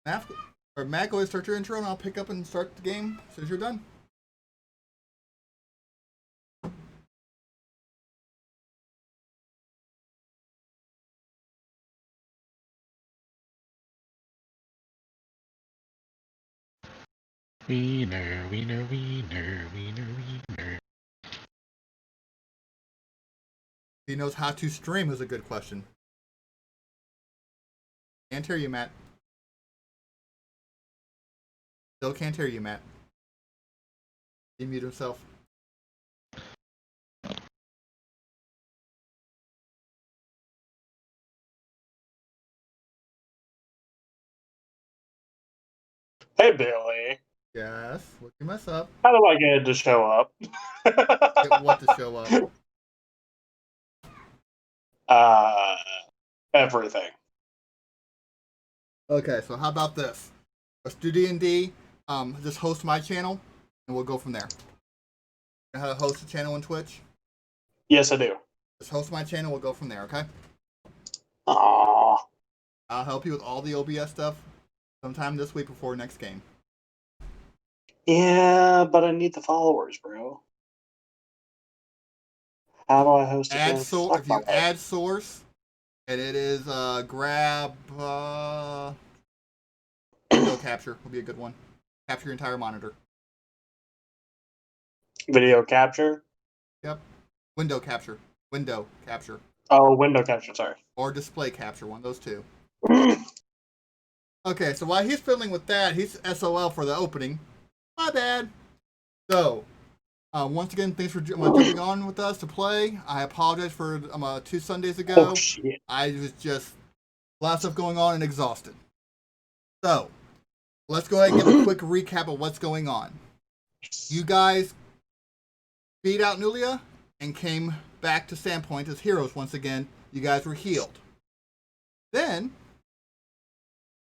Matt, Matt, go ahead and start your intro, and I'll pick up and start the game as soon as you're done. Wiener, wiener, wiener, wiener, wiener. He knows how to stream is a good question. Can't hear you, Matt. Still can't hear you, Matt. He muted himself. Hey, Billy. Yes. What you mess up? How do I get it to show up? Get what to show up? Everything. Okay, so how about this? Let's do D&D. Just host my channel, and we'll go from there. You know how to host a channel on Twitch? Yes, I do. Just host my channel, we'll go from there, okay? Aww. I'll help you with all the OBS stuff sometime this week before next game. Yeah, but I need the followers, bro. How do I host a game? If you add source, and it is grab window capture will be a good one. Capture your entire monitor. Video capture? Yep. Window capture. Window capture. Oh, window capture, sorry. Or display capture, one of those two. Okay, so while he's fiddling with that, he's SOL for the opening. My bad. So, once again, thanks for jumping on with us to play. I apologize for 2 Sundays ago. Oh, shit. I was just a lot of stuff going on and exhausted. So, let's go ahead and give a quick recap of what's going on. You guys beat out Nulia and came back to Sandpoint as heroes once again. You guys were healed. Then,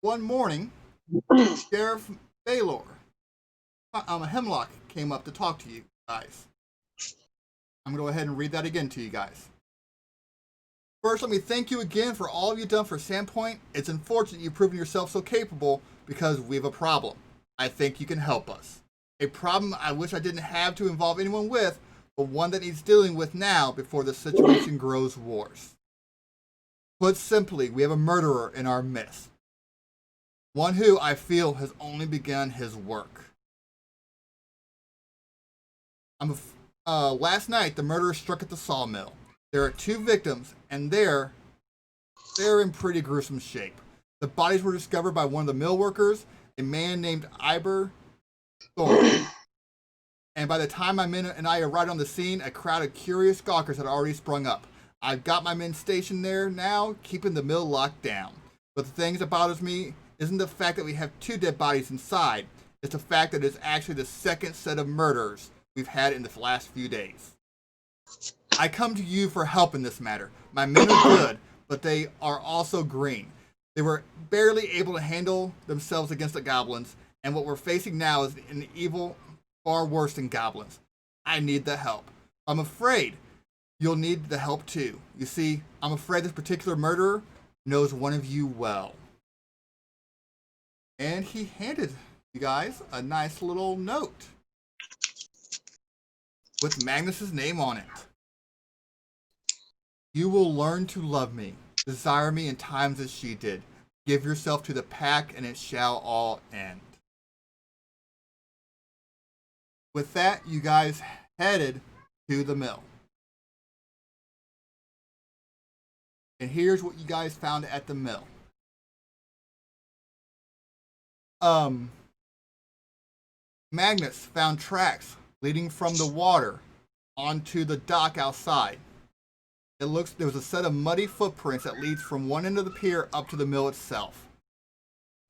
one morning, Sheriff Baylor, Hemlock, came up to talk to you guys. I'm going to go ahead and read that again to you guys. First, let me thank you again for all you've done for Sandpoint. It's unfortunate you've proven yourself so capable because we have a problem. I think you can help us. A problem I wish I didn't have to involve anyone with, but one that needs dealing with now before the situation grows worse. Put simply, we have a murderer in our midst. One who, I feel, has only begun his work. Last night, the murderer struck at the sawmill. There are 2 victims, and they're in pretty gruesome shape. The bodies were discovered by one of the mill workers, a man named Iber Thorne. And by the time my men and I arrived on the scene, a crowd of curious gawkers had already sprung up. I've got my men stationed there now, keeping the mill locked down. But the thing that bothers me isn't the fact that we have 2 dead bodies inside. It's the fact that it's actually the second set of murders we've had in the last few days. I come to you for help in this matter. My men are good, but they are also green. They were barely able to handle themselves against the goblins, and what we're facing now is an evil far worse than goblins. I need the help. I'm afraid you'll need the help too. You see, I'm afraid this particular murderer knows one of you well. And he handed you guys a nice little note with Magnus's name on it. You will learn to love me, desire me in times as she did. Give yourself to the pack and it shall all end. With that, you guys headed to the mill. And here's what you guys found at the mill. Magnus found tracks leading from the water onto the dock outside. There was a set of muddy footprints that leads from one end of the pier up to the mill itself.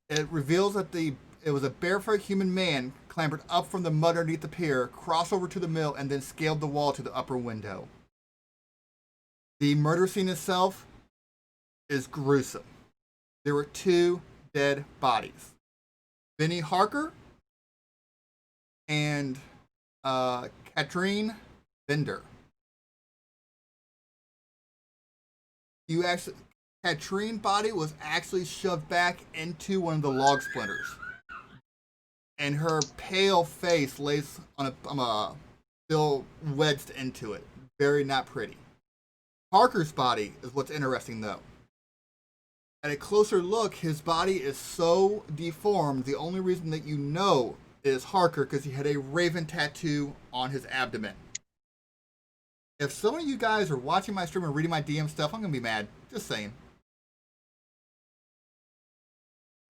It reveals that it was a barefoot human man clambered up from the mud underneath the pier, crossed over to the mill, and then scaled the wall to the upper window. The murder scene itself is gruesome. There were 2 dead bodies. Benny Harker and Katrine Bender. Katrine's body was actually shoved back into one of the log splinters, and her pale face lays on still wedged into it. Very not pretty. Parker's body is what's interesting, though. At a closer look, his body is so deformed. The only reason that you know is Harker because he had a raven tattoo on his abdomen. If some of you guys are watching my stream and reading my DM stuff, I'm gonna be mad. Just saying.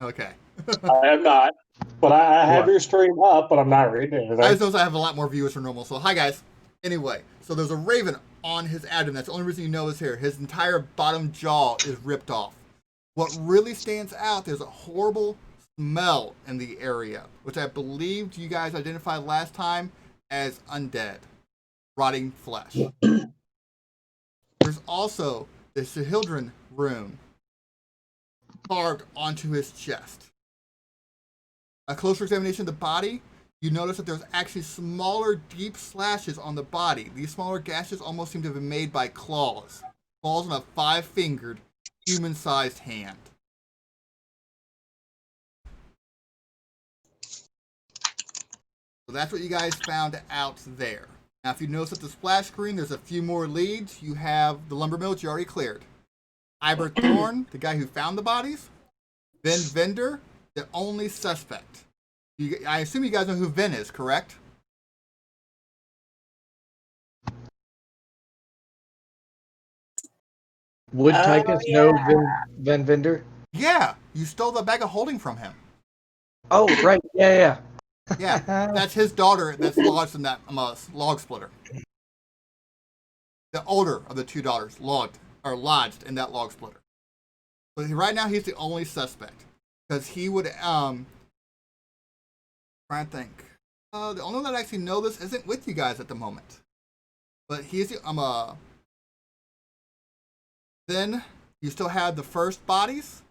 Okay. I am not. But I have your stream up, but I'm not reading anything. I just noticed I have a lot more viewers than normal. So, hi guys. Anyway, so there's a raven on his abdomen. That's the only reason you know is here. His entire bottom jaw is ripped off. What really stands out, there's a horrible smell in the area, which I believed you guys identified last time as undead, rotting flesh. There's also the Sahildran rune carved onto his chest. A closer examination of the body, you notice that there's actually smaller, deep slashes on the body. These smaller gashes almost seem to have been made by claws. Claws on a 5-fingered, human-sized hand. So that's what you guys found out there. Now, if you notice at the splash screen, there's a few more leads. You have the lumber mill, which you already cleared. Iber Thorn, the guy who found the bodies. Ven Vendor, the only suspect. I assume you guys know who Ven is, correct? Would Tychus know Ven Vendor? Yeah, you stole the bag of holding from him. Oh, right. Yeah. Yeah, that's his daughter that's lodged in that log splitter. The older of the two daughters lodged in that log splitter. But right now he's the only suspect because he would trying to think. The only one that I actually know this isn't with you guys at the moment, but he's the Then you still have the first bodies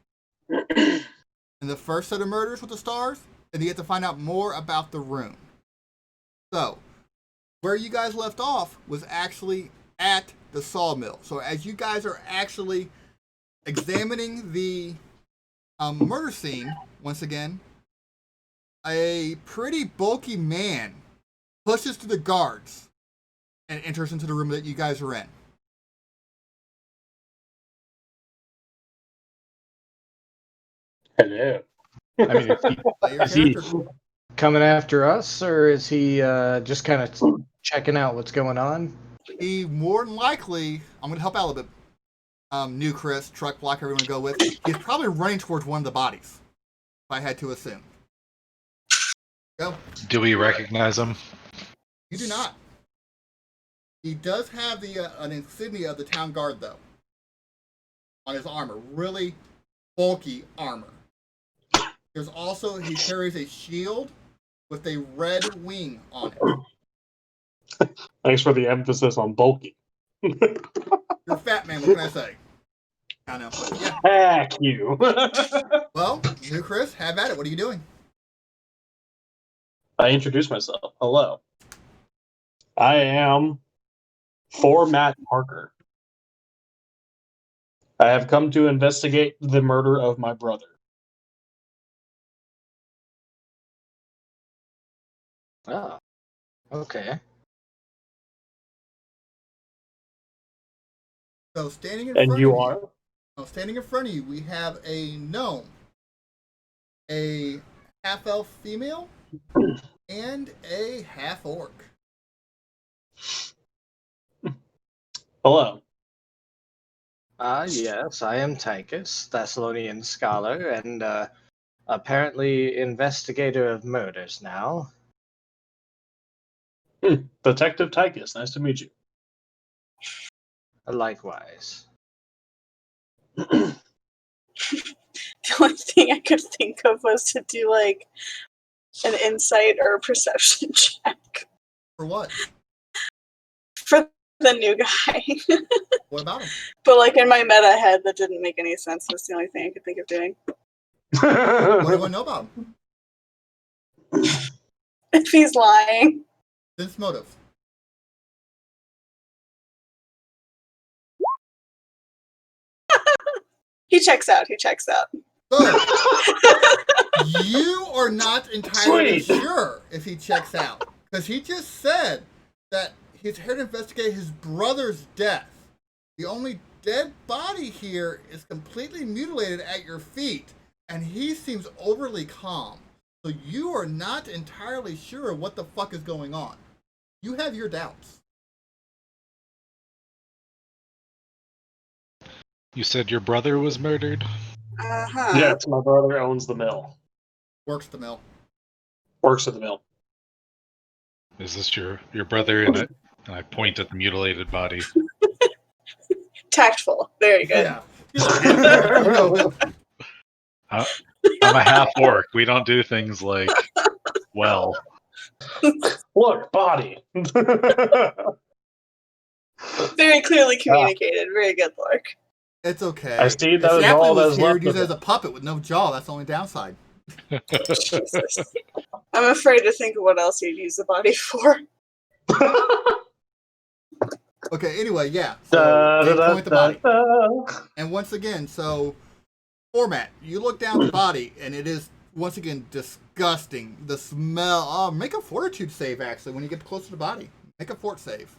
and the first set of murders with the stars, and you get to find out more about the rune. So, where you guys left off was actually at the sawmill. So as you guys are actually examining the murder scene, once again, a pretty bulky man pushes through the guards and enters into the room that you guys are in. Hello. I mean, is he coming after us, or is he just kind of checking out what's going on? He more than likely, I'm going to help out a little bit. New Chris, truck block, everyone to go with. He's probably running towards one of the bodies, if I had to assume. Go. Do we recognize him? You do not. He does have the an insignia of the town guard, though, on his armor. Really bulky armor. There's also, he carries a shield with a red wing on it. Thanks for the emphasis on bulky. You're a fat man, what can I say? I know. Yeah. Heck you. Well, New Chris, have at it. What are you doing? I introduced myself. Hello. I am Matt Parker. I have come to investigate the murder of my brother. Oh, okay. So standing in And front you of are? standing in front of you, we have a gnome, a half-elf female, and a half-orc. Hello. Yes, I am Tychus, Thessalonian scholar, and apparently investigator of murders now. Detective Tychus, nice to meet you. Likewise. The only thing I could think of was to do like an insight or a perception check For what? for the new guy. What about him? But like in my meta head, that didn't make any sense. That's the only thing I could think of doing. What do you want to know about him? If he's lying. Sense motive. He checks out. He checks out. So, you are not entirely Sweet. sure if he checks out. Because he just said that he's here to investigate his brother's death. The only dead body here is completely mutilated at your feet, and he seems overly calm. So you are not entirely sure what the fuck is going on. You have your doubts. You said your brother was murdered? Uh-huh. Yes, my brother owns the mill. Works the mill. Works at the mill. Is this your brother in it? And I point at the mutilated body. Tactful. Very good. Yeah. You know, I'm a half orc. We don't do things like, well. Look, body. Very clearly communicated. Very good, Lork. it's okay. I see If that is Shapley all was that's here, left used of as a puppet with no jaw. That's the only downside. Jesus. I'm afraid to think of what else you'd use the body for. Okay, anyway, yeah. So they point the body. Da-da-da-da. And once again, so format, you look down the body and it is once again disgusting. The smell. Make a fortitude save actually when you get close to the body. Make a fort save.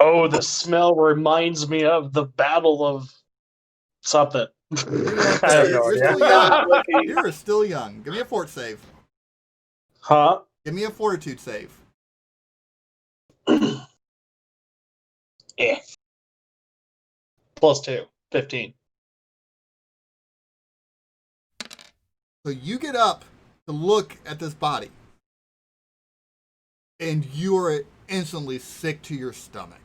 Oh, the smell reminds me of the Battle of something. I have no You're still idea. young. You're still young. Give me a fort save. Huh? Give me a fortitude save. Yeah. +2. 15. So you get up to look at this body, and you are instantly sick to your stomach.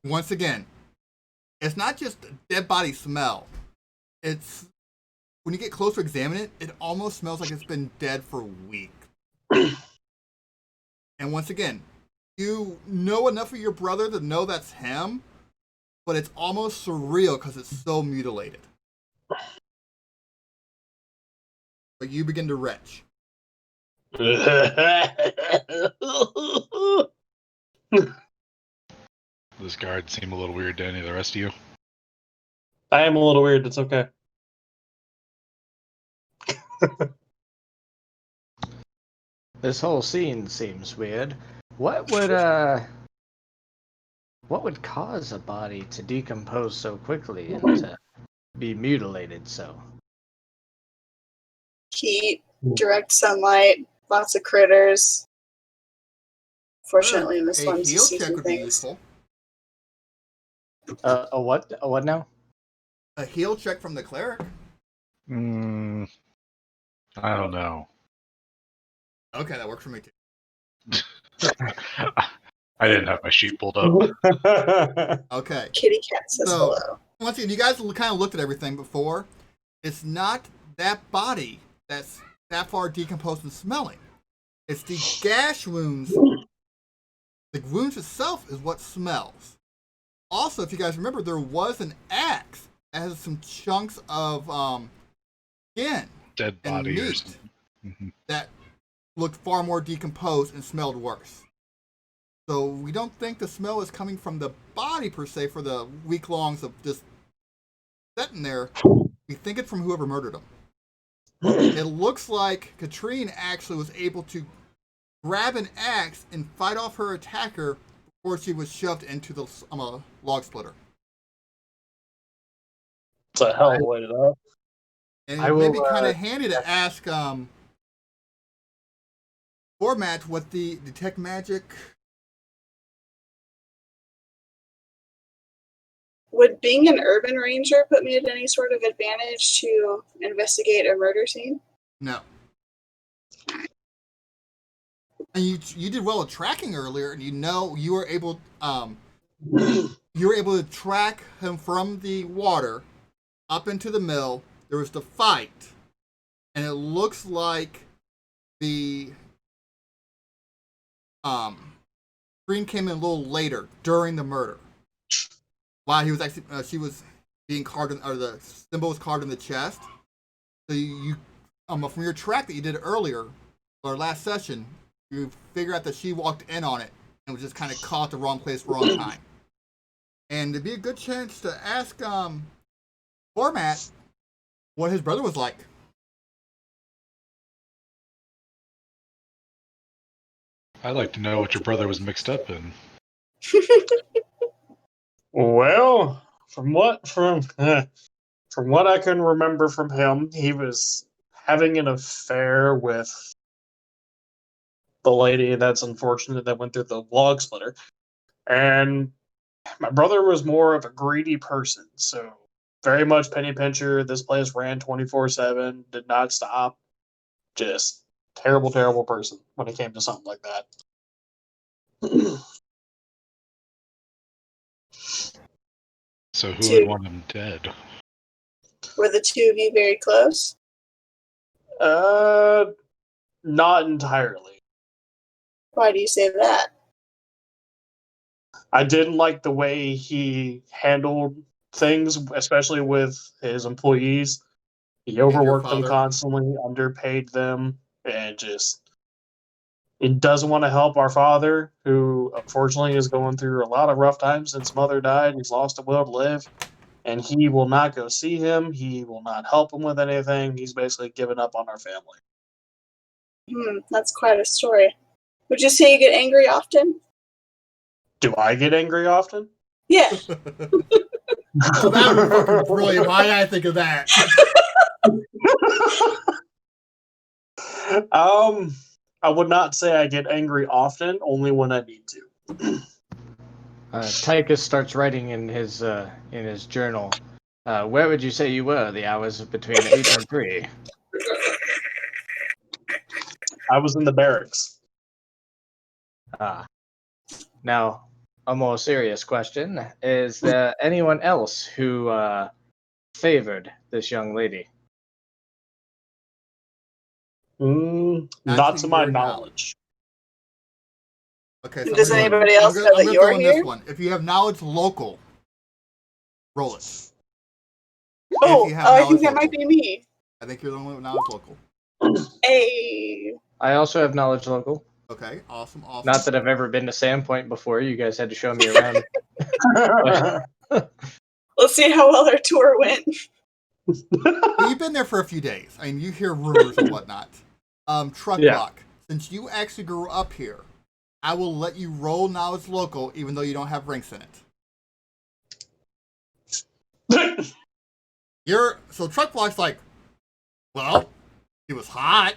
Once again, it's not just a dead body smell. It's when you get closer to examine it, it almost smells like it's been dead for a week. And once again, you know enough of your brother to know that's him, but it's almost surreal because it's so mutilated. But you begin to retch. Does guard seem a little weird to any of the rest of you? I am a little weird. It's okay. This whole scene seems weird. What would cause a body to decompose so quickly and to be mutilated so? Heat, direct sunlight, lots of critters. Fortunately, in this A one, to heal see check some would be things. useful. A what? A what now? A heal check from the cleric. I don't know. Okay, that works for me too. I didn't have my sheet pulled up. Okay. Kitty cat says So- hello. Once again, you guys kind of looked at everything before. It's not that body that's that far decomposed and smelling. It's the gash wounds. The wounds itself is what smells. Also, if you guys remember, there was an axe that has some chunks of skin Dead and body or meat something. Mhm. that looked far more decomposed and smelled worse. So we don't think the smell is coming from the body per se for the week longs of just sitting there. We think it's from whoever murdered him. It looks like Katrine actually was able to grab an axe and fight off her attacker before she was shoved into the log splitter. It's a hell of a way to know. And I it may will, be kind of handy to ask Format what the detect magic. Would being an urban ranger put me at any sort of advantage to investigate a murder scene? No. And you did well at tracking earlier, and you were able to track him from the water up into the mill. There was the fight, and it looks like the screen came in a little later during the murder. While he was actually, she was being carved, or the symbol was carved in the chest. So you from your track that you did earlier, or last session, you figure out that she walked in on it and was just kind of caught at the wrong place, wrong time. and it'd be a good chance to ask Format what his brother was like. I'd like to know what your brother was mixed up in. Well, from what I can remember from him, he was having an affair with the lady that's unfortunate that went through the log splitter. And my brother was more of a greedy person, so very much penny pincher. This place ran 24/7, did not stop. Just terrible, terrible person when it came to something like that. So who would want him dead? Were the two of you very close? Not entirely. Why do you say that? I didn't like the way he handled things, especially with his employees. He overworked them father? constantly, underpaid them, and just he doesn't want to help our father, who unfortunately is going through a lot of rough times since mother died. He's lost a will to live, and he will not go see him. He will not help him with anything. He's basically given up on our family. That's quite a story. Would you say you get angry often? Do I get angry often? Yeah. So that was fucking brilliant. Why did I think of that? I would not say I get angry often, only when I need to. Tychus starts writing in his journal. Where would you say you were the hours between 8 and 3? I was in the barracks. Now, a more serious question. Is there anyone else who favored this young lady? Not to my knowledge. Okay. So Does I'm gonna- anybody else I'm know gonna that throw you're in here? This one. If you have knowledge local, roll it. Oh, If you have I think knowledge that might local. be me. I think you're the only one with knowledge local. Hey. I also have knowledge local. Okay. Awesome. Not that I've ever been to Sandpoint before. You guys had to show me around. Let's see how well our tour went. Well, you've been there for a few days. I mean, you hear rumors and whatnot. Truck Yeah. Block. Since you actually grew up here, I will let you roll knowledge local, even though you don't have ranks in it. So Truck Block's like, well, he was hot.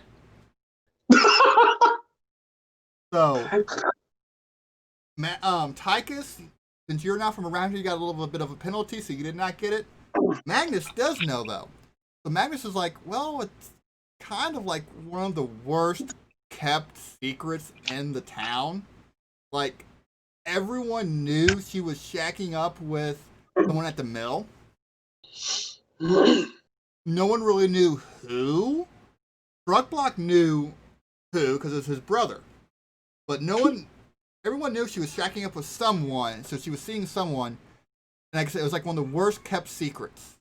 So, Tychus, since you're not from around here, you got a little bit of a penalty, so you did not get it. Magnus does know, though. So Magnus is like, well, it's kind of like one of the worst kept secrets in the town. Like, everyone knew she was shacking up with someone at the mill. No one really knew who. Truck Block knew who because it was his brother. But everyone knew she was shacking up with someone, so she was seeing someone. And like I said, it was like one of the worst kept secrets.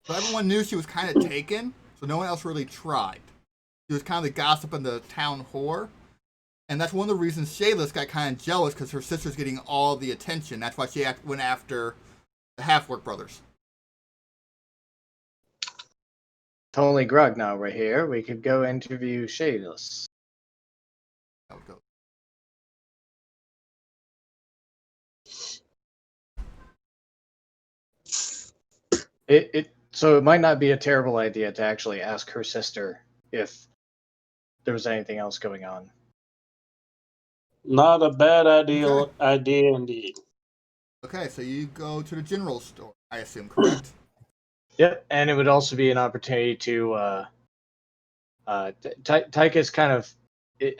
So everyone knew she was kind of taken, so no one else really tried. She was kind of the gossip and the town whore. And that's one of the reasons Shayless got kind of jealous, because her sister's getting all the attention. That's why she went after the Halfwork brothers. Totally grog now we're here. We could go interview Shayless. That would go. So it might not be a terrible idea to actually ask her sister if there was anything else going on. Not a bad idea indeed. Okay, so you go to the general store, I assume, correct? Yep, and it would also be an opportunity to Tychus kind of,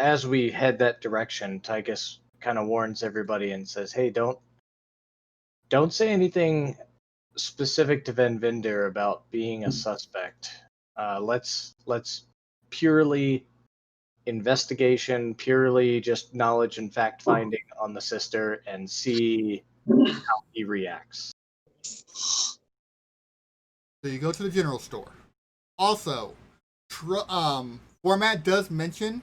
as we head that direction, Tychus kind of warns everybody and says, "Hey, don't say anything specific to Van Vinder about being a suspect. Let's purely investigation, purely just knowledge and fact finding on the sister, and see how he reacts." So you go to the general store. Also, Format does mention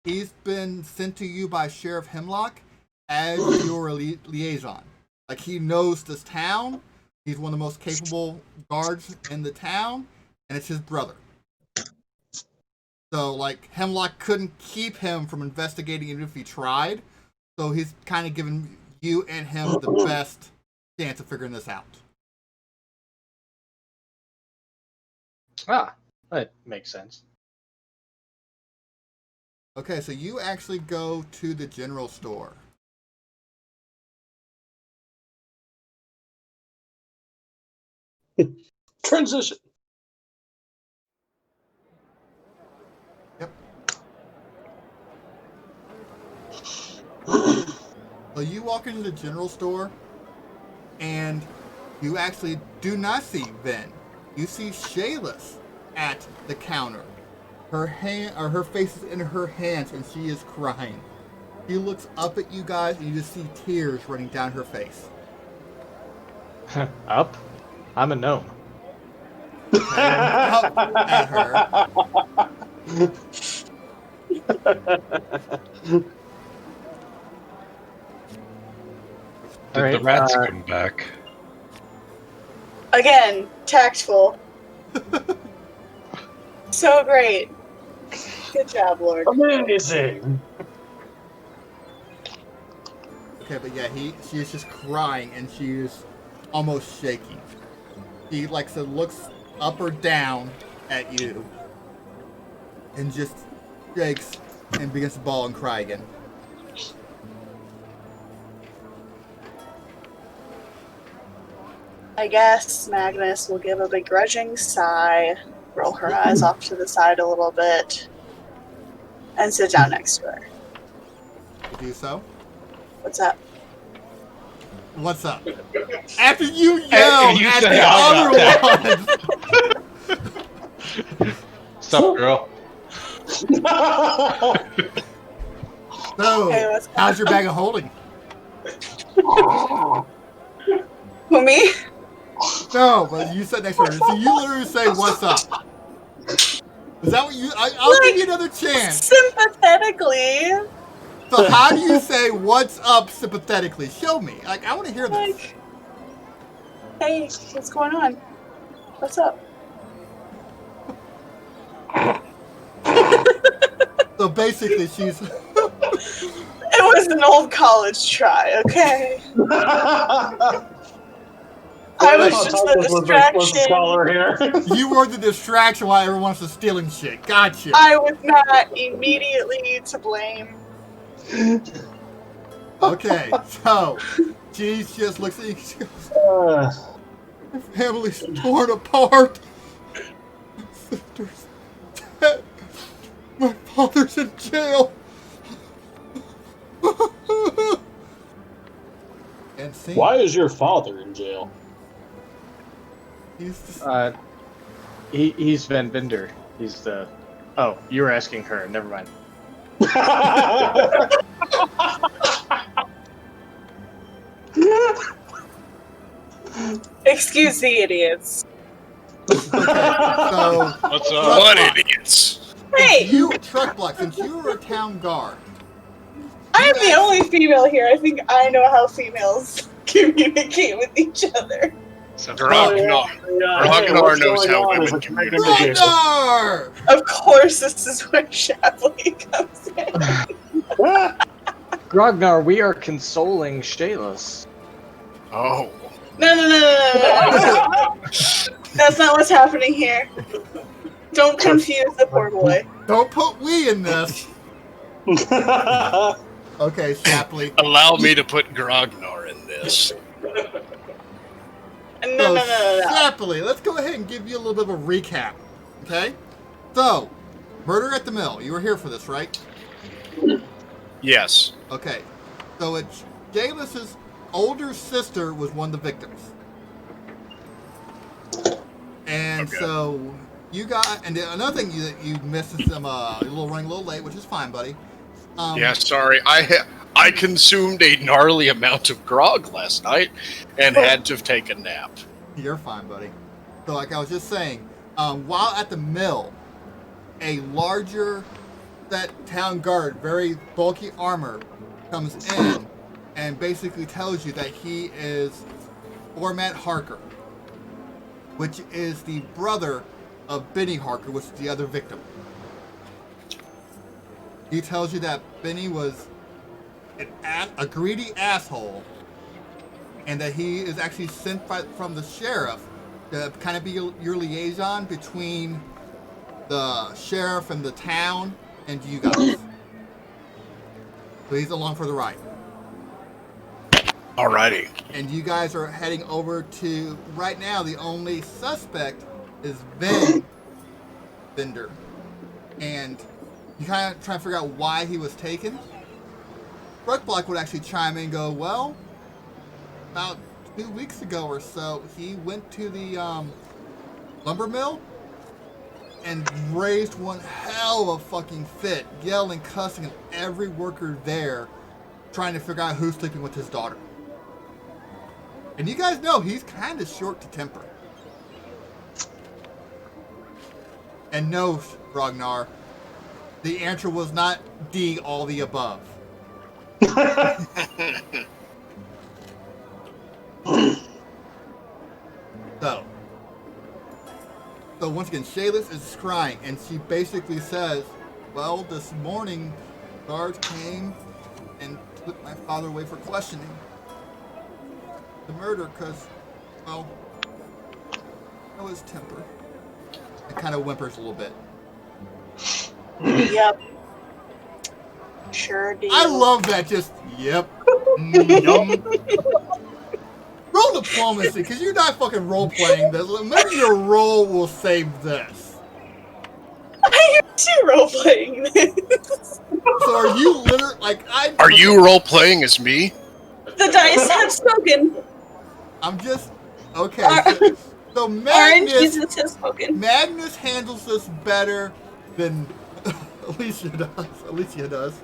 he's been sent to you by Sheriff Hemlock, as your liaison. Like, he knows this town. He's one of the most capable guards in the town, and it's his brother. So, like, Hemlock couldn't keep him from investigating even if he tried. So he's kind of giving you and him the best chance of figuring this out. Ah, that makes sense. Okay, so you actually go to the general store. Transition. Yep. So you walk into the general store, and you actually do not see Ven. You see Shayless at the counter. Her face is in her hands, and she is crying. She looks up at you guys, and you just see tears running down her face. Up? I'm a gnome. Up at her. Did Alright, the rats come back? Again, tactful. So great. Good job, Lord. Amazing. Okay, but yeah, she is just crying, and she is almost shaking. He looks up or down at you, and just shakes and begins to bawl and cry again. I guess Magnus will give a begrudging sigh, roll her eyes off to the side a little bit, and sit down next to her. You do so. What's up? What's up? After you yell you at say the I'm other one. What's up, girl? So, Hey, what's how's your bag of holding? Who, me? No, but you said next to her. So you literally say, "What's up?" Is that what you? I'll give you another chance. Sympathetically. So how do you say "What's up" sympathetically? Show me. Like, I want to hear this. Like, hey, what's going on? What's up? So basically, she's. It was an old college try, okay? I was just the Was distraction. scholar here. You were the distraction while everyone else was stealing shit. Gotcha. I was not immediately to blame. Okay, so she just looks at you. She goes, "My family's torn apart. My sister's dead. My father's in jail." And see, Why is your father in jail? he's just, He's Van Binder. He's the... Oh, you were asking her. Never mind. Excuse the idiots. so What's What idiots? Hey, you, Truck Block, since you were a town guard, I'm the only female here. I think I know how females communicate with each other. So Ragnar knows how women communicate. Ragnar! Of course, this is where Shapley comes in. Grognar, we are consoling Shayless. Oh. No. That's not what's happening here. Don't confuse the poor boy. Don't put we in this. Okay, Shapley. Allow me to put Grognar in this. No. Shapley, let's go ahead and give you a little bit of a recap. Okay? So, murder at the mill. You were here for this, right? Yes. Okay. So it's Jameis's older sister was one of the victims. And Okay. so you got, and another thing you missed is some running a little late, which is fine, buddy. Yeah, sorry. I consumed a gnarly amount of grog last night and had to take a nap. You're fine, buddy. So, like I was just saying, while at the mill, a larger that town guard, very bulky armor, comes in and basically tells you that he is Ormat Harker, which is the brother of Benny Harker, which is the other victim. He tells you that Benny was a greedy asshole, and that he is actually sent from the sheriff to kind of be your liaison between the sheriff and the town and you guys. So he's along for the ride. Alrighty. And you guys are heading over to, right now, the only suspect is Ben Bender. And you kind of try to figure out why he was taken. Brookblock would actually chime in and go, well, about 2 weeks ago or so, he went to the lumber mill and raised one hell of a fucking fit, yelling, cussing at every worker there, trying to figure out who's sleeping with his daughter. And you guys know he's kind of short to temper. And no, Ragnar, the answer was not D, all the above. So once again, Shayless is crying, and she basically says, well, this morning, guards came and took my father away for questioning. The murder, because, well, I know his temper. It kind of whimpers a little bit. Yep. Sure do. I love that, just, yep. Roll diplomacy, because you're not fucking role-playing this. Maybe your role will save this. I am too role playing this. So are you literally, like, Are you role playing as me? The dice have spoken. I'm just, okay. Our- So Orange Magnus, Jesus has spoken. Magnus handles this better than Alicia does.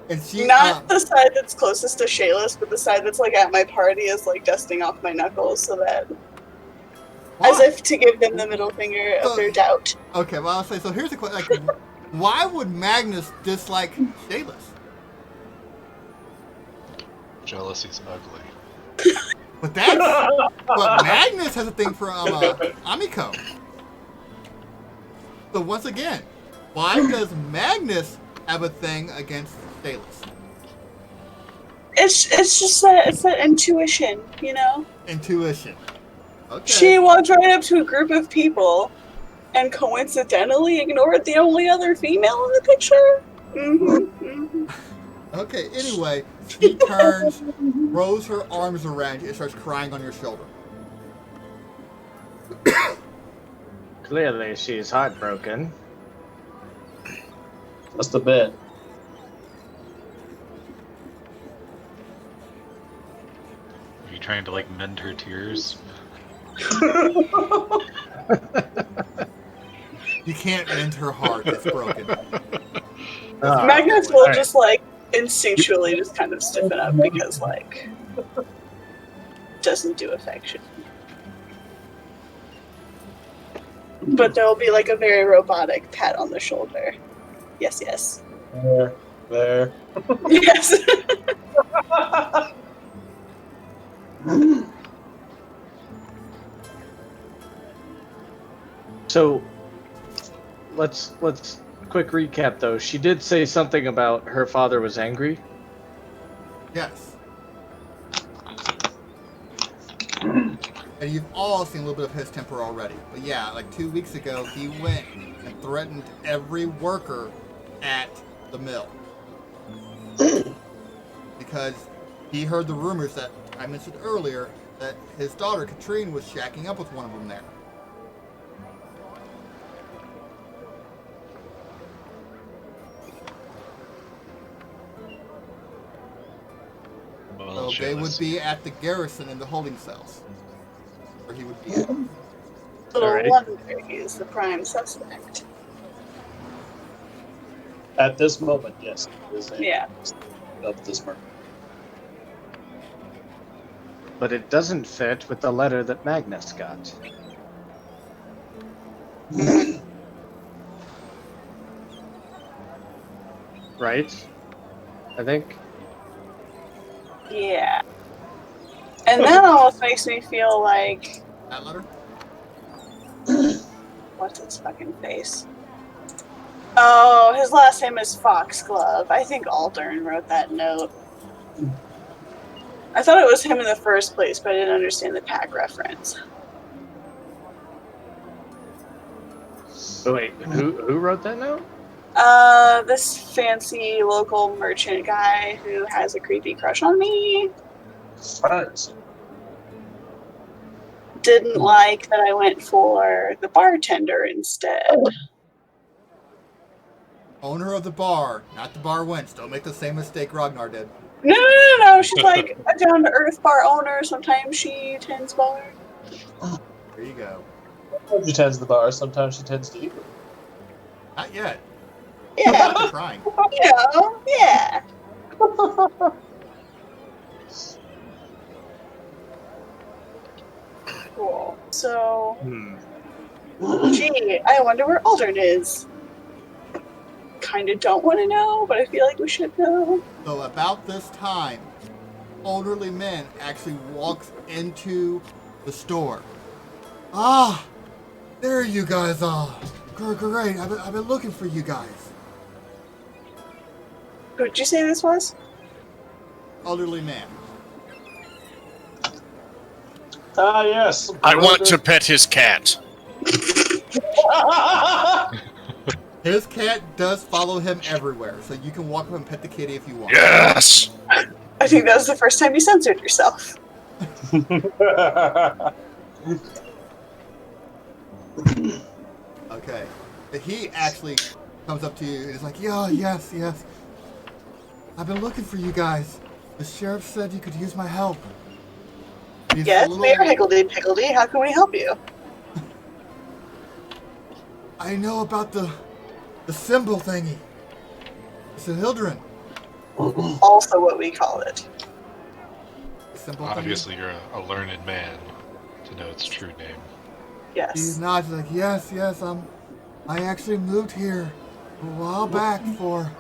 And she Not the side that's closest to Shayless, but the side that's like at my party is like dusting off my knuckles so that, as if to give them the middle finger of their doubt. Okay, well I'll say, so here's the question, like, why would Magnus dislike Shayless? Jealousy's ugly. But but Magnus has a thing for Amiko. So once again, why does Magnus have a thing against Shayless? It's just that intuition, you know. Intuition. Okay. She walked right up to a group of people, and coincidentally ignored the only other female in the picture. Okay, anyway, she turns, throws her arms around you, and starts crying on your shoulder. Clearly, she's heartbroken. Just a bit. Are you trying to like mend her tears? You can't mend her heart, it's broken. Magnus will just like instinctually just kind of stiffen up because like doesn't do affection. But there'll be like a very robotic pat on the shoulder. Yes, yes. There. Yes. So, let's quick recap though. She did say something about her father was angry. Yes. And you've all seen a little bit of his temper already. But yeah, like 2 weeks ago, he went and threatened every worker at the mill. Because he heard the rumors that I mentioned earlier that his daughter, Katrine, was shacking up with one of them there. Well, So they would Shayless. be at the garrison in the holding cells. Where he would be at. Little Alright. wonder he is the prime suspect. At this moment, yes. It is a- Yeah. Of this murder. But it doesn't fit with the letter that Magnus got. Right? I think. Yeah. And that almost makes me feel like That letter? what's its fucking face? Oh, his last name is Foxglove. I think Aldern wrote that note. I thought it was him in the first place, but I didn't understand the tag reference. Oh, wait, who wrote that note? This fancy local merchant guy who has a creepy crush on me Right. didn't like that I went for the bartender instead. Owner of the bar, not the bar wench. Don't make the same mistake Ragnar did. No. She's like a down to earth bar owner. Sometimes she tends bar. There you go. Sometimes she tends the bar, sometimes she tends to eat it. Not yet. Yeah, I'm trying. yeah. Cool. So, gee, I wonder where Aldern is. Kind of don't want to know, but I feel like we should know. So about this time, elderly men actually walks into the store. Ah, there you guys are. Great. I've been looking for you guys. Who did you say this was? Elderly man. Ah, yes. I want to pet his cat. His cat does follow him everywhere, so you can walk up and pet the kitty if you want. Yes! I think that was the first time you censored yourself. Okay. He actually comes up to you and is like, yeah, yes. I've been looking for you guys. The sheriff said you could use my help. He's a Yes, little- Mayor Higgledy-Piggledy, how can we help you? I know about the symbol thingy. It's a Hildren. Also what we call it. Symbol thingy. Obviously, you're a learned man to know its true name. Yes. He's not like, yes, I actually moved here a while back for,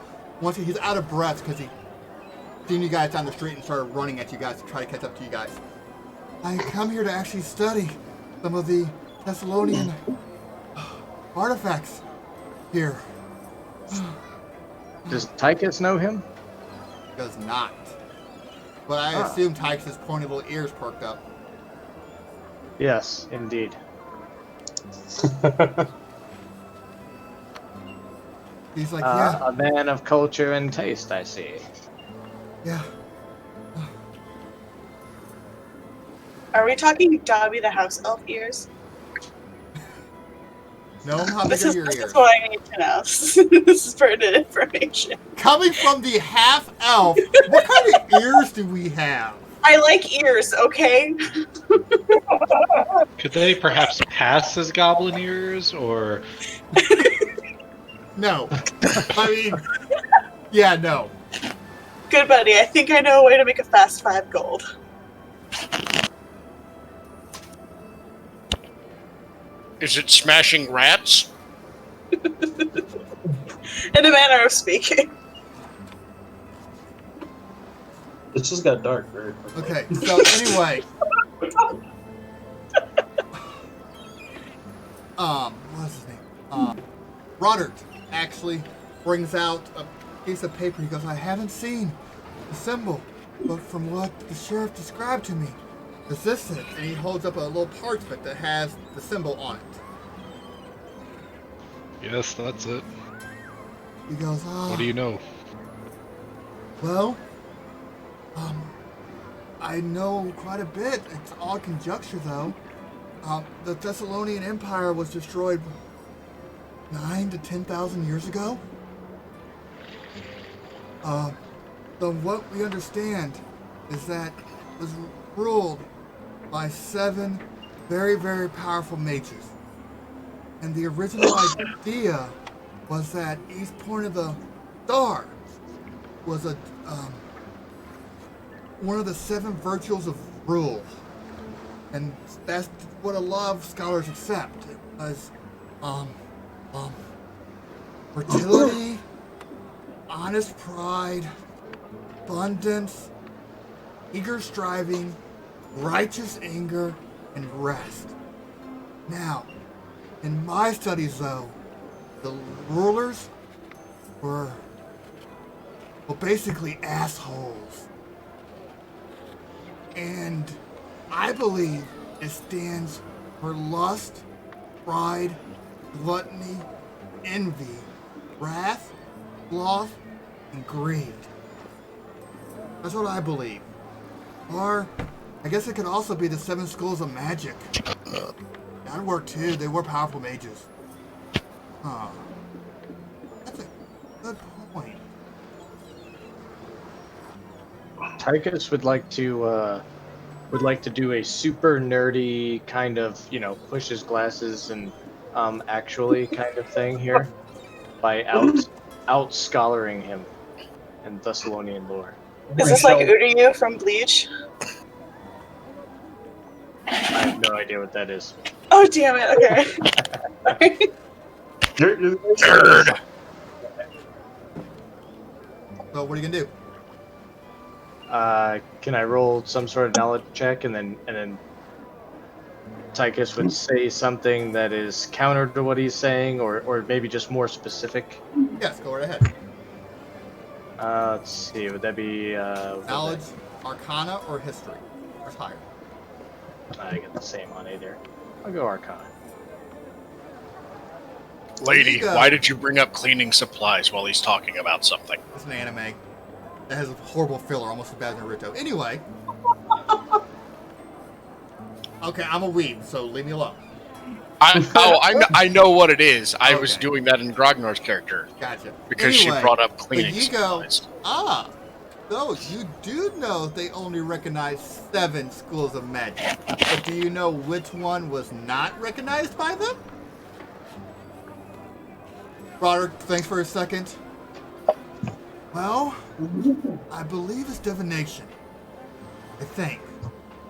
once he's out of breath because he seen you guys down the street and started running at you guys to try to catch up to you guys. I come here to actually study some of the Thessalonian artifacts here. Does Tychus know him? Does not. But I assume Tyke's pointy little ears perked up. Yes, indeed. He's like, yeah. A man of culture and taste, I see. Yeah. Are we talking Dobby the house elf ears? No, how big This are is, your this ears? is what I need to know. This is pertinent information. Coming from the half elf, what kind of ears do we have? I like ears, okay? Could they perhaps pass as goblin ears, or No. I mean, yeah, no. Good buddy, I think I know a way to make a fast 5 gold. Is it smashing rats? In a manner of speaking. It just got dark very quickly. Okay, so anyway. What's his name? Rodert actually brings out a piece of paper. He goes, I haven't seen the symbol, but from what the sheriff described to me, is this it? And he holds up a little parchment that has the symbol on it. yes, that's it. He goes, What do you know? Well, I know quite a bit. It's all conjecture, though. The Thessalonian Empire was destroyed 9 to 10,000 years ago. From what we understand is that it was ruled by 7 very, very powerful mages. And the original idea was that each point of the star was a one of the 7 virtues of rule, and that's what a lot of scholars accept. It was fertility, honest pride, abundance, eager striving, righteous anger, and rest. Now, in my studies though, the rulers were, well, basically assholes. And I believe it stands for lust, pride, gluttony, envy, wrath, sloth, and greed. That's what I believe. Or, I guess it could also be the 7 schools of magic. That'd work too. They were powerful mages. Huh. That's a good point. Tychus would like to do a super nerdy kind of, push his glasses and actually kind of thing here by out scholaring him in Thessalonian lore. Is this like Uryu from Bleach? I have no idea what that is. Oh damn it! Okay. Nerd. So what are you gonna do? Can I roll some sort of knowledge check and then Tychus would say something that is counter to what he's saying, or maybe just more specific? Yes, go right ahead. Let's see. Would that be Knowledge, Arcana, or History? What's higher? I get the same on either. I'll go Arcana. Lady, There you go. why did you bring up cleaning supplies while he's talking about something? It's an anime that has a horrible filler, almost as bad as Naruto. Anyway. Okay, I'm a weeb, so leave me alone. I know what it is. I was Okay. doing that in Grognar's character Gotcha. because Anyway, she brought up but cleaning you go, supplies. so you do know they only recognize 7 schools of magic. But do you know which one was not recognized by them? Broderick, thanks for a second. Well, I believe it's divination. I think.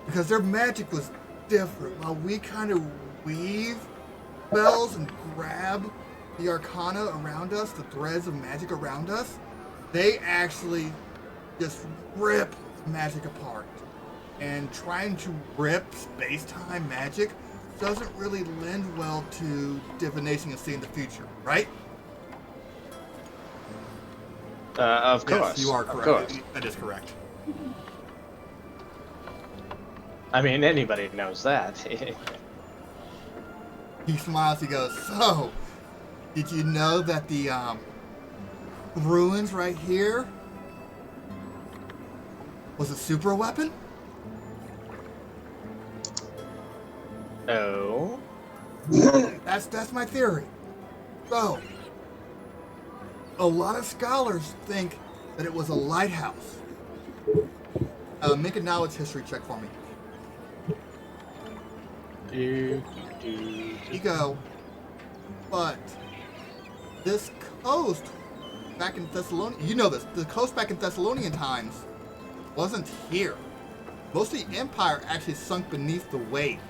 Because their magic was different. While we kind of weave spells and grab the arcana around us, the threads of magic around us, they actually just rip magic apart. And trying to rip space-time magic doesn't really lend well to divination and seeing the future, right? Of course. Yes, you are Of correct. course. That is correct. I mean, anybody knows that. He smiles, he goes, so, did you know that the ruins right here was a super weapon? Oh. That's my theory. So, a lot of scholars think that it was a lighthouse. Make a knowledge history check for me. You go, but this coast back in Thessalonian, you know this, the coast back in Thessalonian times wasn't here. Most of the empire actually sunk beneath the waves.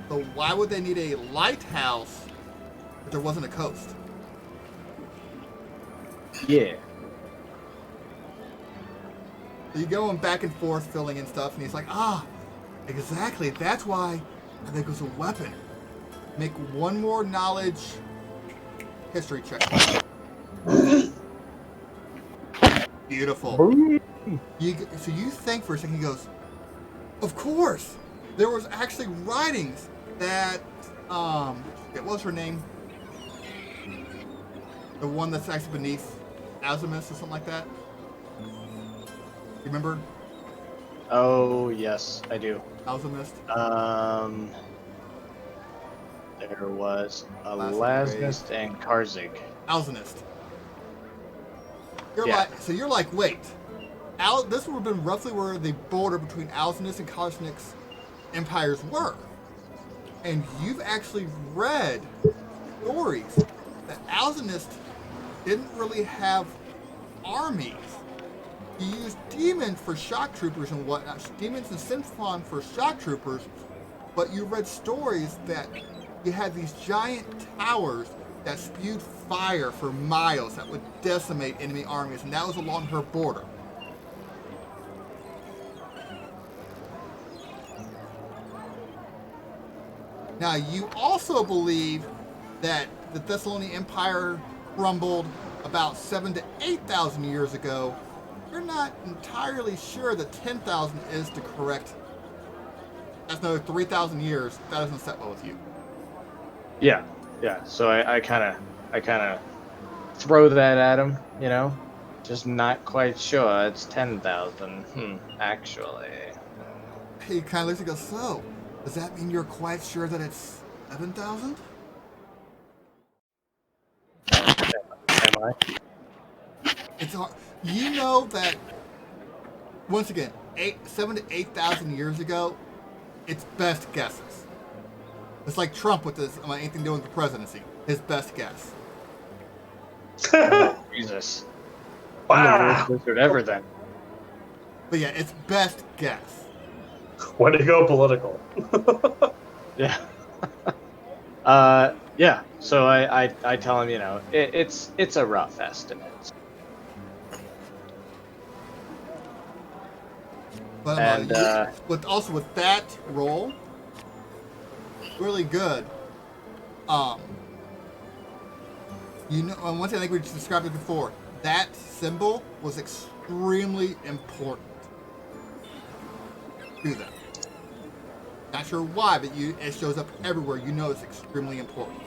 So why would they need a lighthouse if there wasn't a coast? Yeah. So you're going back and forth, filling in stuff, and he's like, exactly, that's why I think it was a weapon. Make one more knowledge history check. Beautiful. So you think for a second, he goes, of course, there was actually writings that, what was her name? The one that's actually beneath Azimus or something like that? Remember? Oh, yes, I do. Alchemist? There was a Last Lasnist and Karzig. Alzenist. Yeah. You're like, wait. This would have been roughly where the border between Alzenist and Karznik's empires were. And you've actually read stories that Alzenist didn't really have armies. He used demons for shock troopers and whatnot, demons and Synthon for shock troopers, but you read stories that you had these giant towers that spewed fire for miles that would decimate enemy armies, and that was along her border. Now, you also believe that the Thessalonian Empire crumbled about 7 to 8,000 years ago. You're not entirely sure that 10,000 is the correct. That's another 3,000 years. That doesn't set well with you. Yeah, yeah. So I kind of throw that at him, you know, just not quite sure. It's 10,000. Actually. He kind of looks and goes, so, does that mean you're quite sure that it's 7,000? Am I? It's hard. You know that, once again, 7 to 8,000 years ago, it's best guesses. It's like Trump with this, anything to do with the presidency. His best guess. Jesus. Wow. I'm the worst wizard ever then. But yeah, it's best guess. Way to go, political. Yeah. Yeah. So I tell him, you know, it's a rough estimate. But And, with that roll, really good. You know, and one thing I think we just described it before. That symbol was extremely important. Do that. Not sure why, but it shows up everywhere. You know it's extremely important.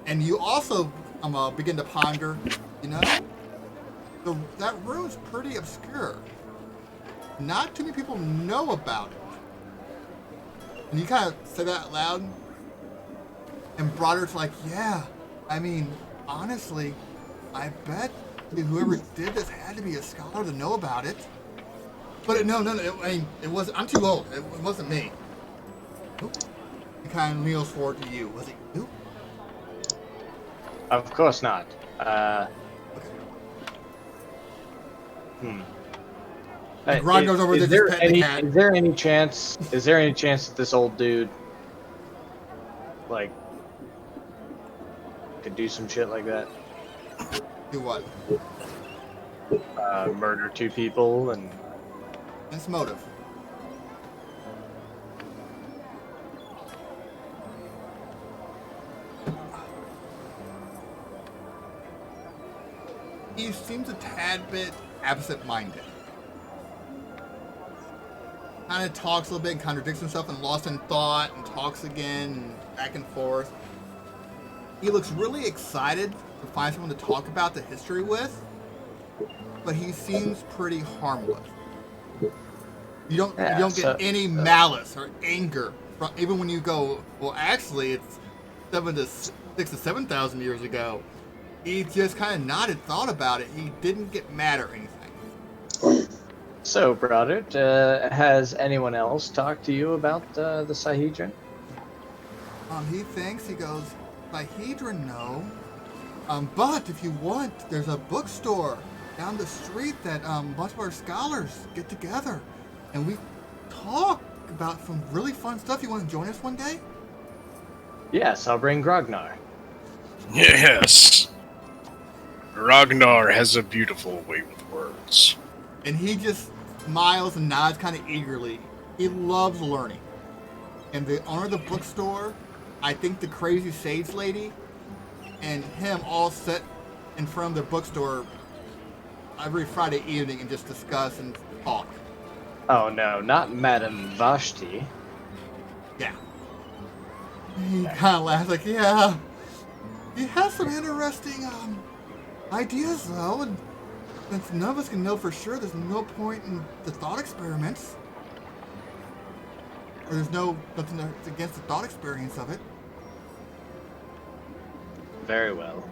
And you also begin to ponder, you know, that rune's pretty obscure. Not too many people know about it. And you kind of say that out loud, and Broderick's like, yeah, I mean, honestly, I bet whoever did this had to be a scholar to know about it. But no, it wasn't. I'm too old. It wasn't me. Oop. He kind of leans forward to you. Was it you? Of course not. And Grog goes over there just petting the cat. Is there any chance that this old dude, like, could do some shit like that? Do what? Murder 2 people and. It's motive. He seems a tad bit absent-minded. Kind of talks a little bit and contradicts himself and lost in thought and talks again and back and forth. He looks really excited to find someone to talk about the history with, but he seems pretty harmless. You don't get any malice or anger from, even when you go, well, actually, it's 6 to 7,000 years ago. He just kind of nodded, thought about it. He didn't get mad or anything. So, Broderick, has anyone else talked to you about the Sahedron? He goes, Sahedron, no. But if you want, there's a bookstore down the street that a bunch of our scholars get together. And we talk about some really fun stuff. You want to join us one day? Yes, I'll bring Grognar. Yes. Ragnar has a beautiful way with words. And he just smiles and nods kind of eagerly. He loves learning. And the owner of the bookstore, I think the crazy sage lady, and him all sit in front of the bookstore every Friday evening and just discuss and talk. Oh no, not Madame Vashti. Yeah. He kind of laughs like, yeah. He has some interesting ideas though, and since none of us can know for sure, there's no point in the thought experiments. Or there's nothing against the thought experience of it. Very well.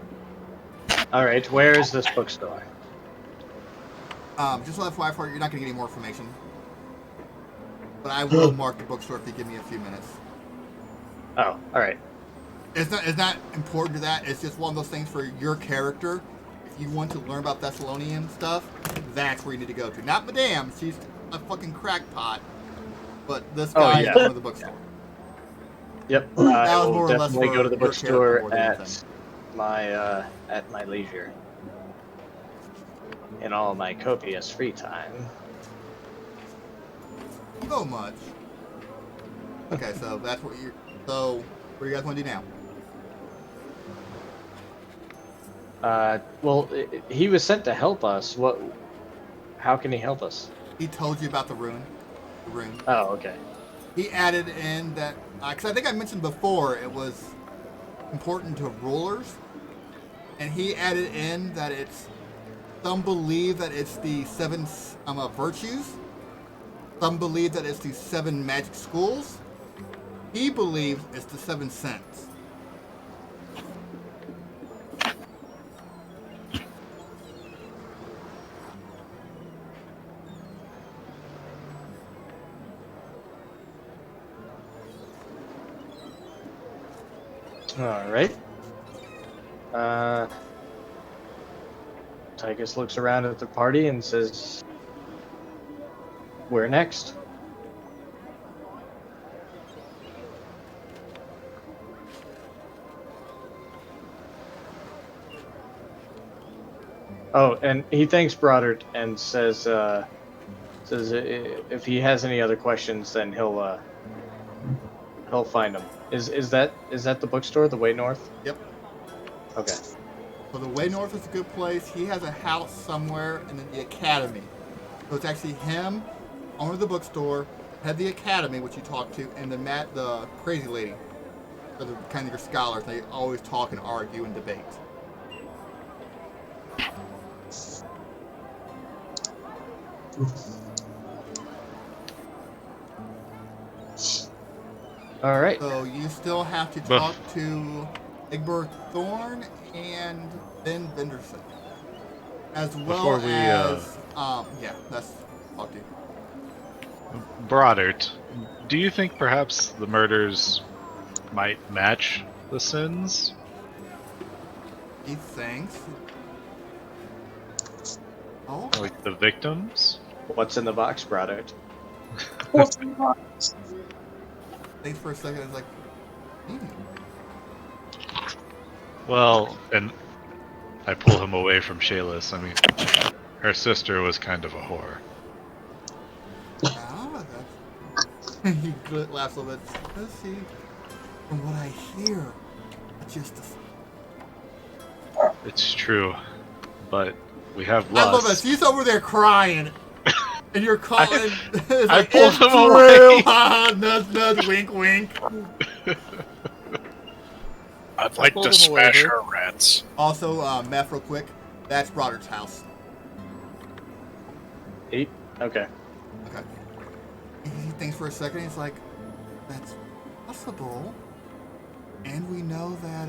Alright, where is this bookstore? Just let FYI for you, you're not going to get any more information. But I will mark the bookstore if you give me a few minutes. Oh, alright. It's not important to that. It's just one of those things for your character. If you want to learn about Thessalonian stuff, that's where you need to go to. Not Madame. She's a fucking crackpot. But this guy is one of the bookstore. Yep. That I was will more or less definitely for go to the your character more bookstore than at anything. my leisure. In all my copious free time. So much. Okay, so that's what you. So, what do you guys want to do now? Well, he was sent to help us. What? How can he help us? He told you about the rune. The rune. Oh, okay. He added in that because I think I mentioned before it was important to rulers, and he added in that it's some believe that it's the seven virtues, some believe that it's the 7 magic schools. He believes it's the 7 sense. All right. Tychus looks around at the party and says, "Where next?" Oh, and he thanks Broddard and says if he has any other questions, then he'll find them. Is that the bookstore, the Way North? Yep. Okay. So the way north is a good place. He has a house somewhere in the academy. So it's actually him, owner of the bookstore, head of the academy, which you talk to, and then Matt, the crazy lady. So they're kind of your scholars. They always talk and argue and debate. All right. So you still have to talk to Egbert Thorne and Ben Venderson. As well Before we, as, yeah, that's talk to you. Broddart, do you think perhaps the murders might match the sins? He thinks. Oh, Like the victims? What's in the box, Broddard? thanks for a second. It's like, Well, and I pull him away from Shayless. I mean, her sister was kind of a whore. oh, that's. He laughs a little bit. Let's see. From what I hear, it's just. It's true, but we have I love lust. this. He's over there crying, and you're calling. It's I like, pulled it's him true. away. Nudge, nudge, wink, wink. I'd like pulled to him away, smash dude. her rats. Also, Meth, real quick. That's Broderick's house. 8? Okay. Okay. He thinks for a second. He's like, "That's possible." And we know that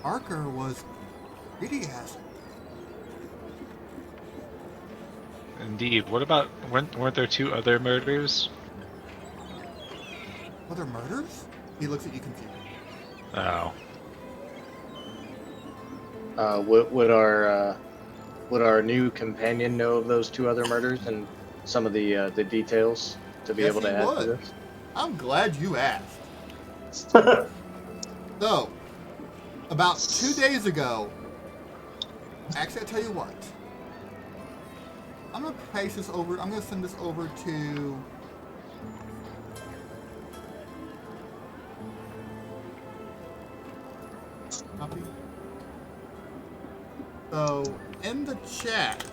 Parker was greedy as. Indeed. What about weren't there 2 other murders? Other murders? He looks at you confused. Oh, Would our new companion know of those 2 other murders and some of the details to be Yes, able to he add would. to this? I'm glad you asked. So, about 2 days ago, actually, I'll tell you what. I'm gonna paste this over. I'm gonna send this over to. Copy. So, in the chat,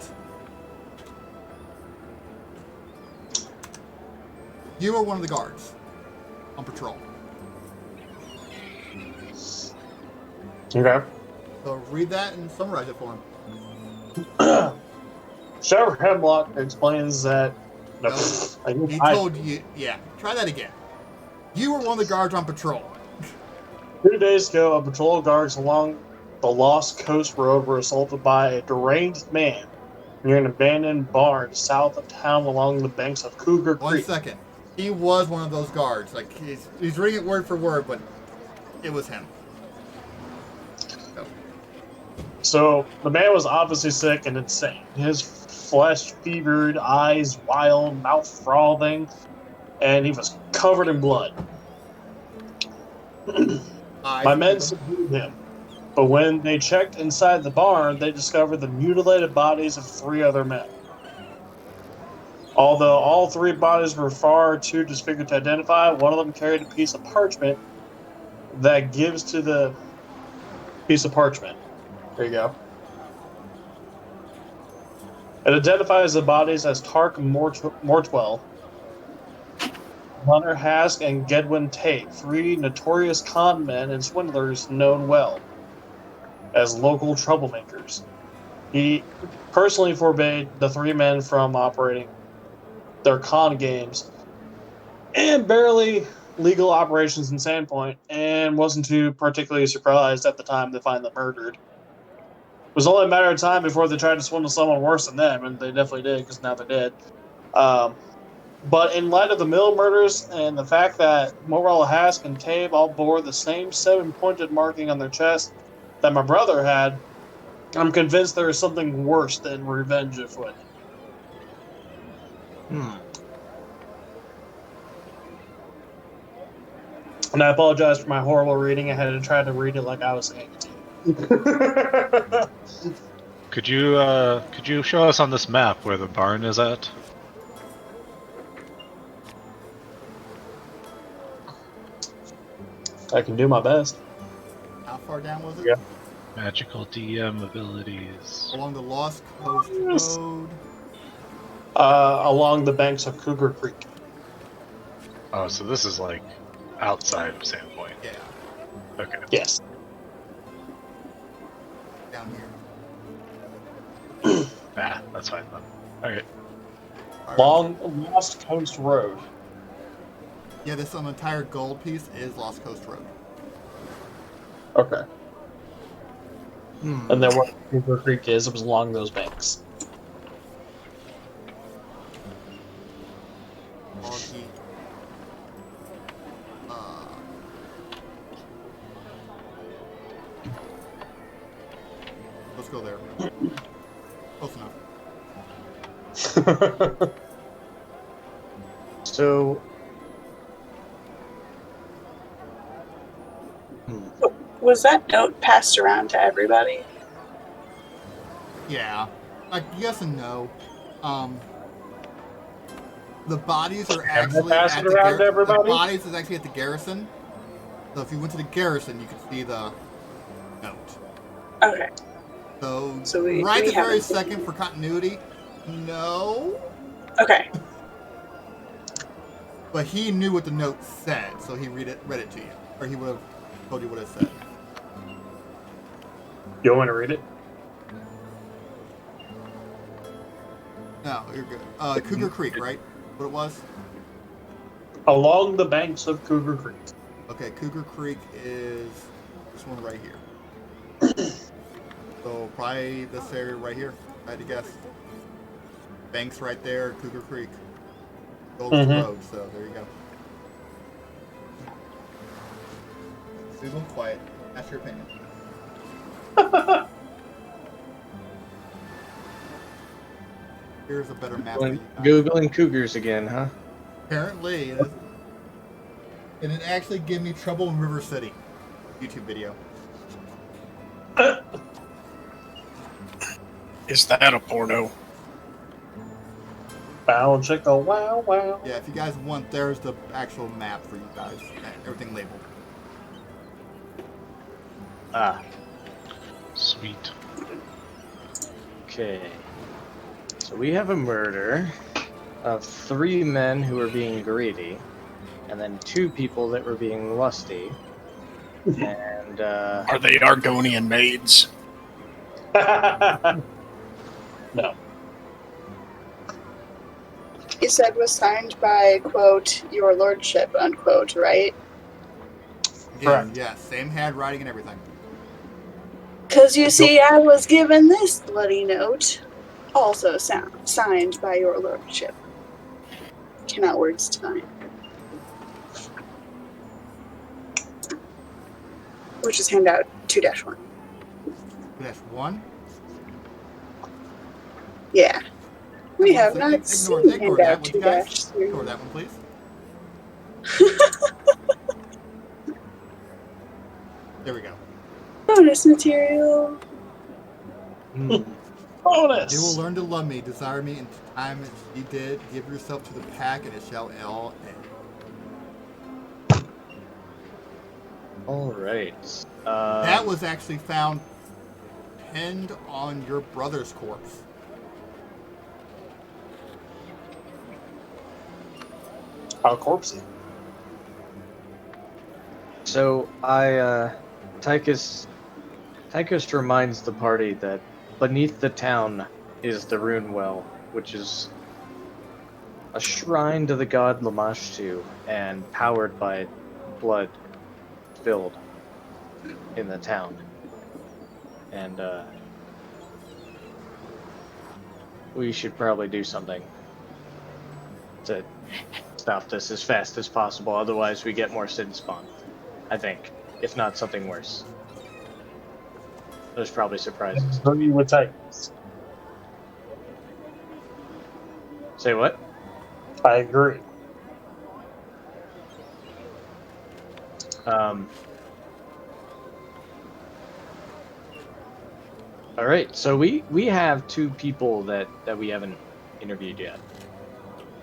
you are one of the guards on patrol. Okay. So read that and summarize it for him. Sheriff Hemlock explains that. No, He told you, yeah. Try that again. You were one of the guards on patrol. 2 days ago, a patrol of guards along the Lost Coast Road were assaulted by a deranged man near an abandoned barn south of town along the banks of Cougar 1 Creek. second. He was one of those guards. Like he's reading it word for word, but it was him. Go. So the man was obviously sick and insane. His flesh fevered, eyes wild, mouth frothing, and he was covered in blood. My men subdued him, but when they checked inside the barn, they discovered the mutilated bodies of 3 other men. Although all three bodies were far too disfigured to identify, one of them carried a piece of parchment that gives to the piece of parchment. There you go. It identifies the bodies as Tark Mortwell, Hunter Hask, and Gedwin Tate, three notorious con men and swindlers known well as local troublemakers. He personally forbade the three men from operating their con games and barely legal operations in Sandpoint, and wasn't too particularly surprised at the time to find them murdered. It was only a matter of time before they tried to swindle someone worse than them, and they definitely did, because now they're dead. But in light of the Mill murders and the fact that Morwell, Hask, and Tabe all bore the same 7-pointed marking on their chest that my brother had, I'm convinced there is something worse than revenge afoot. And I apologize for my horrible reading. I had to try to read it like I was saying it to you. Could you show us on this map where the barn is at? I can do my best. How far down was it? Yeah. Magical DM abilities. Along the Lost Coast Road. Along the banks of Cougar Creek. Oh, so this is like outside of Sandpoint. Yeah, Okay. Yes. down here. Ah, that's fine then. Alright. All right. Long Lost Coast Road. Yeah, this entire gold piece is Lost Coast Road. Okay. And then where Cougar Creek is, it was along those banks. Foggy. Let's go there. Close enough. So, Was that note passed around to everybody? Yeah, like yes and no. The bodies are actually pass at it the around to everybody? The bodies is actually at the garrison. So if you went to the garrison, you could see the note. Okay. So we right this very haven't seen second for continuity, no. Okay. But he knew what the note said, so he read it to you, or he would have told you what it said. You want to read it? No, you're good. Cougar Creek, right? What it was? Along the banks of Cougar Creek. Okay, Cougar Creek is this one right here. So probably this area right here. I had to guess. Banks right there, Cougar Creek. Golden Road, so there you go. Be a little quiet. Ask your opinion. Here's a better map. for you guys. Googling cougars again, huh? Apparently, it is. And it actually gave me trouble in River City. YouTube video. Is that a porno? Bow chicka wow wow. Yeah, if you guys want, there's the actual map for you guys. Everything labeled. Ah, Sweet. okay. So we have a murder of 3 men who were being greedy, and then 2 people that were being lusty. And Are they Argonian maids? No. You said was signed by, quote, your lordship, unquote, right? Correct. Yeah, same handwriting and everything. Because you see, I was given this bloody note, also signed by your lordship. Cannot words tonight. Which is handout 2-1. Dash 1. Yeah. We have Ignore- not ignore seen that handout one, you guys. 2-3. Ignore that one, please. There we go. Bonus material. Bonus! You will learn to love me, desire me in time as ye did. Give yourself to the pack, and it shall all end. All right. That was actually found pinned on your brother's corpse. How corpsey. So Tychus reminds the party that beneath the town is the Rune Well, which is a shrine to the god Lamashtu and powered by blood spilled in the town. And we should probably do something to stop this as fast as possible, otherwise we get more Sid spawn. I think, if not something worse. There's probably surprises. Agree with Titans. Say what? I agree. All right, so we have two people that we haven't interviewed yet.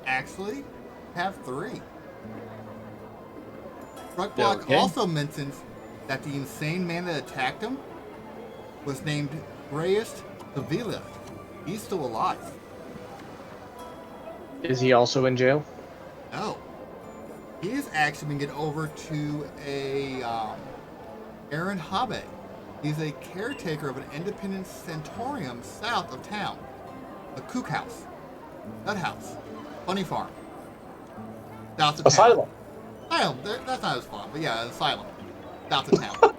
Actually, have 3. Truckblock Okay. also mentions that the insane man that attacked him was named Grayest Davila. He's still alive. Is he also in jail? No. He has actually been given over to a Aaron Habe. He's a caretaker of an independent sanatorium south of town. The Cook House. Nut House. Funny Farm. South of town. Asylum. Asylum. That's not his farm, but yeah, an asylum. South of town.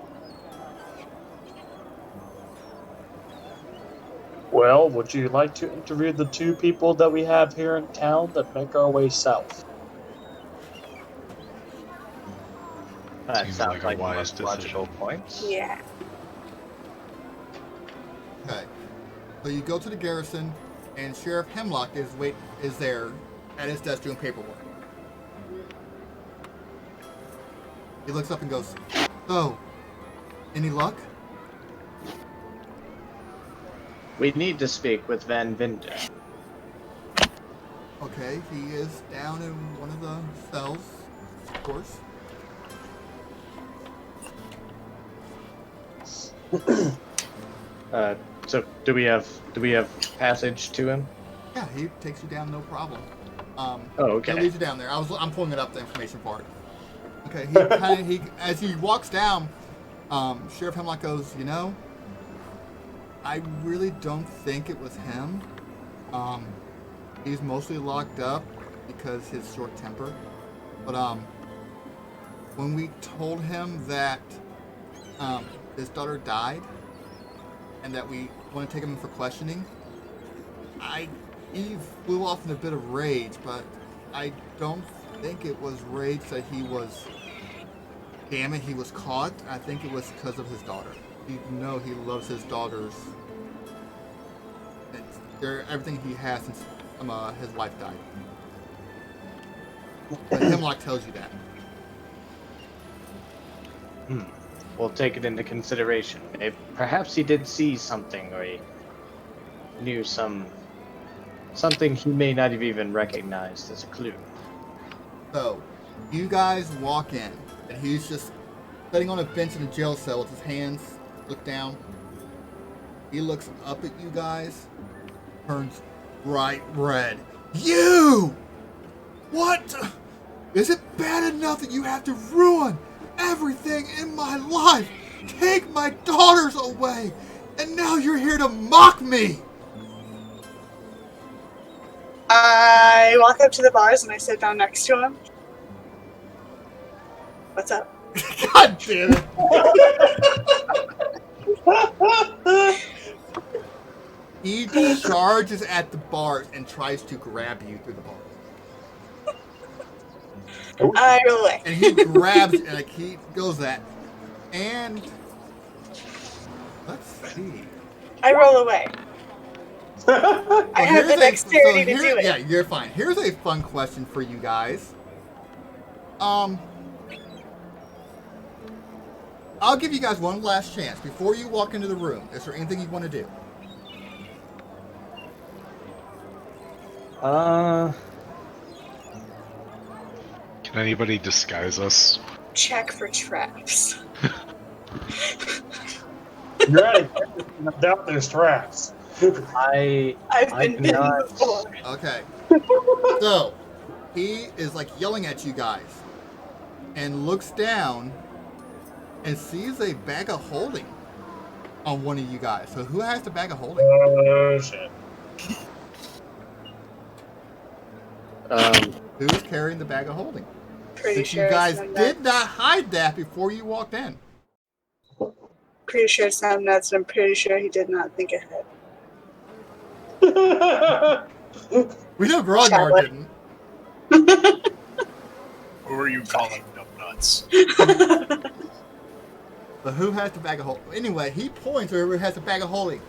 Well, would you like to interview the 2 people that we have here in town that make our way south? That Seems sounds like a the wise most logical decision. points. Yeah. Okay. So you go to the garrison, and Sheriff Hemlock is there at his desk doing paperwork. He looks up and goes, "So, any luck?" We need to speak with Van Vinder. Okay, he is down in one of the cells, of course. So do we have passage to him? Yeah, he takes you down, no problem. Oh, He okay. leads you down there. I'm pulling it up, the information part. Okay, as he walks down, Sheriff Hemlock goes, "You know, I really don't think it was him. He's mostly locked up because his short temper. But when we told him that his daughter died and that we want to take him in for questioning, he flew off in a bit of rage, but I don't think it was rage that he was, damn it, he was caught. I think it was because of his daughter. He loves his daughters. They're everything he has since his wife died. But Hemlock tells you that. We'll take it into consideration. Perhaps he did see something, or he knew something he may not have even recognized as a clue. So, you guys walk in, and he's just sitting on a bench in a jail cell with his hands looked down. He looks up at you guys, turns bright red. You! What? Is it bad enough that you have to ruin everything in my life? Take my daughters away, and now you're here to mock me! I walk up to the bars and I sit down next to him. What's up? God damn it! He charges at the bars and tries to grab you through the bars. I roll away. And he grabs, and like he goes that. And let's see. I roll away. I Well, have the here's dexterity to do it. Yeah, you're fine. Here's a fun question for you guys. I'll give you guys one last chance before you walk into the room. Is there anything you want to do? Can anybody disguise us? Check for traps. You're out of character. I doubt there's traps. I I've I been bitten cannot- before. Okay. So, he is like yelling at you guys and looks down and sees a bag of holding on one of you guys. So, who has the bag of holding? Oh, shit. Who's carrying the bag of holding? Pretty Since sure you guys it's did not hide that before you walked in. Pretty sure it's not nuts, and I'm pretty sure he did not think ahead. We know Grognard Chocolate. didn't. Who are you calling them nuts? But who has the bag of holding? Anyway, he points whoever has the bag of holding.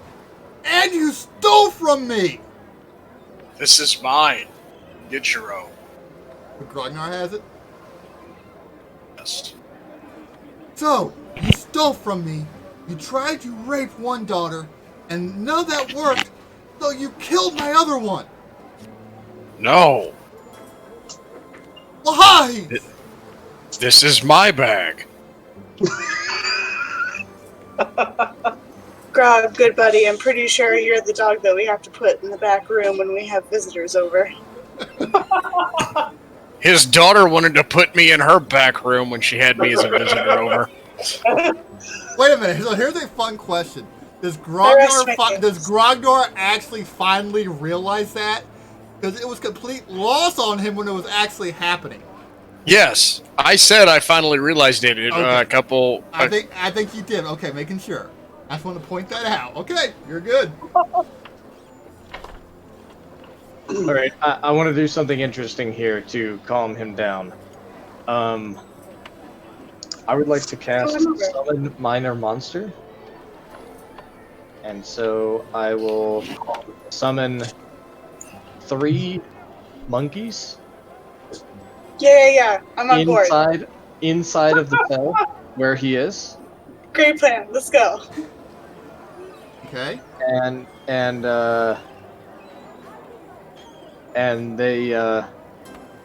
And you stole from me! This is mine. Get your own. But Grognard has it. Yes. So, you stole from me. You tried to rape one daughter, and none of that worked, so you killed my other one. No, Lies! this is my bag. Grog, good buddy, I'm pretty sure you're the dog that we have to put in the back room when we have visitors over. His daughter wanted to put me in her back room when she had me as a visitor over. Wait a minute. So here's a fun question. Does rest my Grognard actually finally realize that? Because it was complete loss on him when it was actually happening. Yes, I said I finally realized it Okay. a couple. I think you did. Okay, making sure. I just want to point that out. Okay, you're good. All right, I want to do something interesting here to calm him down. I would like to cast Summon Minor Monster. And so I will summon 3 monkeys Yeah. I'm on board. inside of the cell where he is. Great plan. Let's go. Okay. And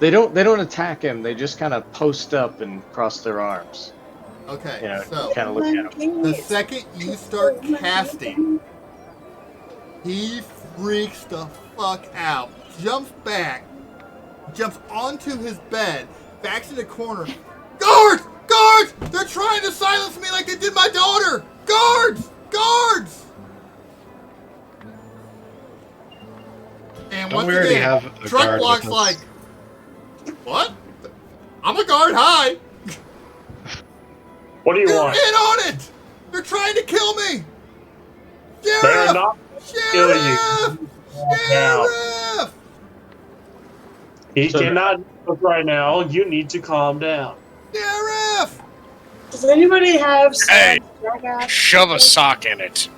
they don't attack him. They just kind of post up and cross their arms. Okay. You know, So kind of look at him. the second you start casting, he freaks the fuck out, jumps back, jumps onto his bed, backs in the corner. Guards! Guards! They're trying to silence me like they did my daughter! Guards! Guards! And Don't once we already again, have a Truck guard Block's with us? like, what? I'm a guard, hi! What do you They're want? in on it! They're trying to kill me! They're Sheriff! not kill you. Sheriff! Now. Sheriff! He So- cannot look right now. You need to calm down. Sheriff! Does anybody have some Hey. Jackass? Shove a sock in it.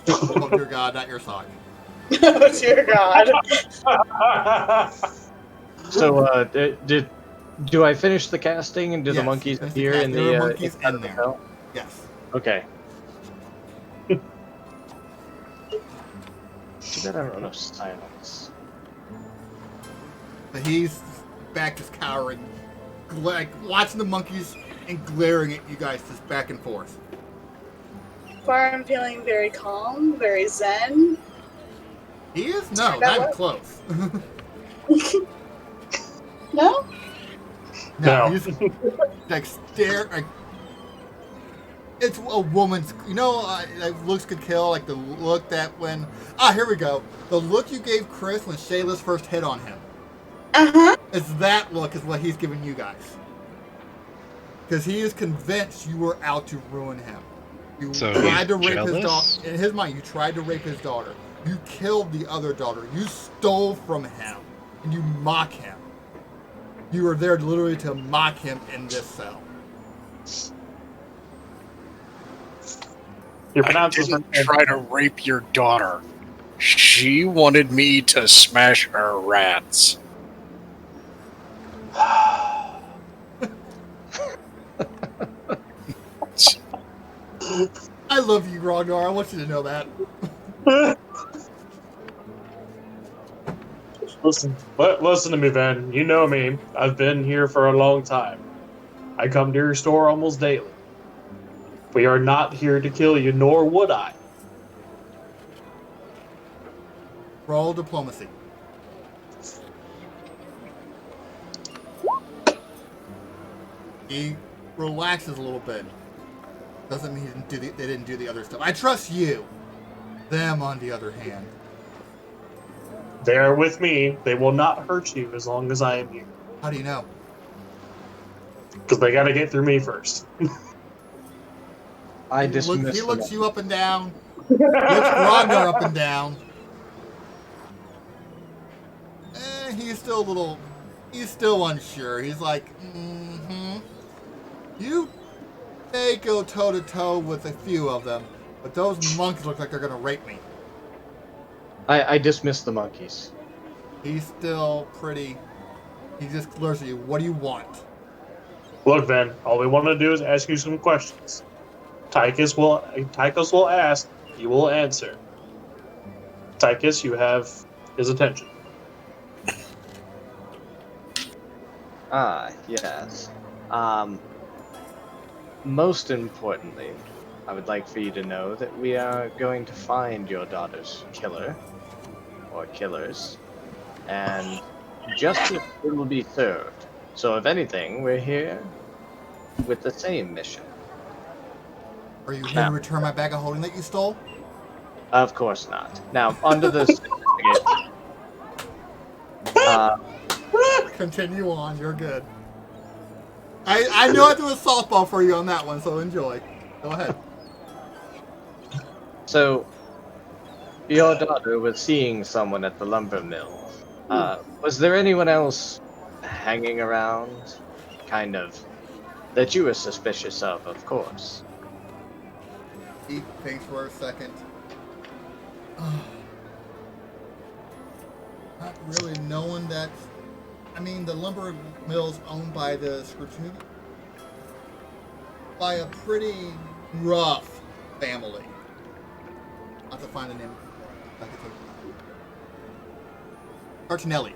Oh dear God, not your sock. Oh dear God. So do I finish the casting and do the Yes, monkeys finish the appear cast- in there the are monkeys inside in of the there. cell? Yes. Okay. Too bad I don't know silence. But he's back just cowering, like watching the monkeys and glaring at you guys just back and forth. Far I'm feeling very calm, very zen. He is? No, That not even what? close. No? No. He's like stare. Like, it's a woman's. You know, like looks could kill. Like the look that when. Here we go. The look you gave Chris when Shayla's first hit on him. Uh-huh. It's that look is what he's giving you guys. Because he is convinced you were out to ruin him. You So tried to he's rape his jealous? daughter. In his mind, you tried to rape his daughter. You killed the other daughter. You stole from him. And you mock him. You were there literally to mock him in this cell. Your I pronounce is didn't try to rape your daughter. She wanted me to smash her rats. I love you, Ragnar. I want you to know that. Listen to me, Van. You know me. I've been here for a long time. I come to your store almost daily. We are not here to kill you, nor would I. Roll diplomacy. He relaxes a little bit. Doesn't mean they didn't do the other stuff. I trust you. Them, on the other hand. They're with me. They will not hurt you as long as I am here. How do you know? Because they got to get through me first. I He dismiss looks them. you up and down. Looks Ragnar up and down. He's still a little. He's still unsure. He's like, You may go toe to toe with a few of them, but those monks look like they're gonna rape me. I dismiss the monkeys. He's still pretty. He just glares at you. What do you want? Look, Van, all we want to do is ask you some questions. Tychus will ask, you will answer. Tychus, you have his attention. Ah, yes. Most importantly, I would like for you to know that we are going to find your daughter's killer, or killers, and justice will be served. So if anything, we're here with the same mission. Are you here to return my bag of holding that you stole? Of course not. Now, under the Continue on. You're good. I know I threw a softball for you on that one, so enjoy. Go ahead. So, your daughter was seeing someone at the lumber mill. Was there anyone else hanging around? Kind of. That you were suspicious of course. He thinks for a second. Not really knowing that. I mean, the lumber mill's owned by the Skrtuni, by a pretty rough family. I'll have to find the name. Scarnelli.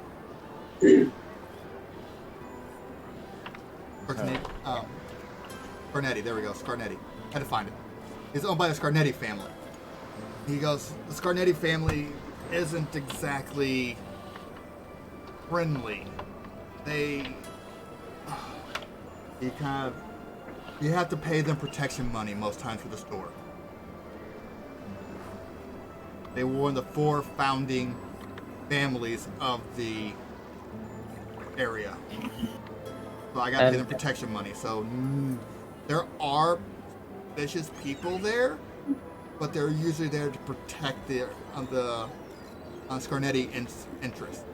Scarnetti, there we go, Scarnetti. Had to find it. It's owned by the Scarnetti family. He goes, the Scarnetti family isn't exactly friendly. You have to pay them protection money most times for the store. They were one of the 4 founding families of the area. So I gotta pay them protection money. So there are vicious people there, but they're usually there to protect the Scarnetti interest.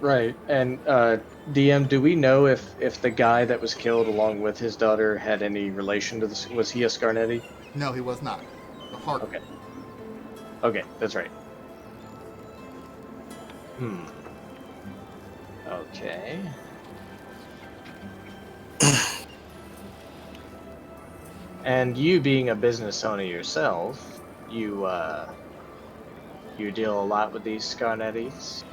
Right. And DM, do we know if the guy that was killed along with his daughter had any relation to this? Was he a Scarnetti? No, he was not. The Harker. Okay. Okay, that's right. Okay. And you being a business owner yourself, you deal a lot with these Scarnettis?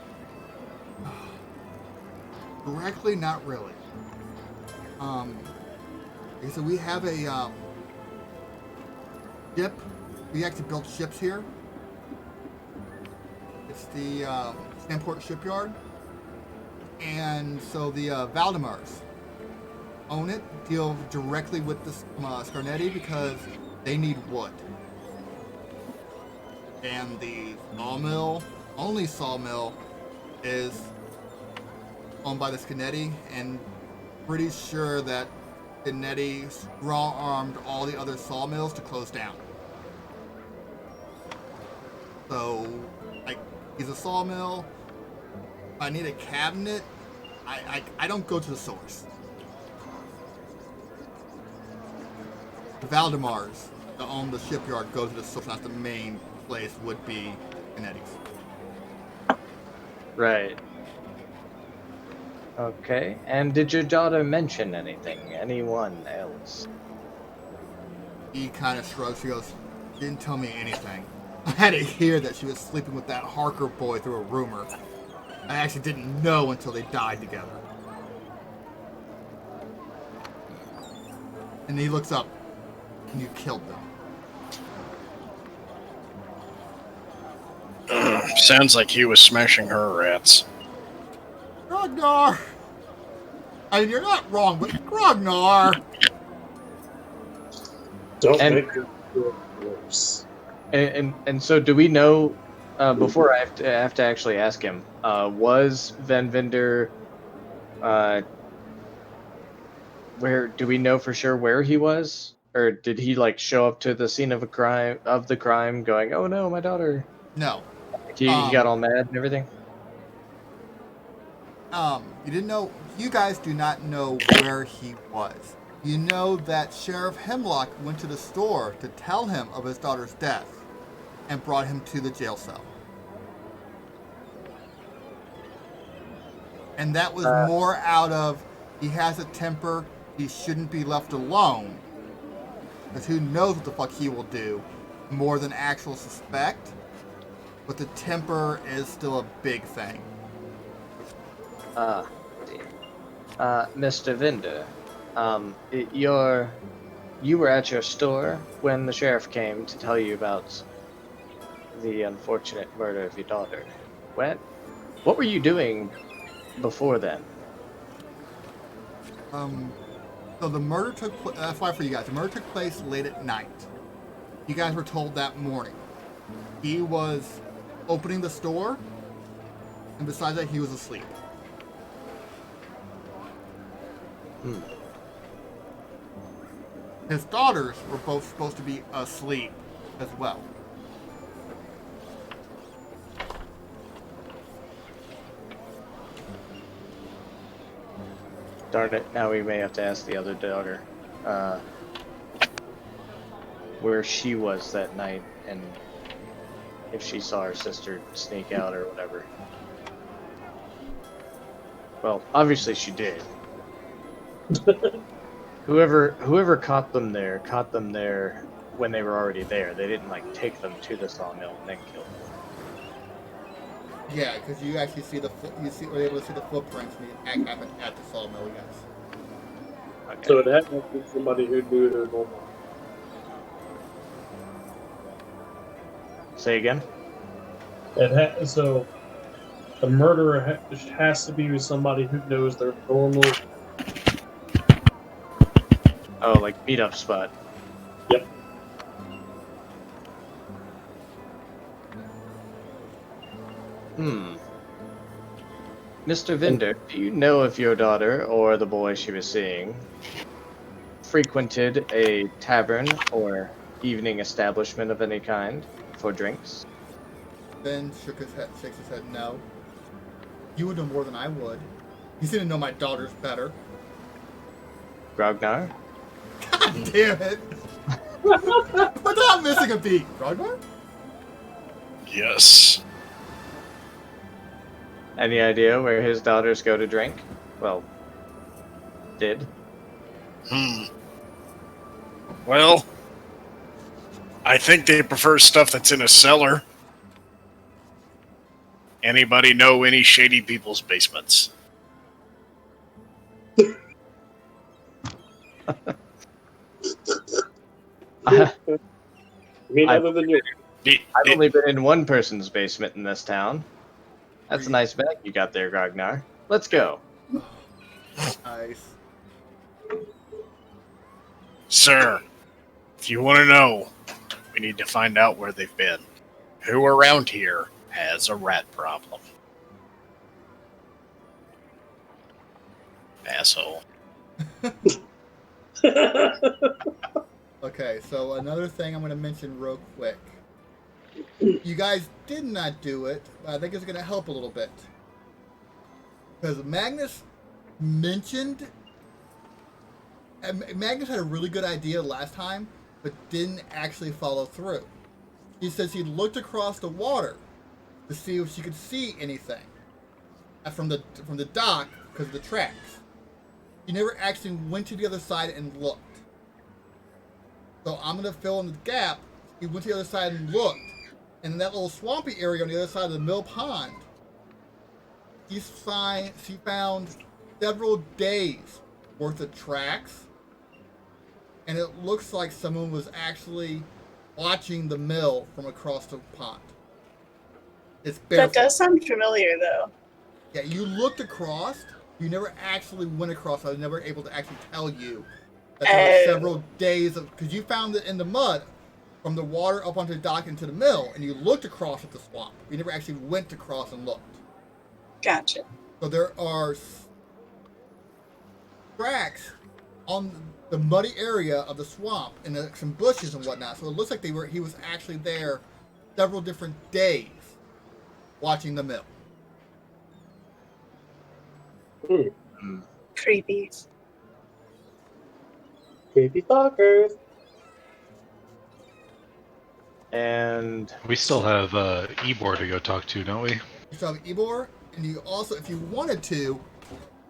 Directly, not really. So we have a ship. We actually build ships here. It's the Stanport Shipyard. And so the Valdemars own it, deal directly with the Scarnetti because they need wood. And the sawmill, only sawmill, is owned by the Scarnetti, and pretty sure that Scarnetti strong-armed all the other sawmills to close down. So, he's a sawmill. If I need a cabinet, I don't go to the source. The Valdemars that own the shipyard go to the source, not the main place would be Scarnetti's. Right. Okay. And did your daughter mention anything? Anyone else? He kind of shrugs. She goes, "Didn't tell me anything. I had to hear that she was sleeping with that Harker boy through a rumor. I actually didn't know until they died together. And he looks up, and you killed them. Sounds like he was smashing her rats. Grognar! I mean, you're not wrong, but Grognar! Don't And- make it worse. And so, do we know? Before I have to actually ask him. Was Van Vinder? Where do we know for sure where he was, or did he like show up to the scene of the crime, going, "Oh no, my daughter"? No. He got all mad and everything. You didn't know, you guys do not know where he was. You know that Sheriff Hemlock went to the store to tell him of his daughter's death and brought him to the jail cell. And that was more out of, he has a temper, he shouldn't be left alone. Because who knows what the fuck he will do, more than actual suspect. But the temper is still a big thing. Mr. Vinder, you were at your store when the sheriff came to tell you about the unfortunate murder of your daughter. What were you doing before then? So the murder took place, that's why for you guys, the murder took place late at night. You guys were told that morning. He was opening the store, and besides that, he was asleep. His daughters were both supposed to be asleep as well. Darn it, now we may have to ask the other daughter where she was that night and if she saw her sister sneak out or whatever. Well, obviously she did. Whoever caught them there when they were already there. They didn't like take them to the sawmill and then kill them. Yeah, because you actually see were able to see the footprints when it happened at the sawmill, you guys. Okay. So it had to be somebody who knew their normal. Say again? So the murderer has to be somebody who knows their normal. Oh, like meet up spot. Yep. Mr. Vinder, do you know if your daughter or the boy she was seeing frequented a tavern or evening establishment of any kind for drinks? Ben shakes his head, no. You would know more than I would. You seem to know my daughters better. Grognar? God damn it! Without missing a beat. Grognar? Yes. Any idea where his daughters go to drink? Well, did. Well, I think they prefer stuff that's in a cellar. Anybody know any shady people's basements? I mean, I- other than you. I've only been in one person's basement in this town. That's a nice bag you got there, Grognar. Let's go. Nice. Sir, if you want to know, we need to find out where they've been. Who around here has a rat problem? Asshole. Okay, so another thing I'm going to mention real quick. You guys did not do it, but I think it's going to help a little bit. Because Magnus mentioned... Magnus had a really good idea last time, but didn't actually follow through. He says he looked across the water to see if she could see anything from the dock because of the tracks. He never actually went to the other side and looked. So I'm going to fill in the gap. He went to the other side and looked. And in that little swampy area on the other side of the mill pond, she found several days worth of tracks, and it looks like someone was actually watching the mill from across the pond. It's That barefoot. does sound familiar, though. Yeah, you looked across. You never actually went across. I was never able to actually tell you that there were several days of, because you found it in the mud from the water up onto the dock into the mill, and you looked across at the swamp. You never actually went across and looked. Gotcha. So there are tracks on the muddy area of the swamp and some bushes and whatnot. So it looks like he was actually there several different days watching the mill. Creepy. Creepy stalkers. And We still have Ebor to go talk to, don't we? You still have Ebor, and you also, if you wanted to,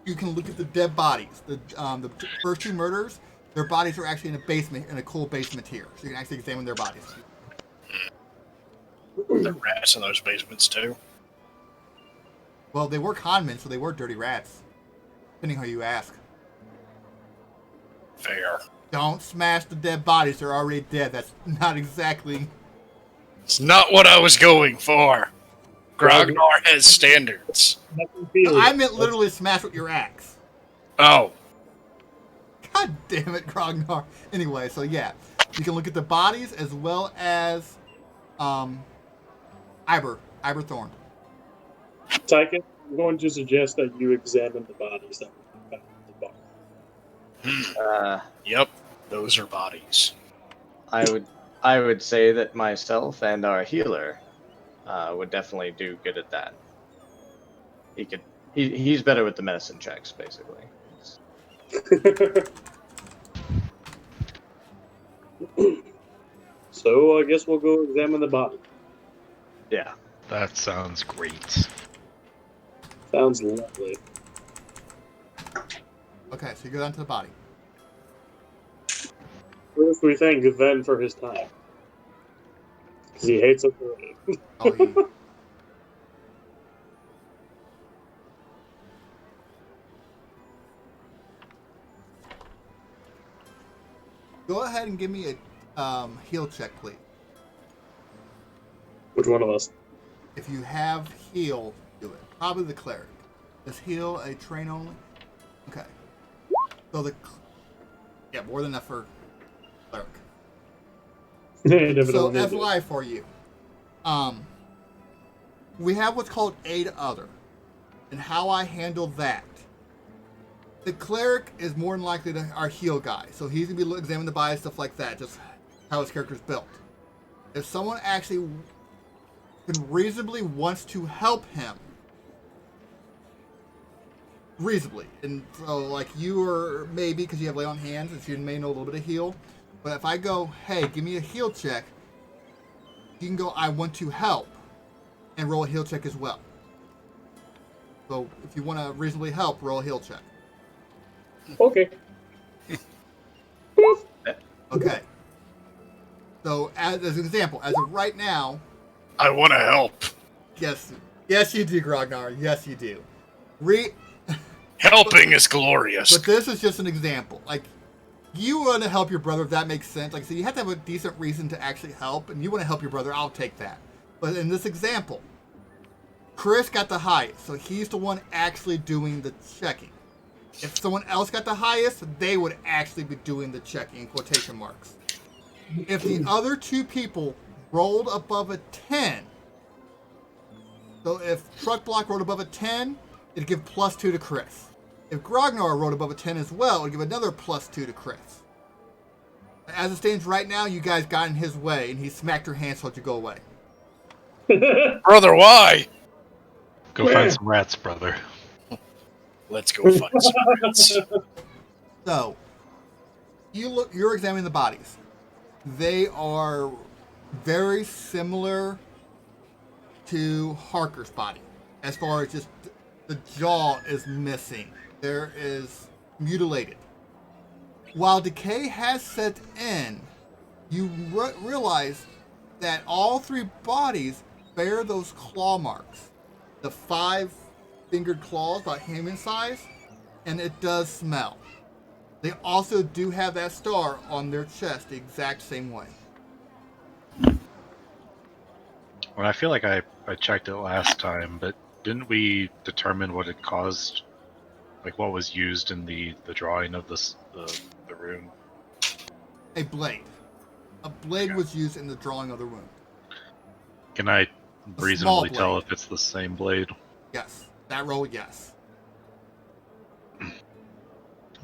you can look at the dead bodies. The first two murders, their bodies are actually in a basement, in a cool basement here, so you can actually examine their bodies. The rats in those basements too. Well, they were conmen, so they were dirty rats, depending how you ask. Fair. Don't smash the dead bodies; they're already dead. That's not exactly. It's not what I was going for. Grognar has standards. I meant literally smash with your axe. Oh, God damn it, Grognar. Anyway, so yeah, you can look at the bodies as well as Iber Thorn. Tychus, I'm going to suggest that you examine the bodies that we found in the bar. yep. Those are bodies. I would say that myself and our healer would definitely do good at that. He's better with the medicine checks, basically. So I guess we'll go examine the body. Yeah. That sounds great. Sounds lovely. Okay, so you go down to the body. First, we thank Ven for his time. Because he hates us already. Oh, Go ahead and give me a heal check, please. Which one of us? If you have heal, do it. Probably the cleric. Does heal a train only? Okay. So yeah, more than enough for cleric. So Evidently. FYI for you, we have what's called aid other, and how I handle that. The cleric is more than likely our heal guy, so he's gonna be examining the body, stuff like that, just how his character's built. If someone actually reasonably wants to help him, reasonably, and so like you are maybe because you have lay on hands, and you may know a little bit of heal. But if I go, hey, give me a heal check, you can go, I want to help, and roll a heal check as well. So if you want to reasonably help, roll a heal check. Okay. Okay. So as an example, as of right now, I want to help. yes you do, Grognar. Yes you do. Helping is glorious. But this is just an example. Like, you want to help your brother, if that makes sense. Like, so you have to have a decent reason to actually help, and you want to help your brother, I'll take that. But in this example, Chris got the highest, so he's the one actually doing the checking. If someone else got the highest, they would actually be doing the checking, in quotation marks. If the other two people rolled above a 10, so if Truck Block rolled above a 10, it'd give +2 to Chris. If Grognar rolled above a 10 as well, it'd give another +2 to Chris. As it stands right now, you guys got in his way, and he smacked your hand so let you go away. Brother, why? Go find some rats, brother. Let's go find some rats. So, you're examining the bodies. They are very similar to Harker's body, as far as just the jaw is missing. There is mutilated. While decay has set in, you realize that all three bodies bear those claw marks. The 5 fingered claws, about human size, and it does smell. They also do have that star on their chest the exact same way. Well, I feel like I checked it last time, but didn't we determine what it caused? Like what was used in the drawing of the rune? A blade. A blade Okay. was used in the drawing of the rune. Can I small reasonably tell blade. if it's the same blade? Yes. That roll, yes.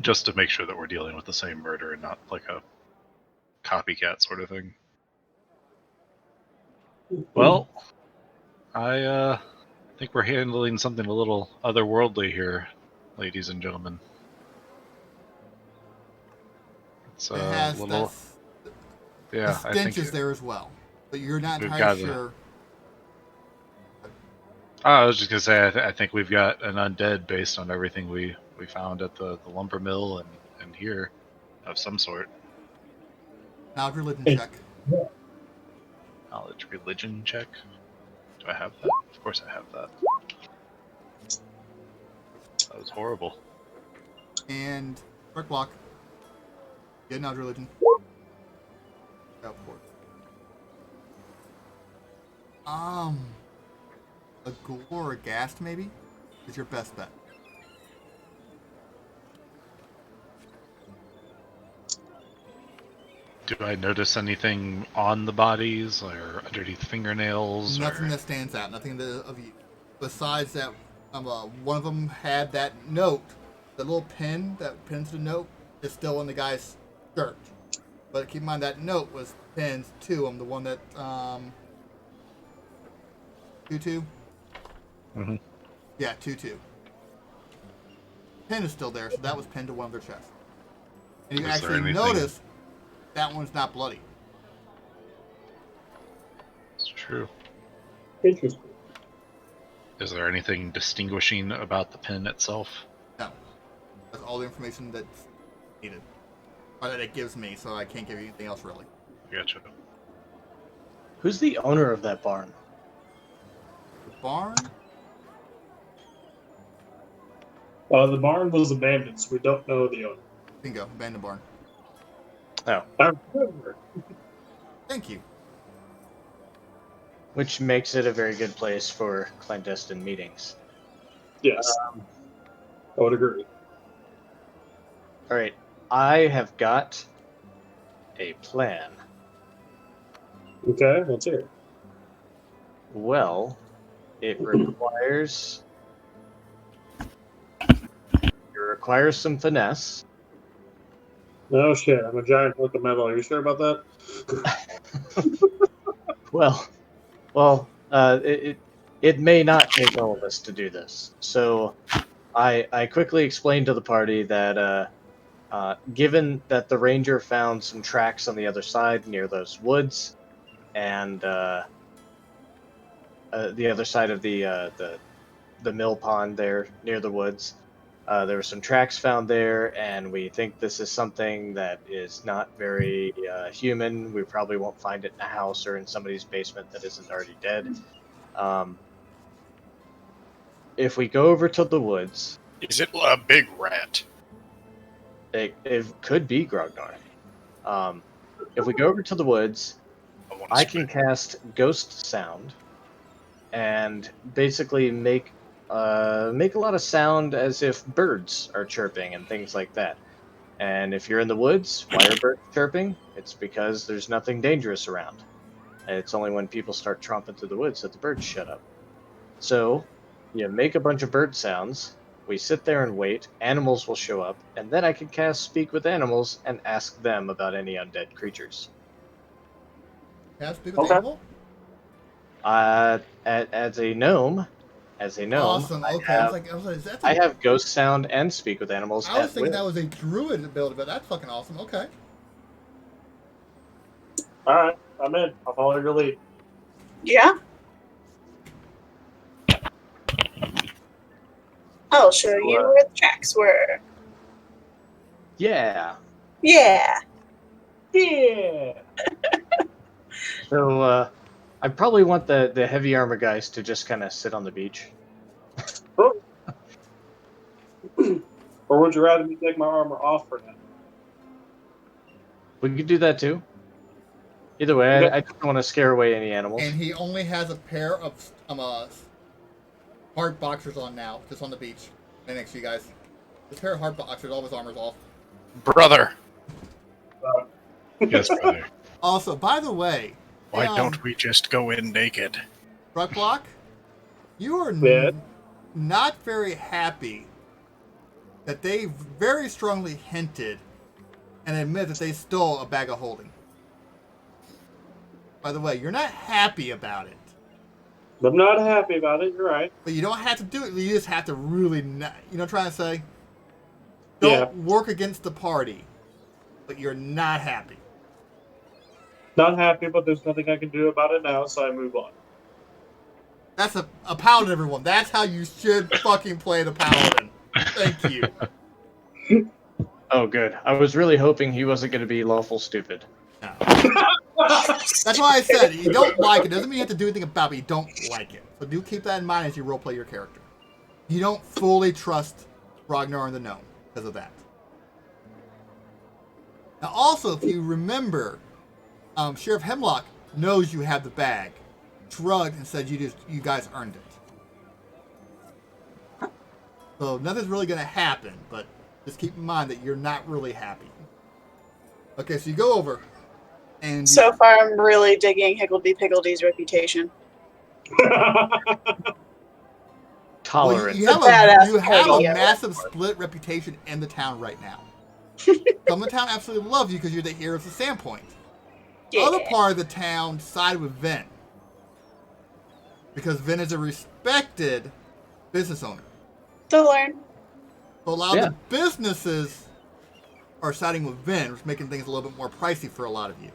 Just to make sure that we're dealing with the same murder and not like a copycat sort of thing. Well, I think we're handling something a little otherworldly here, ladies and gentlemen. It's It a has little, the yeah. I stench think is there as well. But you're not we've entirely got sure. I was just gonna say I think we've got an undead based on everything we found at the lumber mill and here, of some sort. Now religion Hey. check. Knowledge religion check. Do I have that? Of course I have that. That was horrible. And brick block. Get knowledge religion. Of course. A gore or a ghast maybe is your best bet. Do I notice anything on the bodies or underneath fingernails? Nothing or... that stands out. Nothing of you. Besides that, one of them had that note, the little pin that pins the note is still in the guy's shirt. But keep in mind that note was pinned to him. The one that 2-2. Mhm. Yeah, 2-2. Pin is still there, so that was pinned to one of their chests. And you can Is there actually anything- notice that one's not bloody. It's true. Interesting. Is there anything distinguishing about the pin itself? No. That's all the information that's needed. Or that it gives me, so I can't give you anything else really. Gotcha. Who's the owner of that barn? The barn? The barn was abandoned, so we don't know the owner. Bingo, abandoned barn. Oh, I remember. Thank you. which makes it a very good place for clandestine meetings. Yes, I would agree. All right, I have got a plan. Okay, let's hear it. Well, it requires some finesse. Oh shit, I'm a giant hunk of metal. Are you sure about that? Well, it may not take all of us to do this. So, I quickly explained to the party that given that the ranger found some tracks on the other side near those woods, and the other side of the mill pond there near the woods. There were some tracks found there, and we think this is something that is not very human. We probably won't find it in a house or in somebody's basement that isn't already dead. If we go over to the woods, Is it a big rat? it could be Grognar. If we go over to the woods, wanna I spit. can cast Ghost Sound and basically make a lot of sound as if birds are chirping and things like that. And if you're in the woods, why are birds chirping? It's because there's nothing dangerous around. And it's only when people start tromping through the woods that the birds shut up. So, you make a bunch of bird sounds, we sit there and wait, animals will show up, and then I can cast Speak with Animals and ask them about any undead creatures. Can I speak with Okay. animal? As a gnome, Awesome. Okay. I was like, is that I have Ghost Sound and Speak with Animals. I was at thinking will. that was a druid ability, but that's fucking awesome. Okay. Alright, I'm in. I'll follow your lead. Yeah. I'll show you where the tracks were. Yeah. Yeah. Yeah! So I probably want the heavy armor guys to just kind of sit on the beach. Or would you rather me take my armor off for now? We could do that too. Either way, Okay. I don't want to scare away any animals. And he only has a pair of hard boxers on now, just on the beach. Right next to you guys. This pair of hard boxers, all of his armor's off. Brother, Yes, brother. Also, by the way, why hey, don't we just go in naked? Truck Block, you are Yeah. not very happy that they very strongly hinted and admit that they stole a bag of holding. By the way, you're not happy about it, I'm not happy about it, you're right. but you don't have to do it. You just have to really, not, you know, what I'm trying to say. Don't work against the party, but you're not happy. Not happy, but there's nothing I can do about it now, so I move on. That's a paladin, everyone. That's how you should fucking play the paladin. Thank you. Oh, good. I was really hoping he wasn't going to be lawful stupid. No. That's why I said you don't like it. Doesn't mean you have to do anything about it. You don't like it. So do keep that in mind as you roleplay your character. You don't fully trust Ragnar and the gnome because of that. Now, also, if you remember, Sheriff Hemlock knows you have the bag, shrugged and said you guys earned it. So nothing's really going to happen, but just keep in mind that you're not really happy. Okay, so you go over, and So far, I'm really digging Higgledy Piggledy's reputation. Tolerance. you have A badass you have party, a yeah. massive split reputation in the town right now. Some of the town absolutely love you because you're the heroes of Sandpoint. The other part of the town sided with Vin because Vin is a respected business owner. To learn. So a lot Yeah. of the businesses are siding with Vin, which is making things a little bit more pricey for a lot of you.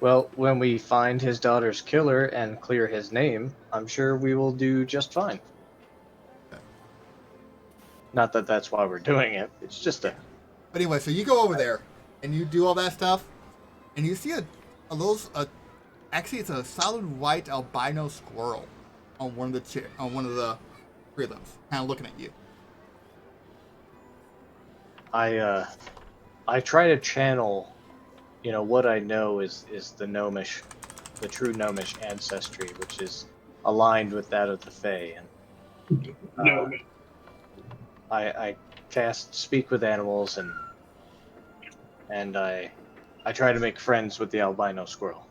Well, when we find his daughter's killer and clear his name, I'm sure we will do just fine. Okay. Not that that's why we're doing it. It's just a... But anyway, so you go over there and you do all that stuff, and you see actually it's a solid white albino squirrel on one of the prelims, kind of looking at you. I try to channel, what I know is the true gnomish ancestry, which is aligned with that of the Fae. And No. I cast speak with animals, and I try to make friends with the albino squirrel.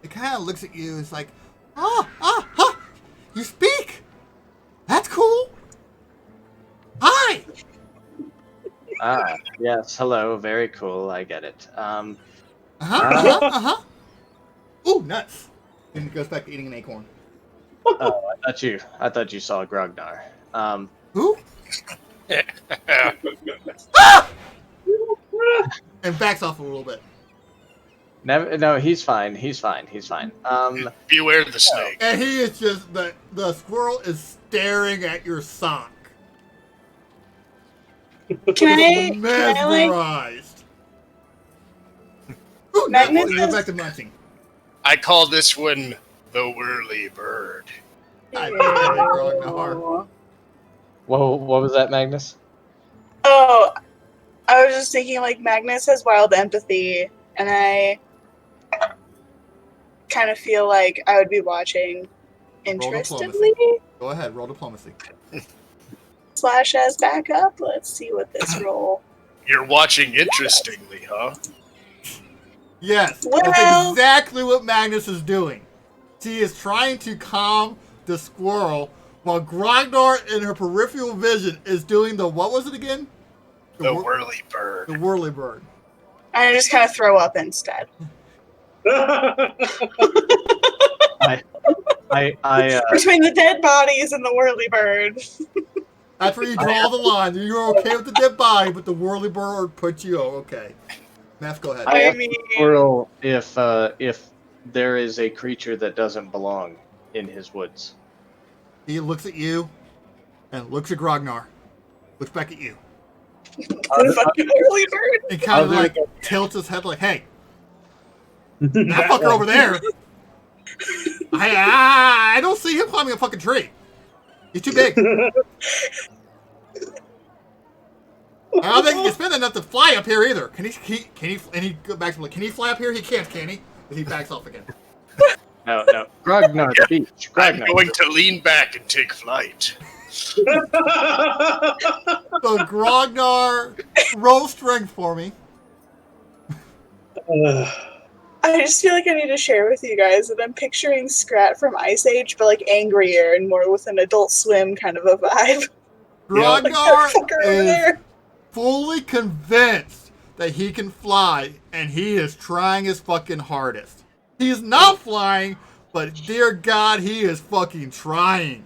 It kind of looks at you. It's like, you speak. That's cool. Hi. Ah, yes, hello, very cool, I get it. Ooh, nuts. And it goes back to eating an acorn. Oh, I thought you saw Grognar. Who? And backs off a little bit. No, he's fine. Beware the snake. And he is just the squirrel is staring at your sock. Can I like, Mesmerized. Ooh, Magnus now, is- back to munching. I call this one the whirly bird. Ragnar. Whoa, what was that, Magnus? Oh, I was just thinking like Magnus has wild empathy, and I kind of feel like I would be watching interestedly Go ahead, roll diplomacy. / as backup. Let's see what this roll. You're watching interestingly, huh? Yes, Well- that's exactly what Magnus is doing. She is trying to calm the squirrel while Grognar in her peripheral vision is doing what was it again? The whir- whirly bird. The whirly bird. And I just kind of throw up instead. Between the dead bodies and the whirly bird. That's where you draw the line. You're okay with the dead body, but the whirly bird puts you okay. Math, go ahead. I mean, Squirrel, if there is a creature that doesn't belong in his woods. He looks at you and looks at Grognar. Looks back at you. the fucking whirly bird. And kind of Other- like tilts his head like, hey, that fucker over there. I don't see him climbing a fucking tree. He's too big. I don't think he can spend enough to fly up here either. Can he? And he go back to like, can he fly up here? He can't, can he? And he backs off again. No. Grognar the beach. I'm Grognar. going to lean back and take flight. So Grognar, roll strength for me. I just feel like I need to share with you guys that I'm picturing Scrat from Ice Age, but like angrier and more with an Adult Swim kind of a vibe. Like that Grognar fucker over is there. fully convinced that he can fly, and he is trying his fucking hardest. He's not flying, but dear God, he is fucking trying.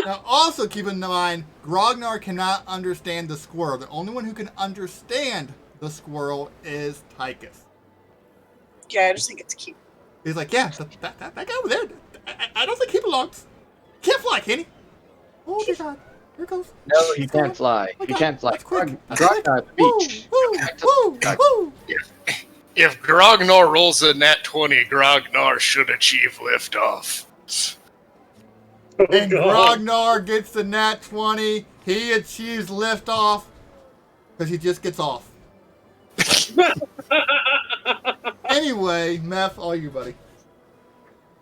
Now, also keep in mind, Grognar cannot understand the squirrel. The only one who can understand the squirrel is Tychus. Yeah, I just think it's cute. He's like, yeah, that guy over there, I don't think he belongs. Can't fly, can he? Oh, dear God. Here it goes. No, he can't fly. Oh, He God, can't fly. that's quick. Grognar the beach. Woo. If Grognar rolls a nat 20, Grognar should achieve liftoff. And Grognar gets the nat 20. He achieves liftoff because he just gets off. Anyway, Meth, all you, buddy.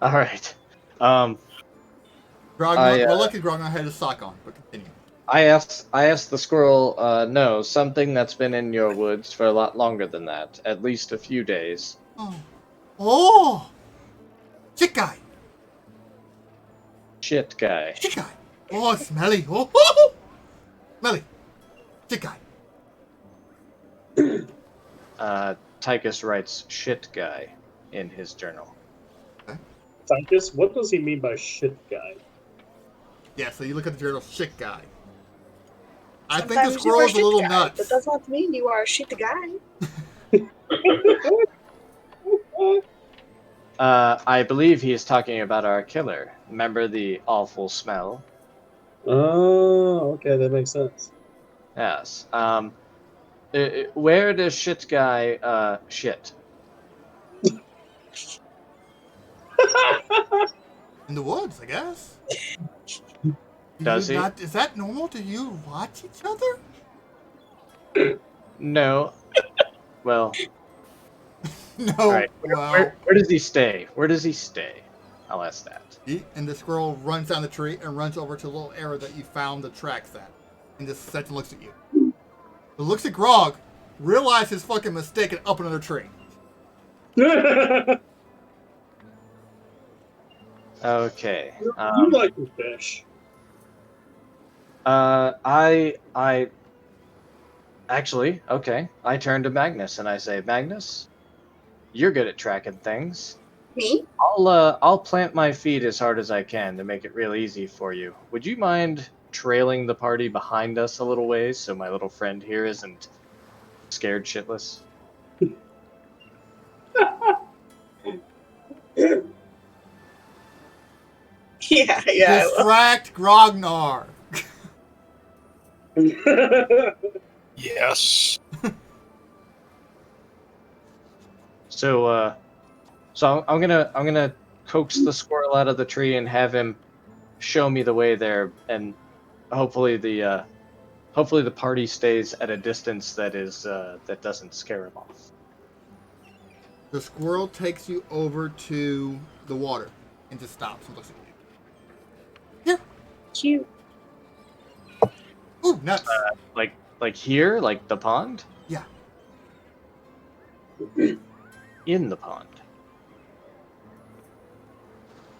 All right. Grognar, well, lucky Grognar had his sock on, but continue. I asked the squirrel, no, something that's been in your woods for a lot longer than that, at least a few days. Oh! Shit guy! Shit guy. Shit guy! Oh, smelly! Oh! Smelly! Shit guy! Tychus writes shit guy in his journal. Tychus, what does he mean by shit guy? Yeah, so you look at the journal, shit guy. I think Sometimes the squirrel you are is a little shit guy, nuts. But does not mean you are a shit guy. I believe he is talking about our killer. Remember the awful smell? Oh, okay, that makes sense. Yes. Where does shit guy shit? In the woods, I guess. Does he? Is that normal? Do you watch each other? No. Well, No. all right. Well, Where does he stay? Where does he stay? I'll ask that. and the squirrel runs down the tree and runs over to the little area that you found the tracks at. And just sits and looks at you. It looks at Grog, realizes his fucking mistake, and up another tree. Okay. You like the fish. I actually, okay. I turn to Magnus and I say, Magnus, you're good at tracking things. Me? I'll plant my feet as hard as I can to make it real easy for you. Would you mind trailing the party behind us a little ways so my little friend here isn't scared shitless? Yeah, I will. Distract Grognar. Yes. So I'm gonna coax the squirrel out of the tree and have him show me the way there, and hopefully the party stays at a distance that doesn't scare him off. The squirrel takes you over to the water and just stops and looks at you. Here. Cute. Ooh, nuts. Like here, like the pond? Yeah. In the pond.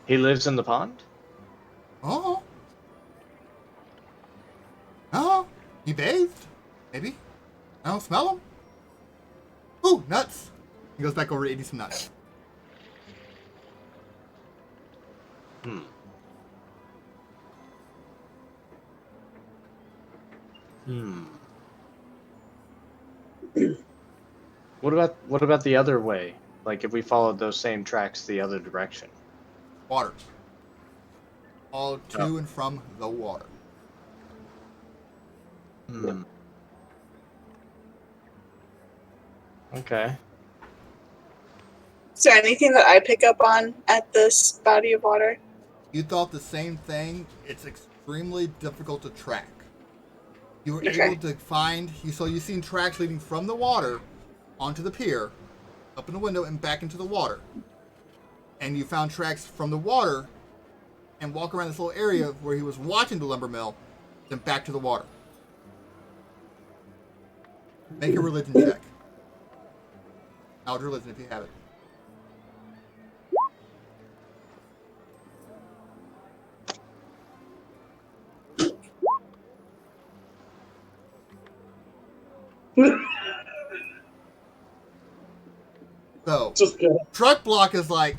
He lives in the pond? Oh. Oh. He bathed. Maybe. I don't smell him. Ooh, nuts. He goes back over eating some nuts. What about the other way? Like if we followed those same tracks the other direction? Water. All to and from the water. Okay. Is there anything that I pick up on at this body of water? You thought the same thing. It's extremely difficult to track. You were Okay. able to find you've seen tracks leading from the water onto the pier, up in the window and back into the water. And you found tracks from the water and walk around this little area where he was watching the lumber mill, then back to the water. Make a religion check. Knowledge religion if you have it. So, Just kidding. truck block is like,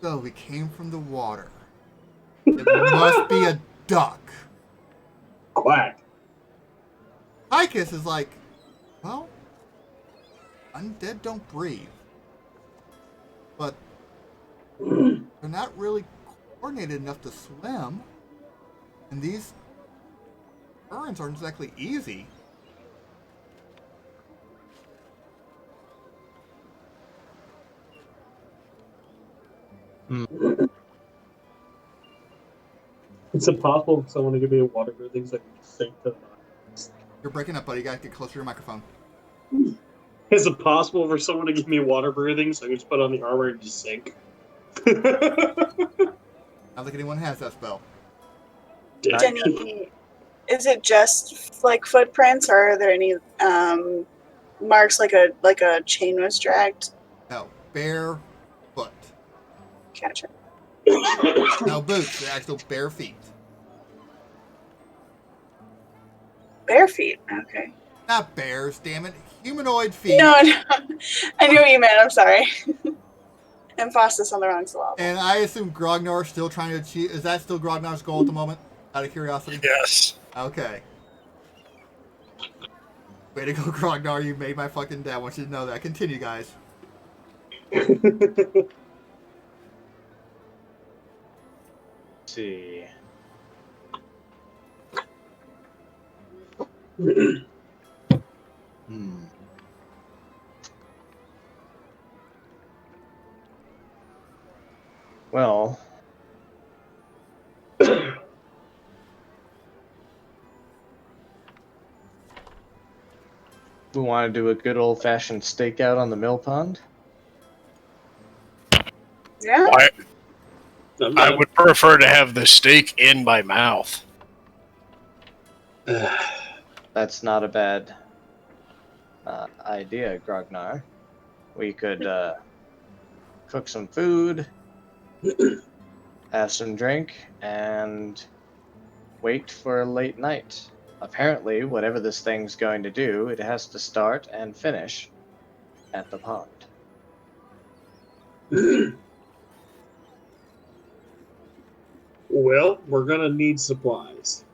so we came from the water. It must be a duck. Quack. Tychus is like, well, undead don't breathe. But they're not really coordinated enough to swim. And these currents aren't exactly easy. It's impossible for someone to give me a water breathing so I can just sink to the bottom. You're breaking up, buddy. You gotta get closer to your microphone. Is it possible for someone to give me water breathing so I can just put on the armor and just sink? I don't think anyone has that spell. Denny, is it just like footprints, or are there any marks like a chain was dragged? No, bare foot. Gotcha. No boots. They're actual bare feet. Bare feet. Okay. Not bears, damn it. Humanoid feet. No, I knew what you meant. I'm sorry. Emphasis on the wrong syllable. And I assume Grognar's still trying to achieve. Is that still Grognar's goal at the moment? Out of curiosity? Yes. Okay. Way to go, Grognar. You made my fucking day. I want you to know that. Continue, guys. Let's see. Hmm. Well, we want to do a good old-fashioned stakeout on the mill pond. Yeah. I would prefer to have the steak in my mouth. That's not a bad idea, Grognar. We could cook some food, have some drink, and wait for a late night. Apparently, whatever this thing's going to do, it has to start and finish at the pond. Well, we're gonna need supplies.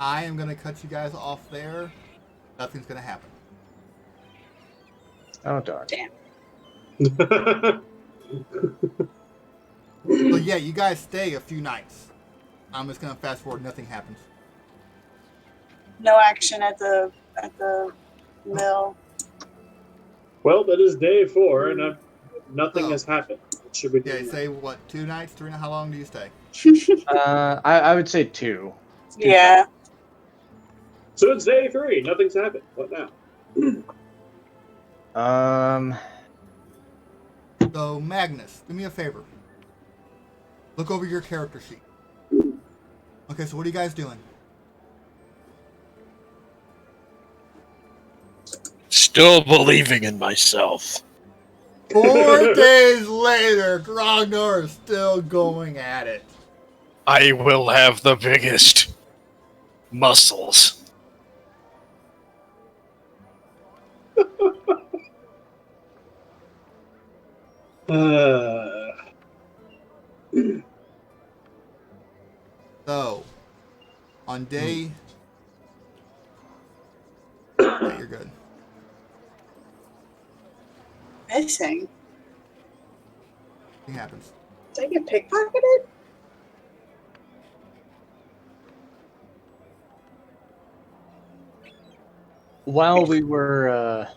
I am going to cut you guys off there. Nothing's going to happen. Oh, darn. So, yeah, you guys stay a few nights. I'm just going to fast forward. Nothing happens. No action at the mill. Well, that is day 4, and nothing Oh. has happened. What should we do? Yeah, now? say what? 2 nights? 3 nights? How long do you stay? I would say 2. Yeah. So it's day 3. Nothing's happened. What now? So, Magnus, do me a favor. Look over your character sheet. Okay, so what are you guys doing? Still believing in myself. 4 days later, Grognar is still going at it. I will have the biggest muscles. So, on day... Yeah, you're good. Missing. Nothing happens. Did I get pickpocketed? While we were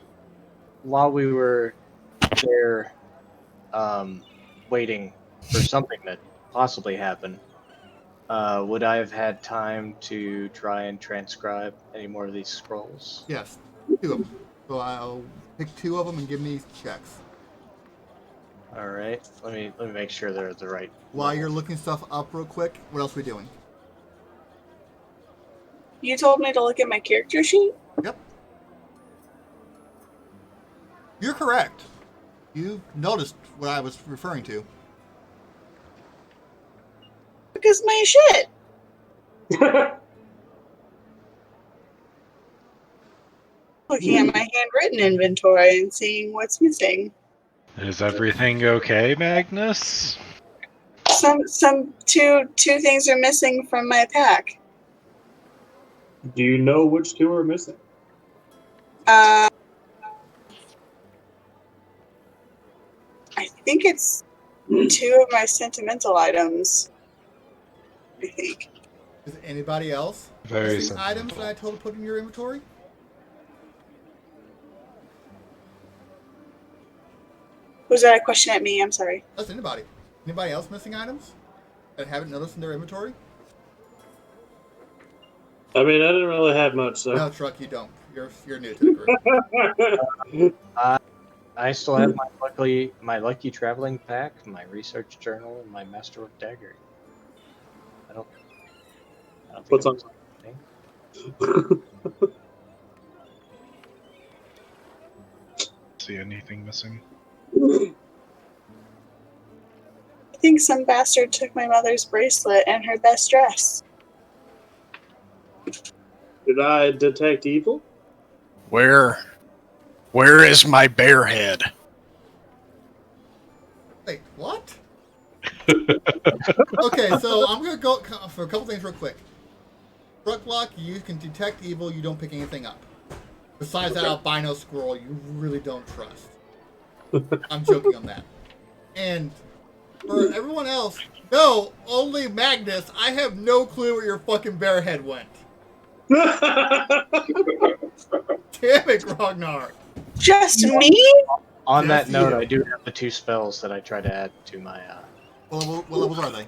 there, waiting for something to possibly happen, would I have had time to try and transcribe any more of these scrolls? Yes, 2 of them. So I'll pick 2 of them and give me checks. All right. Let me make sure they're the right. While level. you're looking stuff up real quick, what else are we doing? You told me to look at my character sheet? Yep. You're correct. You noticed what I was referring to. Because my shit. Looking at my handwritten inventory and seeing what's missing. Is everything okay, Magnus? Some two things are missing from my pack. Do you know which 2 are missing? I think it's 2 of my sentimental items. I think. Is anybody else Very missing items sentimental. that I told to put in your inventory? Was that a question at me? I'm sorry. That's anybody. Anybody else missing items that haven't noticed in their inventory? I mean, I didn't really have much, so. No, Truck, you don't. You're new to the group. I still have my lucky traveling pack, my research journal, and my masterwork dagger. I don't think What's I'm on? missing anything. See anything missing? I think some bastard took my mother's bracelet and her best dress. Did I detect evil? Where is my bear head? Wait, what? Okay, so I'm gonna go for a couple things real quick. Trucklock, you can detect evil. You don't pick anything up. Besides that albino squirrel, you really don't trust. I'm joking on that. And for everyone else, no, only Magnus. I have no clue where your fucking bear head went. Damn it, Ragnar. Just me? On Yes, that note, you. I do have the 2 spells that I try to add to my What levels are they?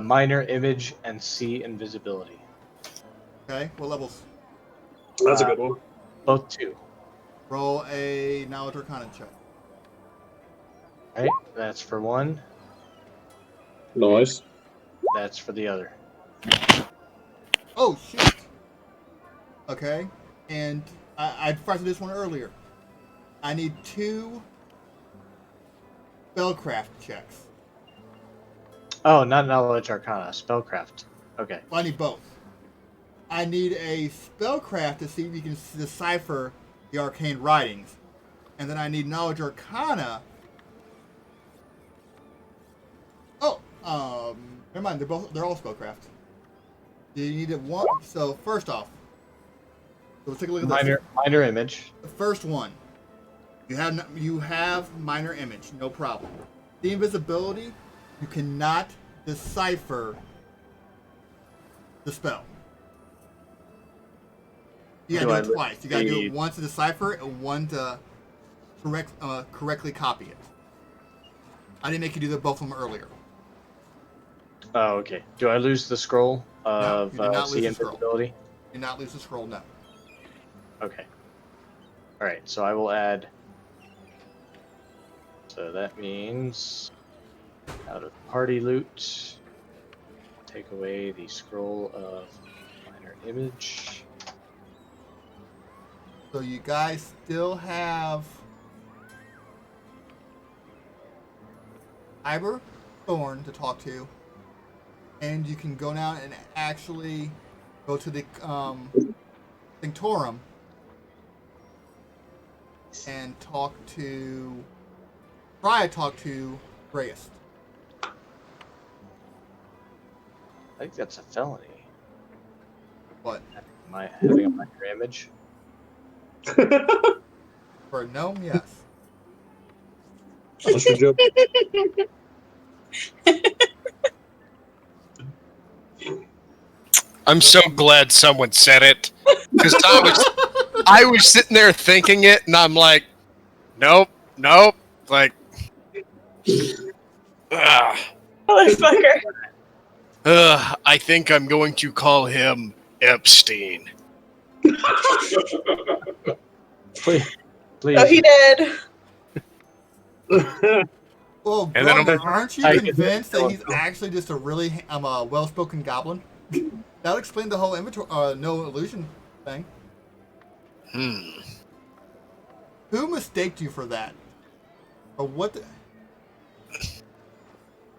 minor image and see invisibility. Okay, what levels? That's a good one. Both 2. Roll a knowledge arcana check. Right? That's for one. Nice. That's for the other. Oh shoot. Okay, and I tried this one earlier. I need 2 spellcraft checks. Oh, not knowledge arcana, spellcraft. Okay. Well, I need both. I need a spellcraft to see if you can decipher the arcane writings, and then I need knowledge arcana. Oh, never mind. They're all spellcraft. You need it one. So first off, so let's take a look at this. Minor image. The first one, you have minor image, no problem. The invisibility, you cannot decipher the spell. You gotta do it twice. You gotta do it once to decipher it and one to correctly copy it. I didn't make you do both of them earlier. Oh, okay. Do I lose the scroll of you do not see lose the scroll. invisibility? Do not lose the scroll, no. Okay. Alright, so I will add. So that means out of party loot, take away the scroll of minor image. So you guys still have Iber Thorn to talk to, and you can go down and actually go to the Sanctorum and try to talk to Grayest. I think that's a felony. What? Having a minor image. For a gnome, yes. That's a joke. I'm so glad someone said it because I was sitting there thinking it, and I'm like, nope, like, ugh. Motherfucker. I think I'm going to call him Epstein. Please. Oh, he did. Well, And then I'm- brother, aren't you I can- convinced that he's actually just a really well-spoken goblin? That'll explain the whole no illusion thing. Who mistaked you for that? Or what?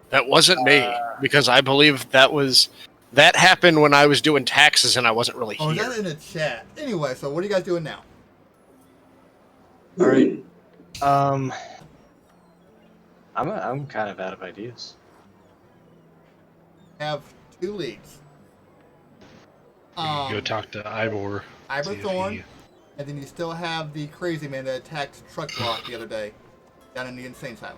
That wasn't me, because I believe that happened when I was doing taxes and I wasn't really Oh, is here. that in the chat? Anyway, so what are you guys doing now? All right. I'm kind of out of ideas. Have 2 leads. Go talk to Ivor. Ivor see if Thorn, he- and then you still have the crazy man that attacked Truck Block the other day down in the insane asylum.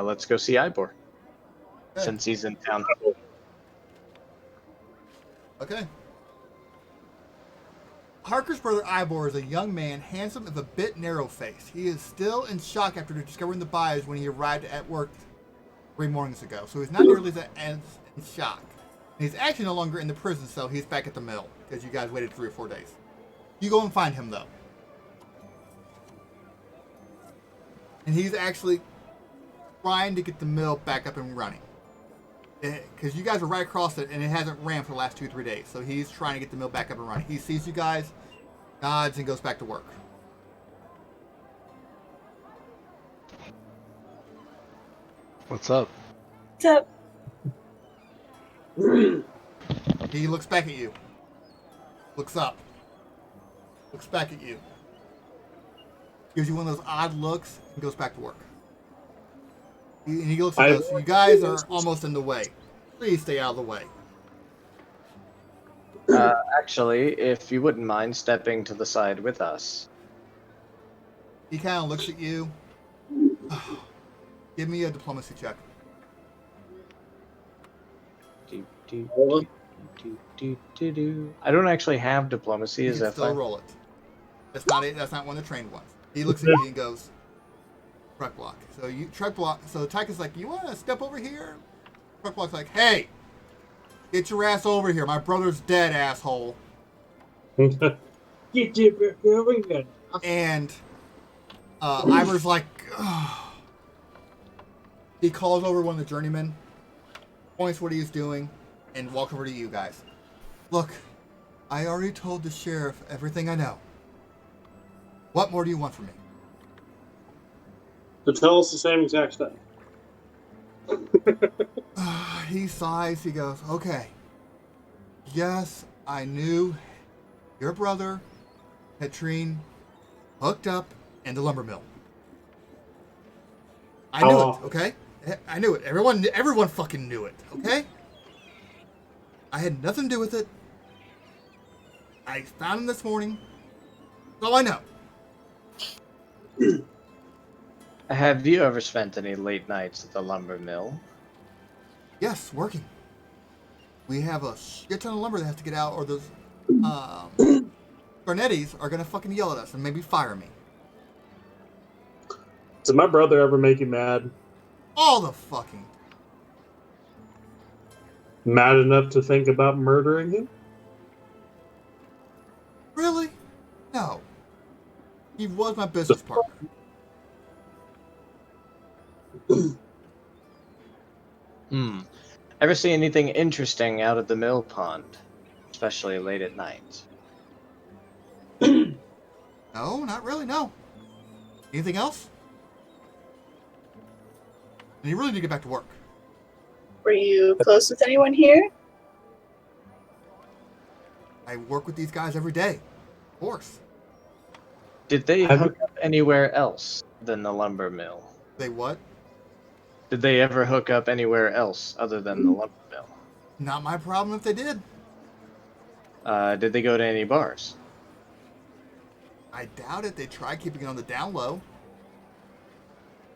Let's go see Ivor Okay. since he's in town. Okay. Harker's brother Ivor is a young man, handsome and a bit narrow-faced. He is still in shock after discovering the bodies when he arrived at work 3 mornings ago, so he's not nearly as in shock. And he's actually no longer in the prison cell, he's back at the mill, because you guys waited 3 or 4 days. You go and find him, though. And he's actually trying to get the mill back up and running. Because you guys are right across it, and it hasn't ran for the last 2-3 days. So he's trying to get the mill back up and running. He sees you guys, nods, and goes back to work. What's up? What's up? He looks back at you. Looks up. Looks back at you. Gives you one of those odd looks and goes back to work. He looks at us. You guys are almost in the way. Please stay out of the way. Actually, if you wouldn't mind stepping to the side with us. He kind of looks at you. Give me a diplomacy check. I don't actually have diplomacy. You Is can that still fine? roll it. That's not it. That's not one of the trained ones. He looks at you and goes, truck block. So Tyke is like, you want to step over here? Truck block's like, hey, get your ass over here. My brother's dead, asshole. And Ivor's like, ugh. He calls over one of the journeymen, points what he's doing, and walks over to you guys. Look, I already told the sheriff everything I know. What more do you want from me? To tell us the same exact thing. He sighs, he goes, okay. Yes, I knew your brother, Petrine, hooked up in the lumber mill. I knew it, okay? I knew it. Everyone fucking knew it, okay? I had nothing to do with it. I found him this morning. That's all I know. Have you ever spent any late nights at the lumber mill? Yes, working. We have a shit ton of lumber that has to get out, or those Garnettis are gonna fucking yell at us and maybe fire me. Did my brother ever make you mad? All the fucking. Mad enough to think about murdering him? Really? No. He was my business partner. Ever see anything interesting out at the mill pond? Especially late at night. No, not really, no. Anything else? And you really need to get back to work. Were you close with anyone here? I work with these guys every day. Of course. Did they Have hook up anywhere else than the lumber mill? They what? Did they ever hook up anywhere else other than the lumber mill? Not my problem if they did. Did they go to any bars? I doubt it. They try keeping it on the down low.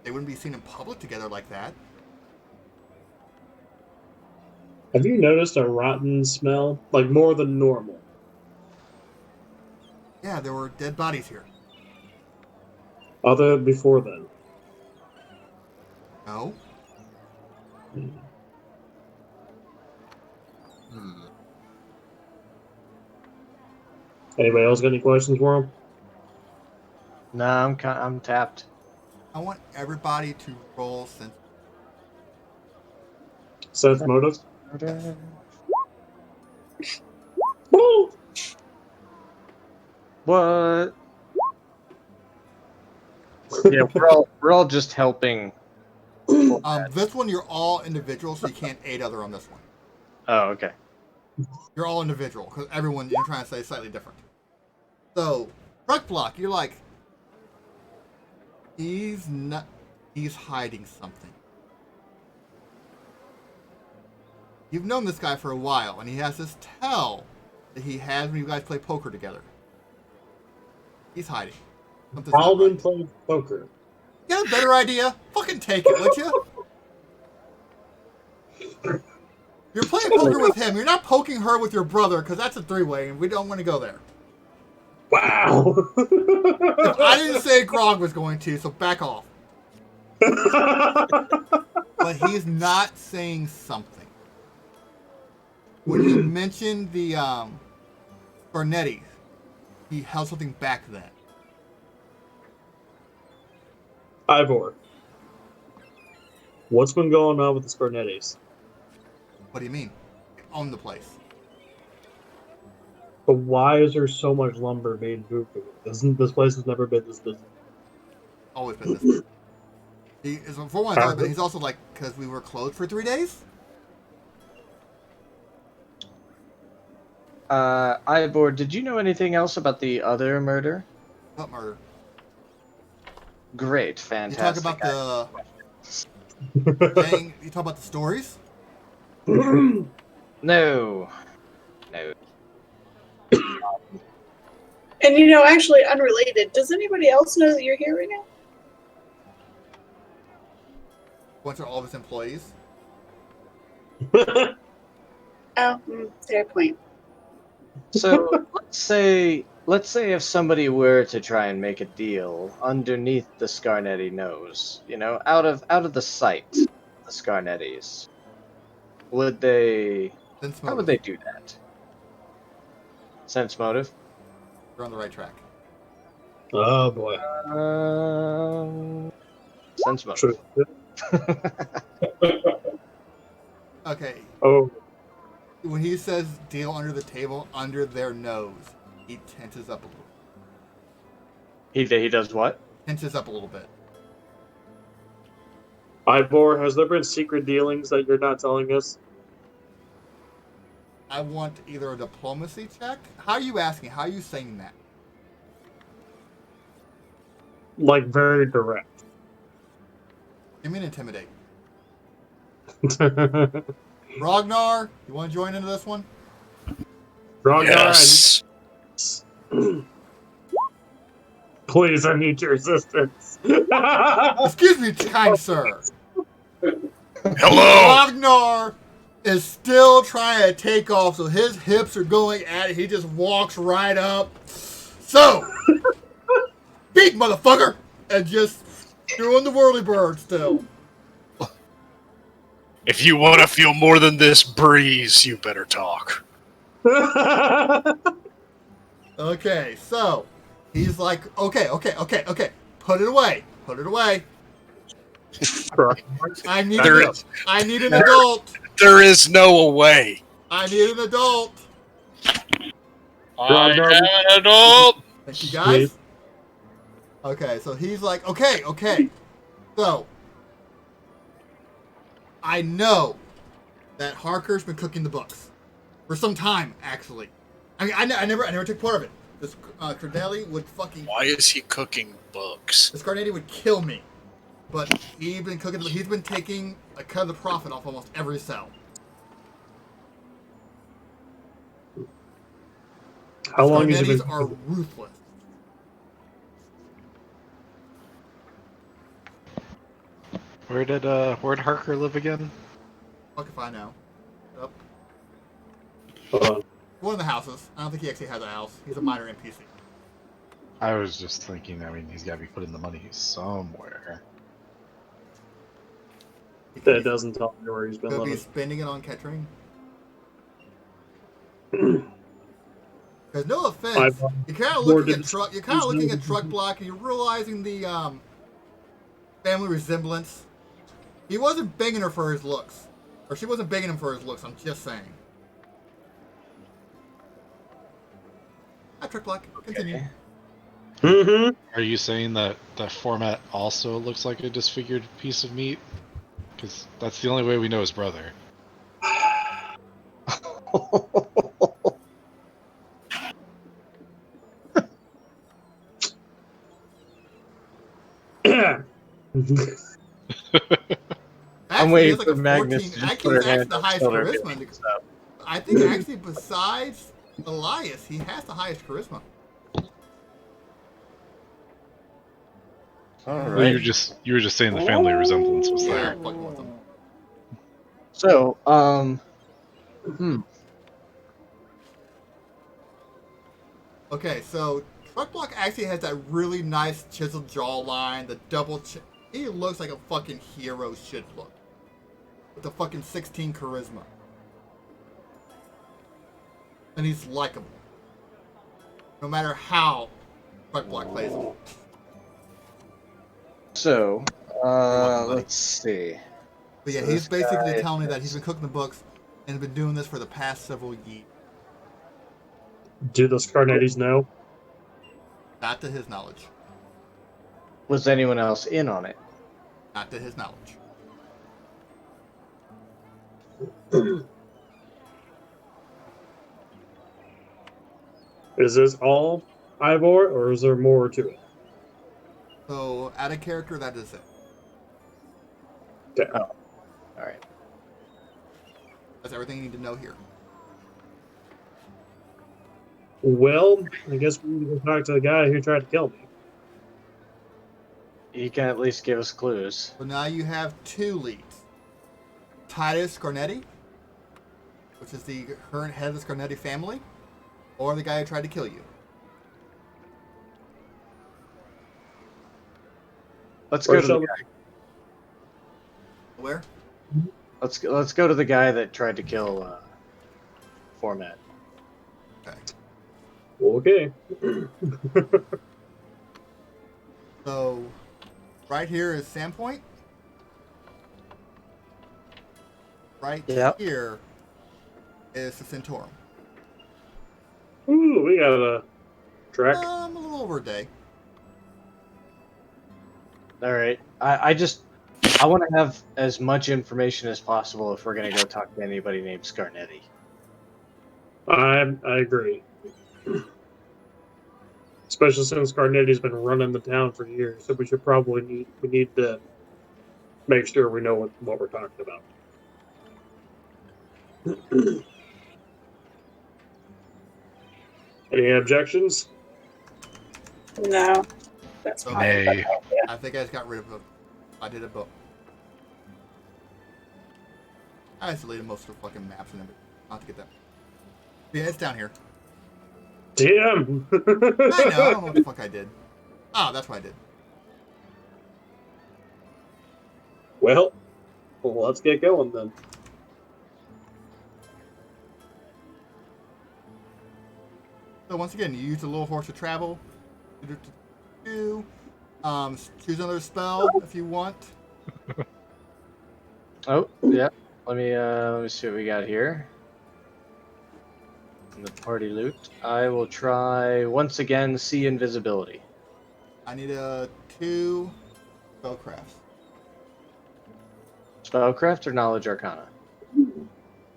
They wouldn't be seen in public together like that. Have you noticed a rotten smell? Like more than normal? Yeah, there were dead bodies here. Other before then. No. Hmm. Anybody else got any questions for him? Nah, I'm tapped. I want everybody to roll sense. Sense motive? Murder. Woo! What? Yeah, we're all just helping. This one you're all individual, so you can't aid other on this one. Oh, okay. You're all individual because everyone you're trying to say is slightly different. So, Truck Block, you're like, he's not. He's hiding something. You've known this guy for a while, and he has this tell that he has when you guys play poker together. He's hiding. Something's not Alvin right. played poker. Get a better idea? Fucking take it, would you? You're playing poker with him. You're not poking her with your brother because that's a three-way, and we don't want to go there. Wow! I didn't say Grog was going to, so back off. But he's not saying something. When he mentioned the Scarnettis, he held something back then. Ivor, what's been going on with the Scarnettis? What do you mean? They own the place. But why is there so much lumber being moved? This place has never been this busy. Always been this way. He is for one thing, but he's also like, because we were closed for 3 days? Ivor, did you know anything else about the other murder? What murder? Great, You fantastic. talk about the thing, you talk about the stories? No. No. And you know, actually unrelated, does anybody else know that you're here right now? Bunch of all of his employees. Oh, fair point. So let's say if somebody were to try and make a deal underneath the Scarnetti nose, you know, out of the sight, the Scarnettis, would they? Sense How would motive. they do that? Sense motive. You're on the right track. Oh boy. Sense motive. True. Okay. Oh, When he says deal under the table, under their nose, he tenses up a little. He does what? Tenses up a little bit. Ivor, has there been secret dealings that you're not telling us? I want either a diplomacy check. How are you asking? How are you saying that? Like very direct. Give me an intimidate. Ragnar, Ragnar, you want to join into this one? Yes. Please, I need your assistance. Excuse me, kind sir. Hello. Ragnar is still trying to take off, so his hips are going at it. He just walks right up. So, speak, motherfucker, and just doing the whirly bird still. If you want to feel more than this breeze, you better talk. Okay, so he's like, okay. Put it away. I need an adult. There is no way. I need an adult. I am an adult. Thank you, guys. Okay, so he's like, okay. So, I know that Harker's been cooking the books for some time, actually. I mean, I never took part of it. This Cardelli would fucking. Why is he cooking books? This Carnegie would kill me, but he's been cooking. He's been taking a cut of the profit off almost every cell. How long has he Carnettis been? are ruthless. Where'd Harker live again? Fuck if I know. Yep. Hold on. One of the houses. I don't think he actually has a house. He's a minor NPC. I was just thinking, I mean, he's got to be putting the money somewhere. He could That be, doesn't tell me where he's been could be living. spending it on Kettering. Because no offense, you're kind of looking at truck. You're kind of looking at Truck Block, and you're realizing the family resemblance. He wasn't banging her for his looks, or she wasn't banging him for his looks. I'm just saying. Hi, Truck Block. Continue. Okay. Mm-hmm. Are you saying that that format also looks like a disfigured piece of meat? Because that's the only way we know his brother. I'm Actually, he waiting has like for a Magnus 14. to just Actually, put he's her actually hand the on highest shoulder and be charisma. like, "Stop." I think actually, besides Elias, he has the highest charisma. All Well, right. you were just saying the family resemblance was Yeah, there. I'm fucking with him. So, Okay, so Truck Block actually has that really nice chiseled jawline, the double he looks like a fucking hero should look. With the fucking 16 charisma. And he's likable. No matter how Truck Block plays him. so, money. let's see. But yeah, So he's this basically guy telling me that he's is- been cooking the books and has been doing this for the past several years. Do the Scarnettis know? Not to his knowledge. Was anyone else in on it? Not to his knowledge. Is this all Ivor, or is there more to it? So, out of character, that is it. Okay. All right. That's everything you need to know here. Well, I guess we need to go talk to the guy who tried to kill me. He can at least give us clues. So now you have two leads. Titus Scarnetti, which is the current head of the Scarnetti family, or the guy who tried to kill you. Let's go to shall the we- guy. Where? Let's go to the guy that tried to kill Format. Okay. Okay. So, right here is Sandpoint. Right Yep. here is the Centaurum. Ooh, we got a trek. A little over a day. All right. I want to have as much information as possible if we're gonna go talk to anybody named Scarnetti. I agree. Especially since Scarnetti's been running the town for years, so we should probably need to make sure we know what we're talking about. Any objections? No, that's fine. Nay. I think I just got rid of it. I did a book. I isolated most of the fucking maps and everything. I'll have to get that. Yeah, it's down here. Damn! I know, I don't know what the fuck I did. Oh, that's what I did. Well, let's get going then. So once again, you use the little horse to travel. Choose another spell if you want. Oh, yeah. Let me see what we got here. In the party loot. I will try once again see invisibility. I need 2 spellcrafts. Spellcraft or knowledge arcana?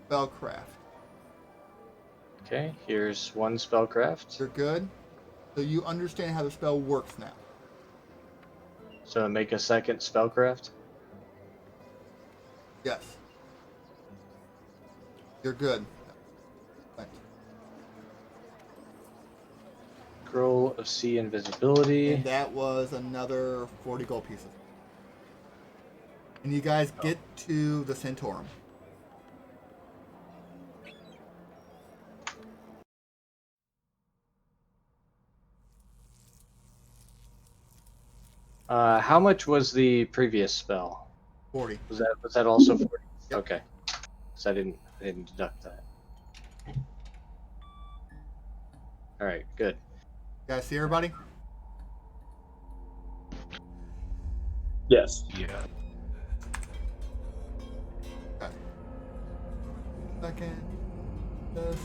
Spellcraft. Okay, here's one spellcraft. You're good. So you understand how the spell works now. So make a second spellcraft. Yes. You're good. Thanks. Scroll of see invisibility. And that was another 40 gold pieces. And you guys get to the Centaurum. How much was the previous spell? 40. Was that also 40? Yep. Okay. So I didn't deduct that. All right, good. You guys see everybody? Yes. Yeah. Okay. Second. This.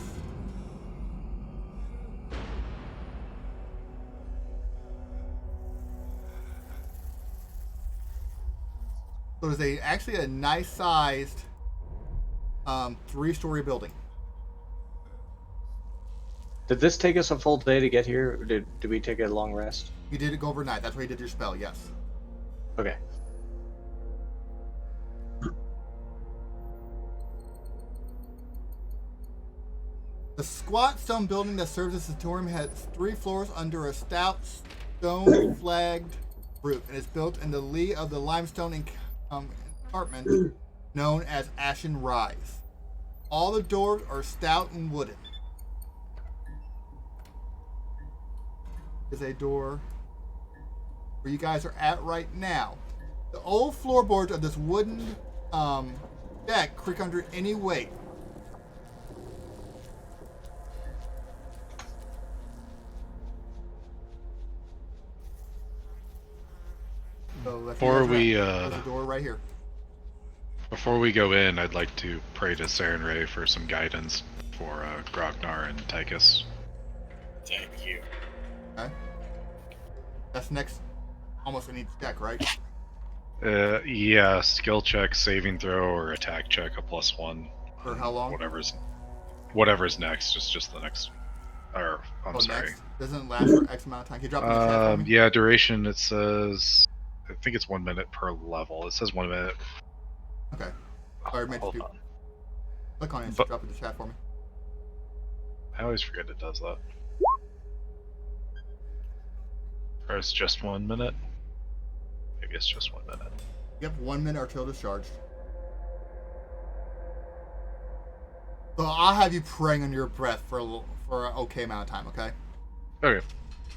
So there's actually a nice sized 3-story building. Did this take us a full day to get here? Or did we take a long rest? You did it go overnight. That's where you did your spell. Yes. Okay. The squat stone building that serves as a sanatorium has 3 floors under a stout stone flagged roof and is built in the lee of the limestone escarpment known as Ashen Rise. All the doors are stout and wooden. Is a door where you guys are at right now. The old floorboards of this wooden deck creak under any weight. So that's Before where you we guys are at. There's a door right here. before we go in, I'd like to pray to Saren Ray for some guidance for Grognar and Tychus. Thank you. Okay. That's next, almost in each deck, right? Yeah, skill check, saving throw, or attack check, a +1. For how long? Whatever's next. It's just the next. Or I'm sorry. Next. Doesn't last for X amount of time. Can you drop it in the chat for me? Yeah, duration. It says. I think it's 1 minute per level. It says 1 minute. Okay. Sorry, made Hold you on. click on it and But- drop it in the chat for me. I always forget it does that. Or it's just 1 minute? Maybe it's just 1 minute. Yep, 1 minute until discharged. So I'll have you praying under your breath for an okay amount of time, okay? Okay.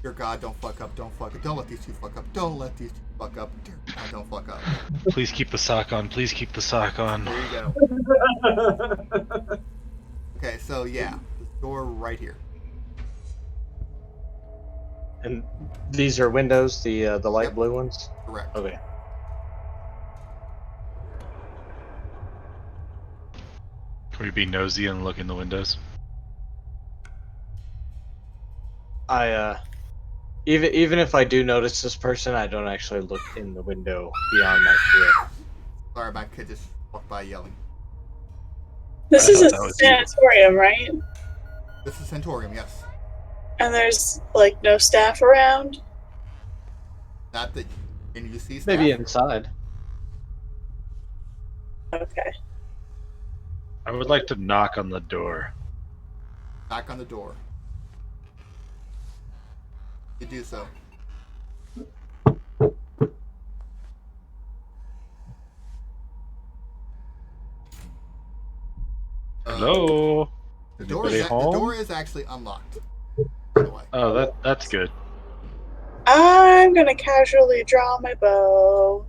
Dear God, don't fuck up, don't fuck up. Don't let these two fuck up. Don't let these two fuck up. Dear God, don't fuck up. Please keep the sock on. Please keep the sock on. There you go. Okay, so yeah, this door right here. And these are windows, the light Yep. blue ones. Correct. Okay. Can we be nosy and look in the windows? Even if I do notice this person, I don't actually look in the window beyond my fear. Sorry, my kid just walked by yelling. This I is thought a that was you. sanatorium, right? This is Centaurium, yes. And there's like no staff around. Not that. Can you see? Maybe staff? inside. Okay. I would like to knock on the door. Knock on the door. You do so. Hello? The door, Anybody is, the home? door is actually unlocked. By the way. Oh, that's good. I'm gonna casually draw my bow.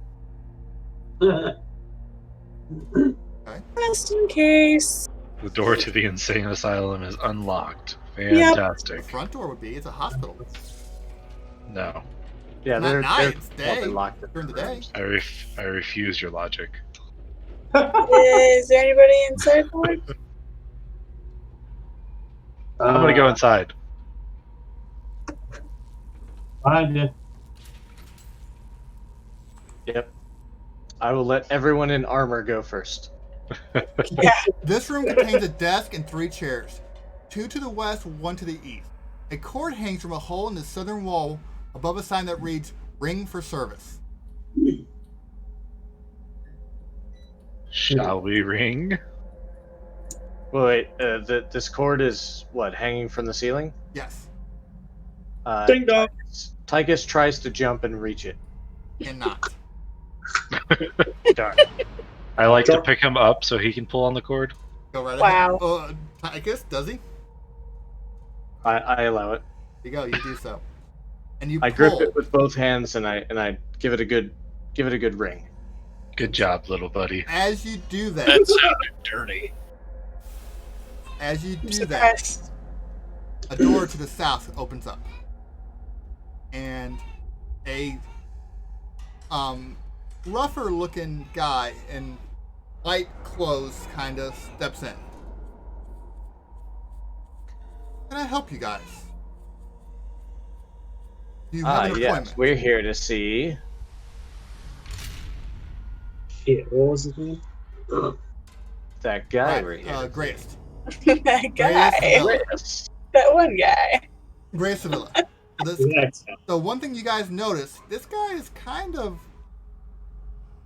Just in case. The door to the insane asylum is unlocked. Yep. The Fantastic. front door would be. It's a hospital. No. Yeah, Not they're night, it's day. probably locked in During the day. rooms. I refuse your logic. Is there anybody inside? Board? I'm gonna go inside. Behind you. Yep. I will let everyone in armor go first. Yeah. This room contains a desk and 3 chairs. 2 to the west, 1 to the east. A cord hangs from a hole in the southern wall above a sign that reads "Ring for Service." Shall we ring? Wait, this cord is what, hanging from the ceiling? Yes, Ding dong. Tychus tries to jump and reach it. and not. Darn. I like to Sure. pick him up so he can pull on the cord. Go right Wow. ahead. I guess does he? I allow it. There you go. You do so, and you I pull. grip it with both hands and I Give it a good ring. Good job, little buddy. As you do That that, sounded dirty. as you I'm do that, surprised. a door to the south opens up, and a rougher looking guy in light clothes kind of steps in. Can I help you guys? Do you have an Yes, appointment? we're here to see. Shit, what was his name? That guy Right, we're here. to see. Grayest. That guy. Sevilla. Yes. That one guy. Grayest Sevilla. This, Next. so one thing you guys notice, this guy is kind of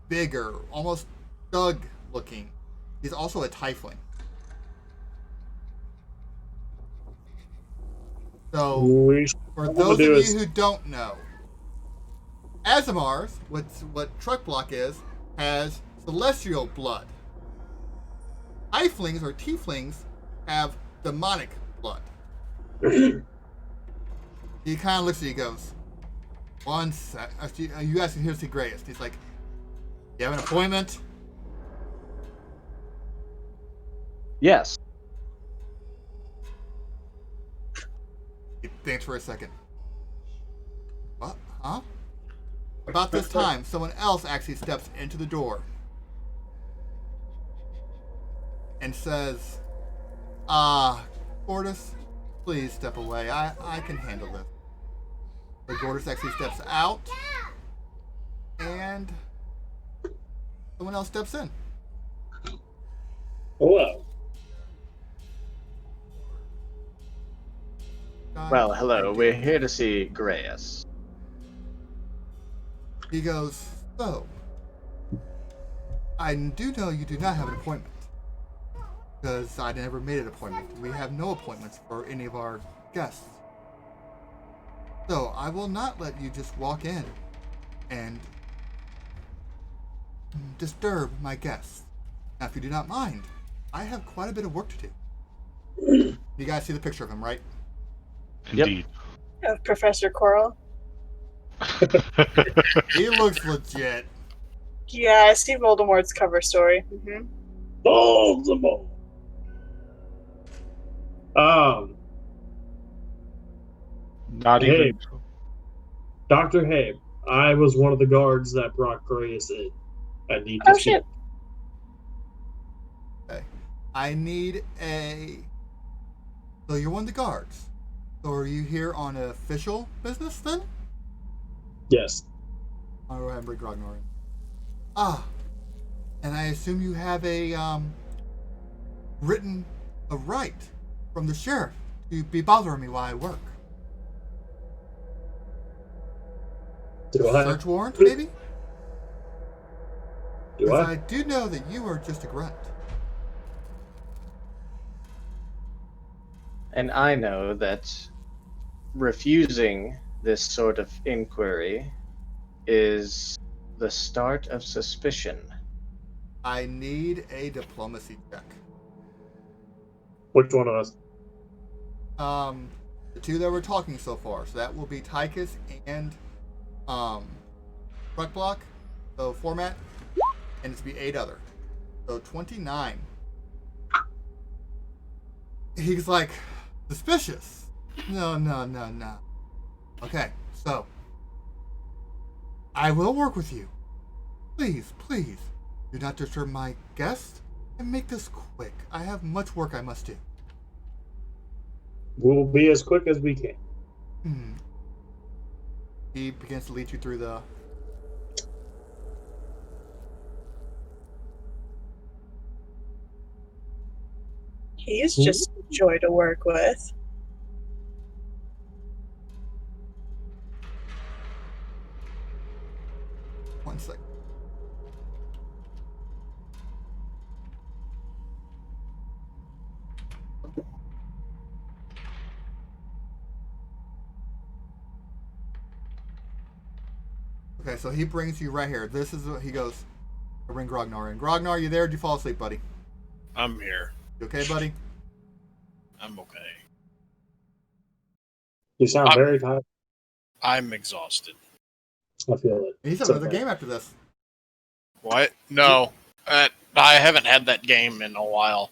bigger, almost thug looking. He's also a tiefling. So, We for What those of we'll you do is- who don't know, Azamars, what Truck Block is, has celestial blood. Tieflings or tieflings have demonic blood. He kind of looks at you, goes, one sec. You guys can hear the Grayest. He's like, you have an appointment? Yes. He thinks for a second. What? Huh? About this time, someone else actually steps into the door and says, Gortys, please step away. I can handle this. The Gortys actually steps out, and someone else steps in. Hello. Well, hello. We're here to see Grayus. He goes, so, I do know you do not have an appointment. Because I never made an appointment. We have no appointments for any of our guests. So, I will not let you just walk in and disturb my guests. Now, if you do not mind, I have quite a bit of work to do. You guys see the picture of him, right? Yep. Indeed. Of Professor Coral. He looks legit. Yeah, I see Voldemort's cover story. Mm-hmm. Baltimore. Not Hey. even. Dr. Habe, I was one of the guards that brought Grace in. I need Oh to speak. shit. Okay. I need a... So you're one of the guards. So are you here on official business then? Yes. I'll go ahead and bring Grognar in. Ah, and I assume you have a written a right from the sheriff to be bothering me while I work. Do I? Search warrant, maybe? Do Because I? I do know that you are just a grunt. And I know that refusing this sort of inquiry is the start of suspicion. I need a diplomacy check. Which one of us? The two that we're talking so far. So that will be Tychus and Truck Block. So format, and it's be 8 other. So 29. He's like, suspicious. No. Okay, so I will work with you. Please, do not disturb my guests and make this quick. I have much work I must do. We'll be as quick as we can. He begins to lead you through the... He's just a joy to work with. One second. Okay, so he brings you right here. This is what he goes. I bring Grognar in. Grognar, you there? Did you fall asleep, buddy? I'm here. You okay, buddy? I'm okay. You sound I'm- very tired. I'm exhausted. I feel it. He's It's another okay. game after this. What? No. I haven't had that game in a while.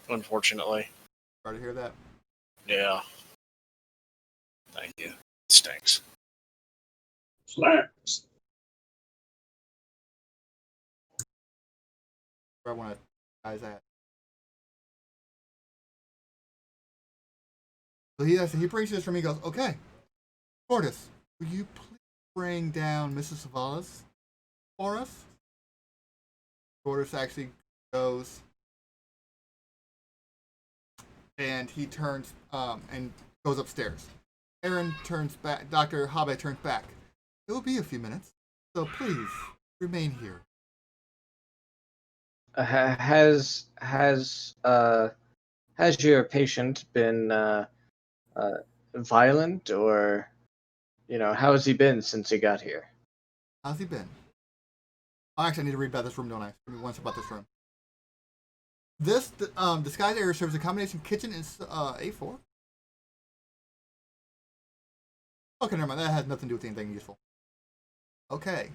Unfortunately. Sorry to hear that. Yeah. Thank you. Stinks. Slaps. Where I want to guys at. So he brings this from me. He goes, okay, Tortoise, will you please bring down Mrs. Savalas for us? Tortoise actually goes, and he turns and goes upstairs. Aaron turns back. Dr. Habe turns back. It will be a few minutes, so please remain here. Has your patient been violent, or how has he been since he got here? How's he been? Oh, actually, I need to read about this room, don't I? Give me one about this room. This disguised area serves a combination kitchen and A4. Okay, never mind. That has nothing to do with anything useful. Okay,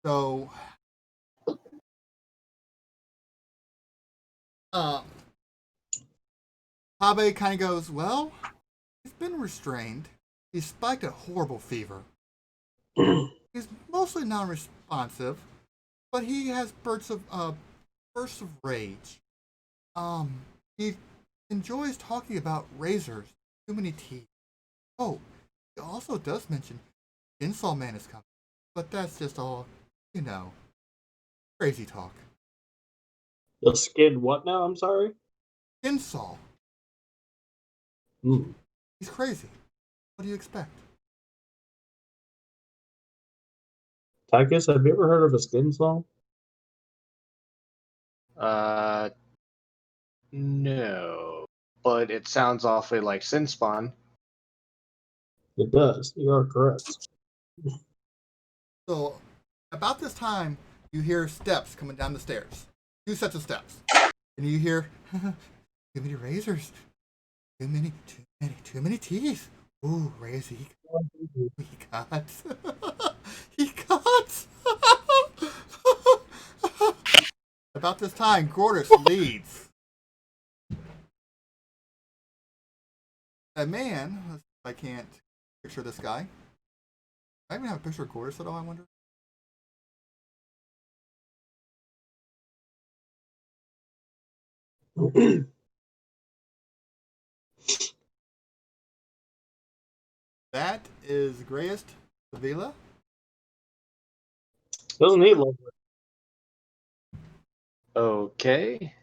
so Habe kind of goes, well, he's been restrained. He spiked a horrible fever. He's mostly non-responsive, but he has bursts of rage. He enjoys talking about razors, too many teeth. Oh, he also does mention Insult Man is coming, but that's just all, crazy talk. The skin what now? I'm sorry? Insult. Hmm. He's crazy. What do you expect? Tychus, have you ever heard of a skin song? No, but it sounds awfully like Sinspawn. It does. You are correct. So, about this time, you hear steps coming down the stairs. 2 sets of steps. And you hear, too many razors. Too many teeth. Ooh, razor. He cuts. He cuts. About this time, Gortys leads. A man, I can't picture this guy. I even have a picture of Gortys at all, I wonder. That is Grayest Sevilla. Doesn't he love Okay.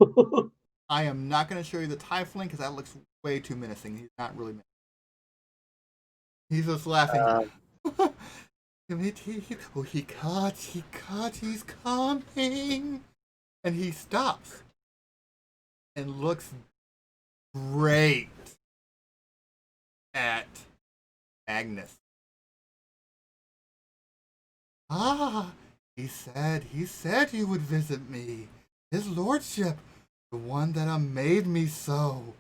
it? I am not going to show you the Tiefling because that looks way too menacing. He's not really menacing. He's just laughing. Oh, he cuts, he's coming. And he stops and looks great at Agnes. Ah, he said you would visit me. His lordship, the one that made me so.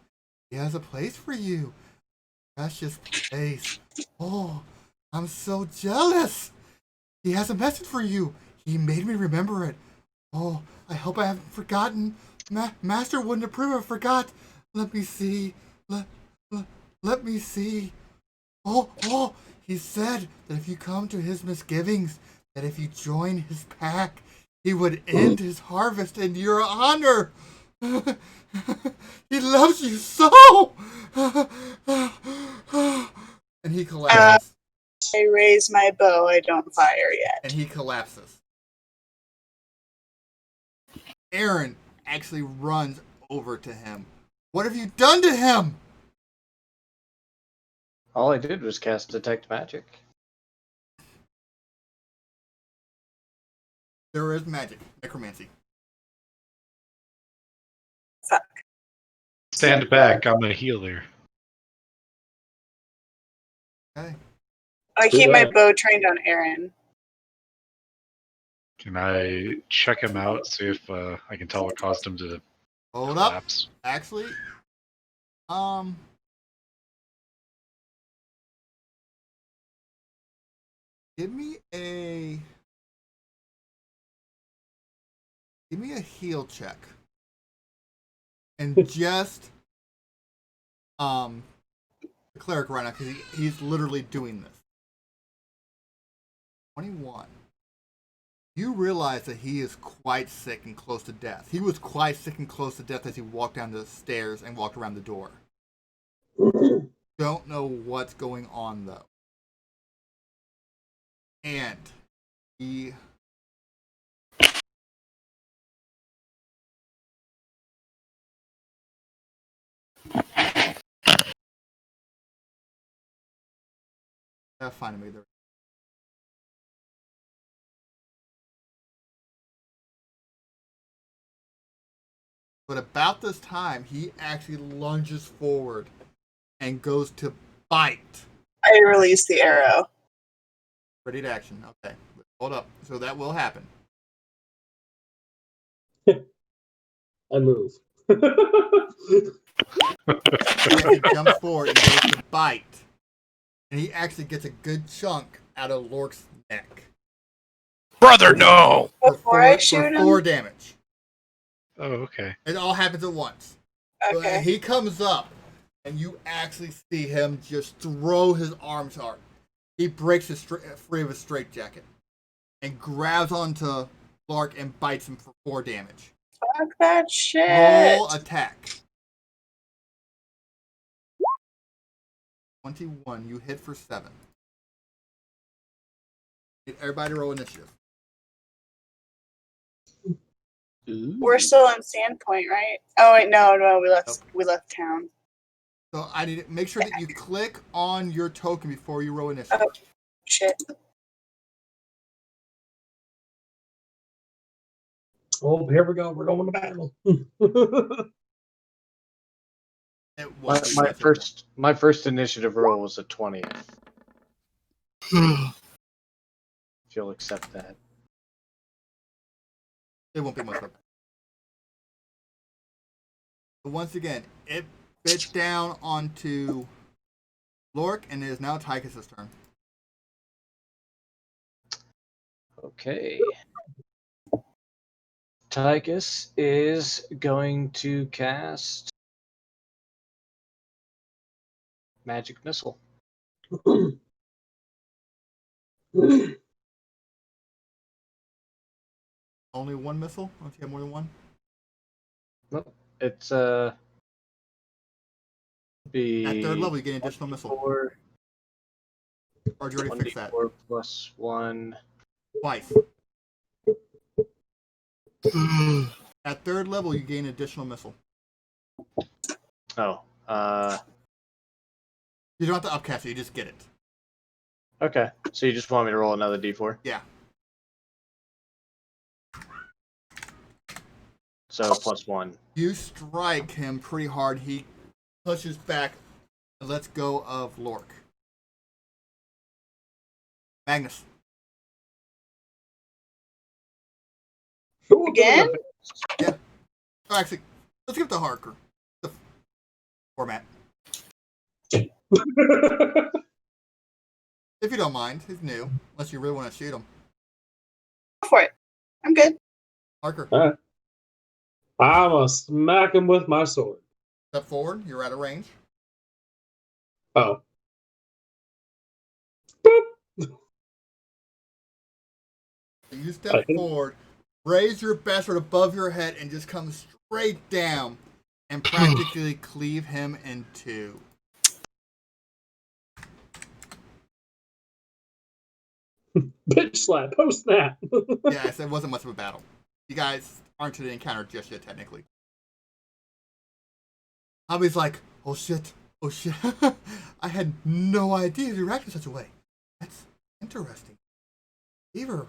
He has a place for you. Precious place. Oh, I'm so jealous. He has a message for you. He made me remember it. Oh, I hope I haven't forgotten. Master wouldn't approve if I forgot. Let me see. Let me see. Oh, he said that if you come to his misgivings, that if you join his pack, he would end his harvest in your honor. He loves you so. And he collapses. I raise my bow. I don't fire yet. And he collapses. Aaron actually runs over to him. What have you done to him? All I did was cast Detect Magic. There is magic. Necromancy. Fuck. Stand back, I'm a healer. Okay. I keep my bow trained on Aaron. Can I check him out, see if I can tell what caused him to Hold up. collapse? Actually, Give me a heal check. And just the cleric right now, because he's literally doing this. 21. You realize that he is quite sick and close to death. He was quite sick and close to death as he walked down the stairs and walked around the door. Don't know what's going on though. And he find me there. But about this time, he actually lunges forward and goes to bite. I release the arrow. Ready to action. Okay. Hold up. So that will happen. I move. He jumps forward and goes to bite. And he actually gets a good chunk out of Lork's neck. Brother, no! Before I shoot for him? 4 damage. Oh, okay. It all happens at once. Okay. But he comes up, and you actually see him just throw his arms hard. He breaks free of his straitjacket and grabs onto Lark and bites him for 4 damage. Fuck that shit. Roll attack. 21. You hit for 7. Get everybody roll initiative. We're still in Sandpoint, right? Oh wait, no, we left town. So I need to make sure that you click on your token before you roll initiative. Oh shit. Oh, here we go. We're going to battle. It won't be My much my first initiative roll was a 20. If you'll accept that. It won't be much of it. But once again, it bit down onto Lork, and it is now Tychus' turn. Okay. Tychus is going to cast Magic Missile. Only 1 missile? Don't you have more than 1? Nope. It's be At 3rd level, you get an additional missile. 4, Or did you already fix that? 4 plus 1. Twice. At 3rd level, you gain an additional missile. Oh. You don't have to upcast it, you just get it. Okay. So you just want me to roll another d4? Yeah. So plus 1. You strike him pretty hard. He pushes back and lets go of Lork. Magnus. Again? Yeah. Oh, actually, let's give it to Harker. The format. If you don't mind, he's new. Unless you really want to shoot him. Go for it. I'm good. Harker, I'm gonna smack him with my sword. step forward. You're out of range. Oh. Boop. You step forward, raise your bastard above your head, and just come straight down and practically cleave him in 2. Bitch slap. Oh snap. Yes, it wasn't much of a battle. You guys aren't to the encounter just yet, technically. Hobby's like, oh shit. I had no idea you reacted such a way. That's interesting. Beaver,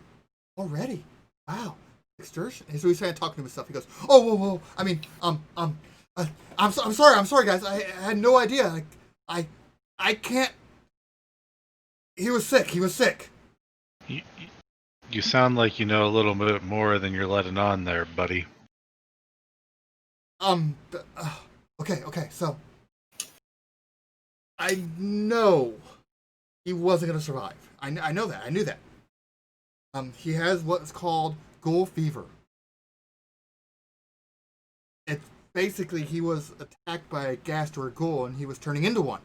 already. Wow. Extortion. So he's trying to talk to himself. He goes, oh, whoa. I mean, I'm sorry, guys. I had no idea. I can't. He was sick. You sound like you know a little bit more than you're letting on there, buddy. Okay, so I know he wasn't going to survive. I know that. I knew that. He has what's called ghoul fever. It's basically he was attacked by a ghast or a ghoul, and he was turning into one.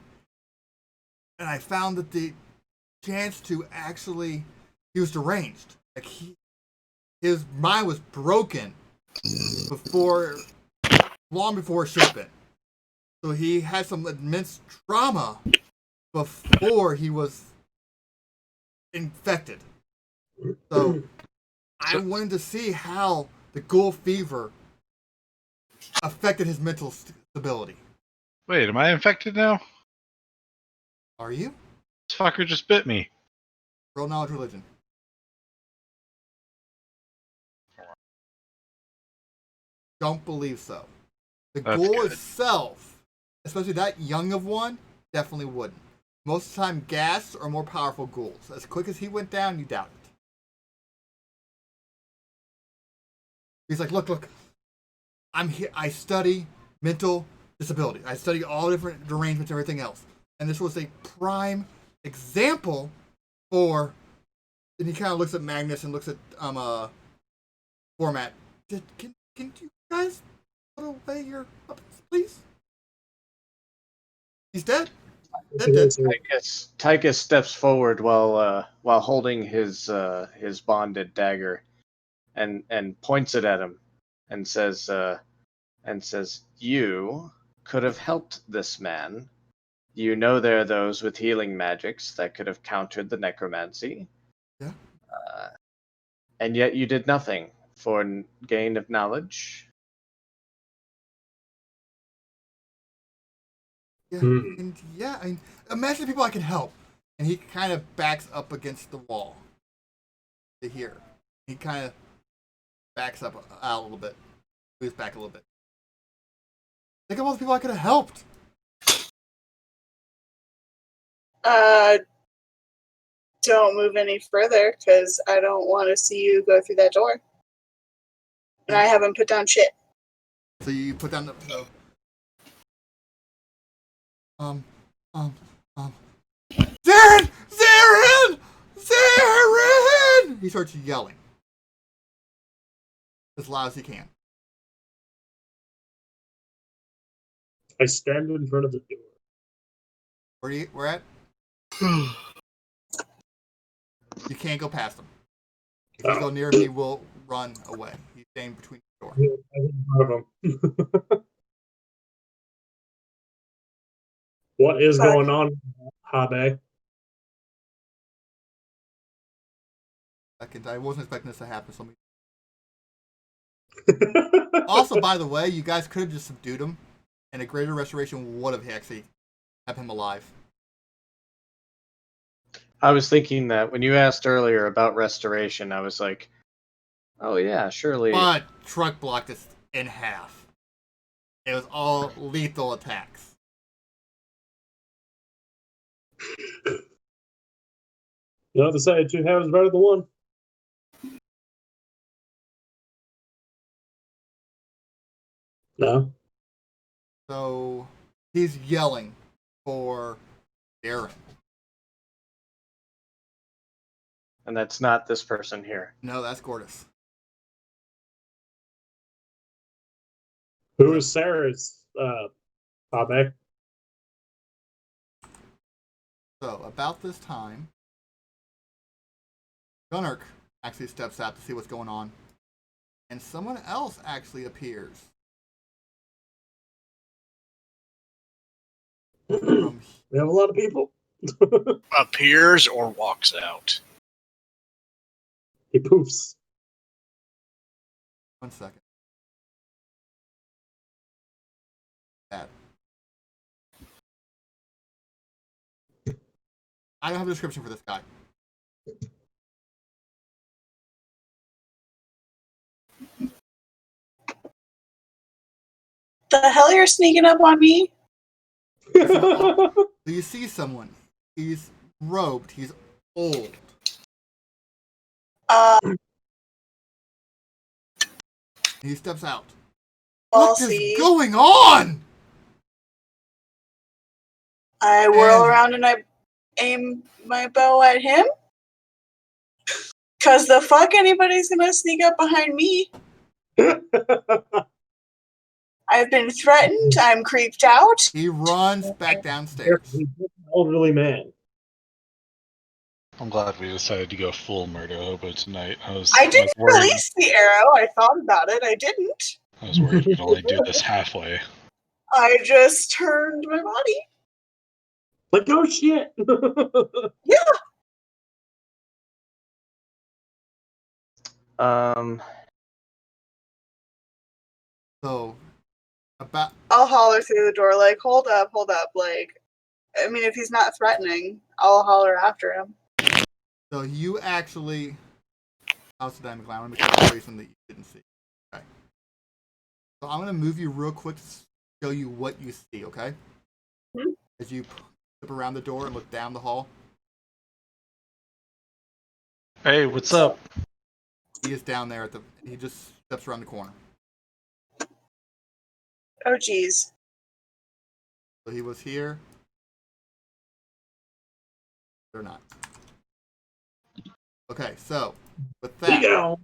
And I found that the chance to actually, he was deranged. Like his mind was broken long before it should have been. So he had some immense trauma before he was infected. So I wanted to see how the ghoul fever affected his mental stability. Wait, am I infected now? Are you? This fucker just bit me. Real knowledge religion. Don't believe so. The That's ghoul good. itself, especially that young of one, definitely wouldn't. Most of the time, ghasts are more powerful ghouls. As quick as he went down, you doubt it. He's like, look, I'm here. I study mental disability. I study all different derangements and everything else. And this was a prime example for. And he kind of looks at Magnus and looks at format. Can you guys put away your puppets, please? He's dead. Dead. Tychus steps forward while holding his bonded dagger, and points it at him, and says, "You could have helped this man. You know there are those with healing magics that could have countered the necromancy. Yeah. And yet you did nothing for gain of knowledge." Yeah, Hmm. and yeah, imagine the people I can help. And he kind of backs up against the wall to here. He kind of backs up out a little bit, moves back a little bit. Think of all the people I could have helped. Don't move any further, because I don't want to see you go through that door. And I haven't put down shit. So you put down the Zarin! Zarin! Zarin! He starts yelling as loud as he can. I stand in front of the door. Where at? You can't go past him. If you go near him, he will run away. He's staying between the door. Yeah, I'm in front of him. What is Fuck. going on, Habe? I wasn't expecting this to happen. So also, by the way, you guys could have just subdued him, and a greater restoration would have actually kept him alive. I was thinking that when you asked earlier about restoration, I was like, oh yeah, surely. But truck blocked us in half. It was all lethal attacks. You know, the side two halves better than one. No. So he's yelling for Darren. And that's not this person here. No, that's Gortys. Who is Sarah's Habe? So about this time, Gunnark actually steps out to see what's going on, and someone else actually appears. From We have a lot of people. Appears or walks out. He poofs. 1 second. Bad. I don't have a description for this guy. The hell you're sneaking up on me? So you see someone. He's robed. He's old. He steps out. I'll What see. is going on? I whirl And- around and I aim my bow at him. Cause the fuck anybody's gonna sneak up behind me. I've been threatened. I'm creeped out. He runs back downstairs. He's an elderly man. I'm glad we decided to go full murder hobo tonight. I didn't release the arrow. I thought about it. I didn't. I was worried we'd only do this halfway. I just turned my body. Like, oh shit! So, about I'll holler through the door, like, hold up. Like, I mean, if he's not threatening, I'll holler after him. so you actually House of Diamond Clown. I'm gonna show you something that you didn't see. Okay. So I'm gonna move you real quick to show you what you see. Okay. Hmm? As you flip around the door and look down the hall, Hey, what's up? he is down there he just steps around the corner. Oh, geez. So he was here. Or not. Okay, so with that, Am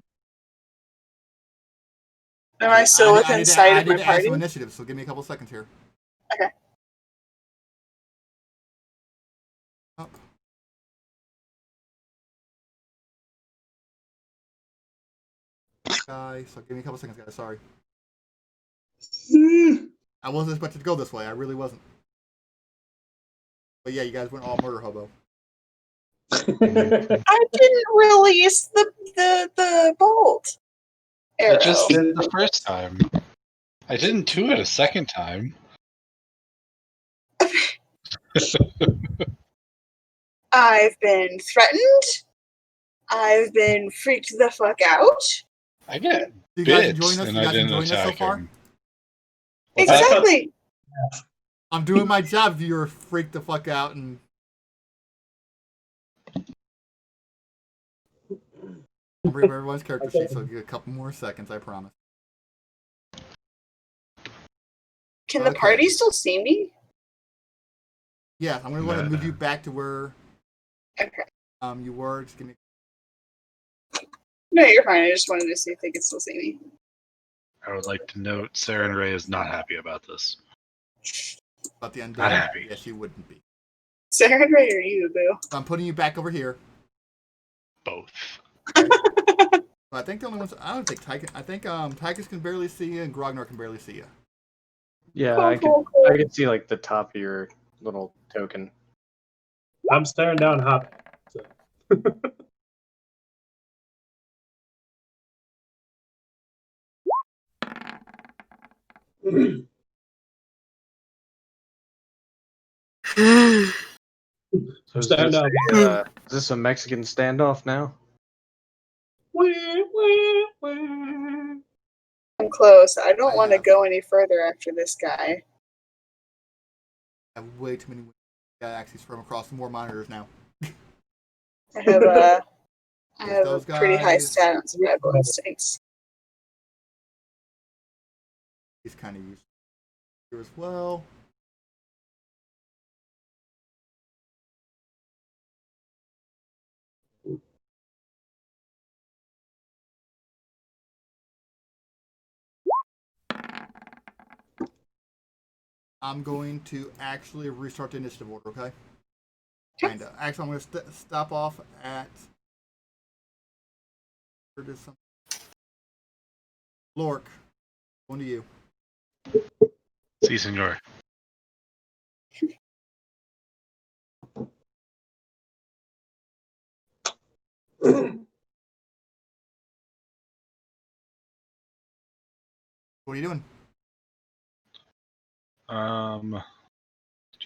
I still within sight of my I need to add party? some initiative, so give me a couple seconds here. Okay. Up. Guys, so give me a couple seconds, guys. Sorry. I wasn't expected to go this way. I really wasn't. But yeah, you guys went all murder hobo. I didn't release the bolt. Arrow. I just did the first time. I didn't do it a second time. I've been threatened. I've been freaked the fuck out. I get You guys bits, enjoying this? and You I guys didn't enjoying this so attack far? him. Exactly. I'm doing my job if you were freaked the fuck out and I'll bring up everyone's character sheet, so I'll give you a couple more seconds, I promise. Can the Okay. party still see me? Yeah, I'm gonna go ahead and move Nah. you back to where Okay. you were. Just give me No, you're fine. I just wanted to see if they could still see me. I would like to note Sarah and Ray is not happy about this. about the undead. Not happy. Yes, you wouldn't be. Sarah and Ray or you, boo? So I'm putting you back over here. Both. But I think the only ones I don't think Tychus. I think Tychus can barely see you and Grognar can barely see you. Yeah, Cool, I cool, could see like the top of your little token. I'm staring down Hop. So. So is Stand this, up. is this a Mexican standoff now? I'm close. I don't I want to have- go any further after this guy. I have way too many galaxies from across more monitors now. I have a Those pretty high guys- stat on survival instincts. He's kind of used here as well. I'm going to actually restart the initiative order, okay? Kinda. Actually, I'm going to stop off at. Where does some. Lork, going to you. Si, senor. What are you doing? I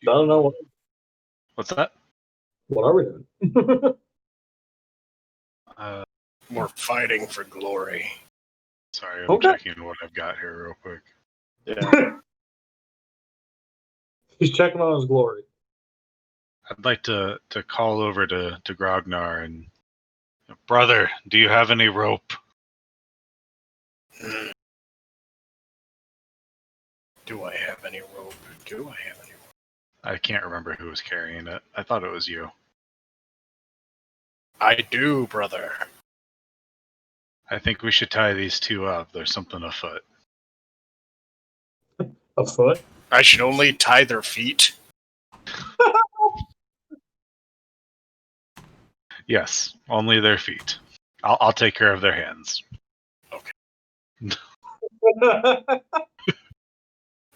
don't know What's that? what are we doing. We're fighting for glory. Sorry, I'm Okay. checking what I've got here real quick. Yeah. He's checking on his glory. I'd like to call over to Grognar and, brother, do you have any rope? Do I have any rope? Do I have any rope? I can't remember who was carrying it. I thought it was you. I do, brother. I think we should tie these two up. There's something afoot. Afoot? I should only tie their feet. Yes, only their feet. I'll take care of their hands.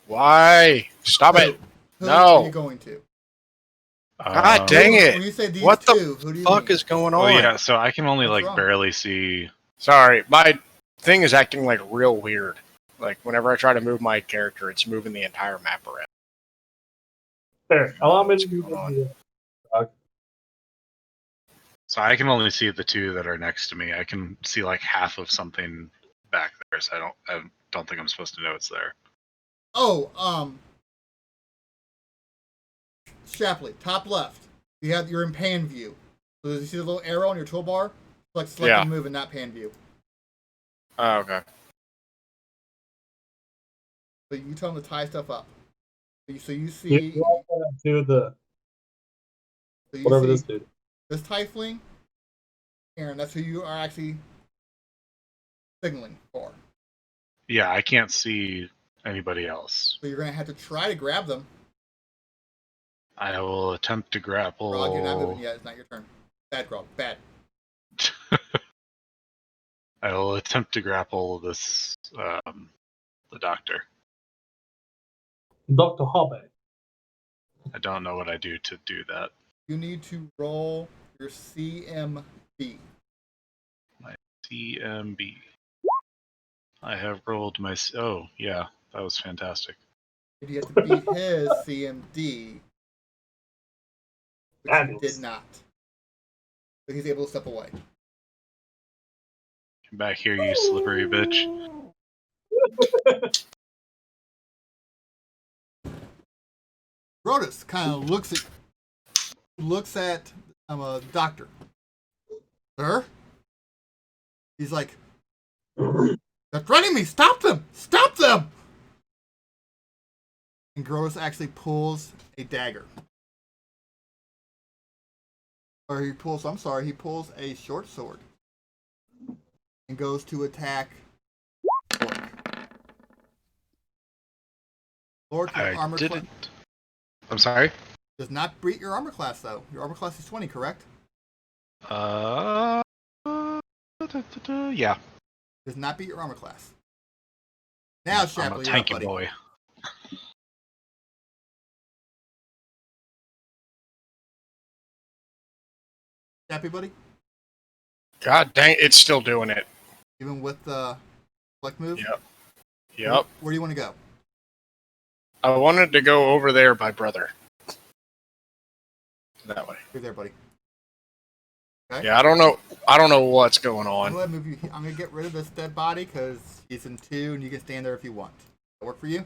Why? Stop it. Who No. are you going to? God dang it. When you say these What the two, who do you fuck mean? is going Oh on? yeah, so I can only What's like wrong? barely see. Sorry, my thing is acting like real weird. Like whenever I try to move my character, it's moving the entire map around. There, allow me What's to move going it. So I can only see the two that are next to me. I can see like half of something back there, so I don't think I'm supposed to know it's there. Oh, Shapley, top left. You're in pan view. So you see the little arrow on your toolbar? Select Yeah. and move in that pan view. Oh, okay. So you tell them to tie stuff up. So you You see, want to do the so you whatever see this dude. this tiefling, Aaron. That's who you are actually signaling for. Yeah, I can't see anybody else. So you're gonna have to try to grab them. I will attempt to grapple. Grog, you're not moving yet. It's not your turn. Bad, Grog. Bad. I will attempt to grapple this the doctor. Dr. Hobby. I don't know what I do to do that. You need to roll your CMB. CMB. I have rolled my. Oh yeah, that was fantastic. You have to beat his CMD, which he Fabulous. did not. So he's able to step away. Come back here, you slippery bitch. Brodus kind of looks at the doctor. Sir? He's like, they're threatening me! Stop them! Stop them! And Brodus actually pulls a dagger. Or he pulls a short sword. And goes to attack Lork. Lork, your I armor didn't. I'm sorry. does not beat your armor class, though. Your armor class is 20, correct? Yeah. Does not beat your armor class. Now, I'm Shapley, a you're up, tanky buddy. boy. Shapley, buddy? God dang, it's still doing it. Even with the select move? Yep. Yep. Where do you want to go? I wanted to go over there by brother. That way. You're there, buddy. Okay? Yeah, I don't know what's going I'm on. gonna get rid of this dead body because he's in 2 and you can stand there if you want. Does that work for you?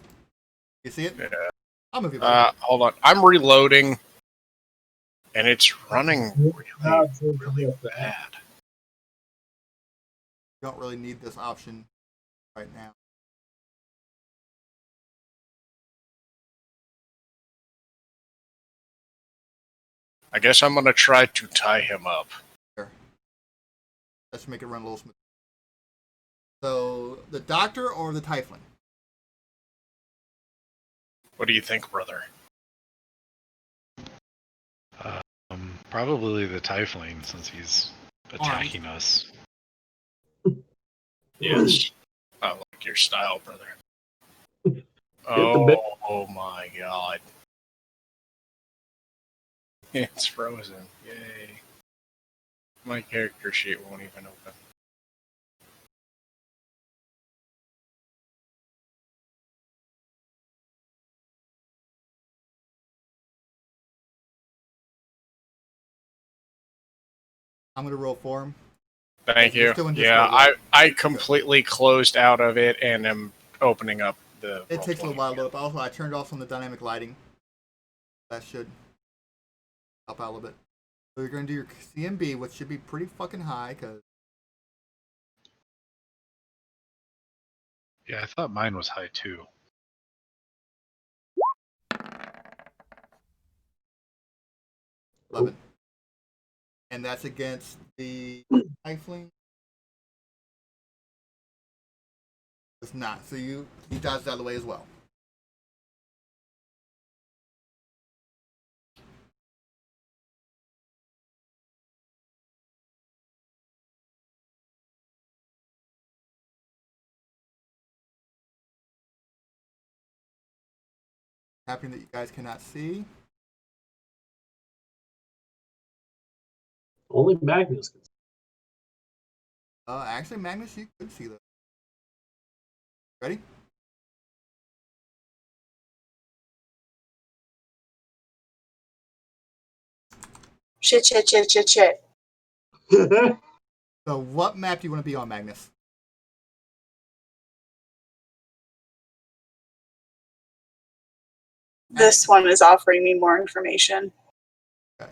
You see it? Yeah. I'll move you, buddy. Hold on. I'm reloading, and it's running really bad. You don't really need this option right now. I guess I'm gonna try to tie him up. That should make it run a little smooth. So, the doctor or the tiefling? What do you think, brother? Probably the tiefling since he's attacking us. Yes. I like your style, brother. the bit. Oh my god. It's frozen. Yay. My character sheet won't even open. I'm gonna roll for him. Thank You're you. still in Yeah, Discord, I completely closed out of it and am opening up the. It takes a little roll-playing while to again. load up. Also, I turned off some of the dynamic lighting. That should help out a little bit. So you're gonna do your CMB, which should be pretty fucking high, because Yeah, I thought mine was high too. 11. And that's against the Tiefling. It's not. So he dodges out of the way as well. Happening that you guys cannot see. Only Magnus can. Actually, Magnus, you could see that. Ready? Shit. So, what map do you want to be on, Magnus? This one is offering me more information. Okay.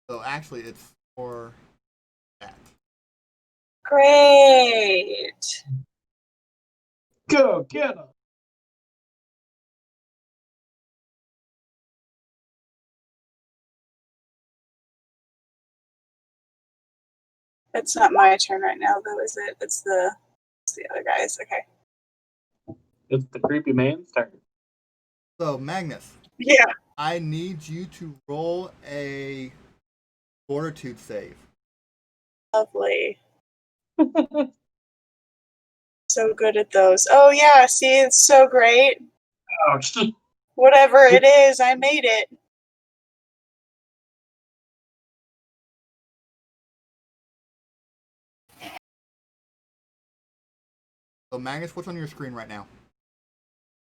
So, actually, it's for that. Great. Go get him. It's not my turn right now, though, is it? It's the other guys. Okay. It's the creepy man's turn. So, Magnus, Yeah. I need you to roll a fortitude save. Lovely. So good at those. Oh yeah, see, it's so great. Ouch. Whatever it is, I made it. So, Magnus, what's on your screen right now?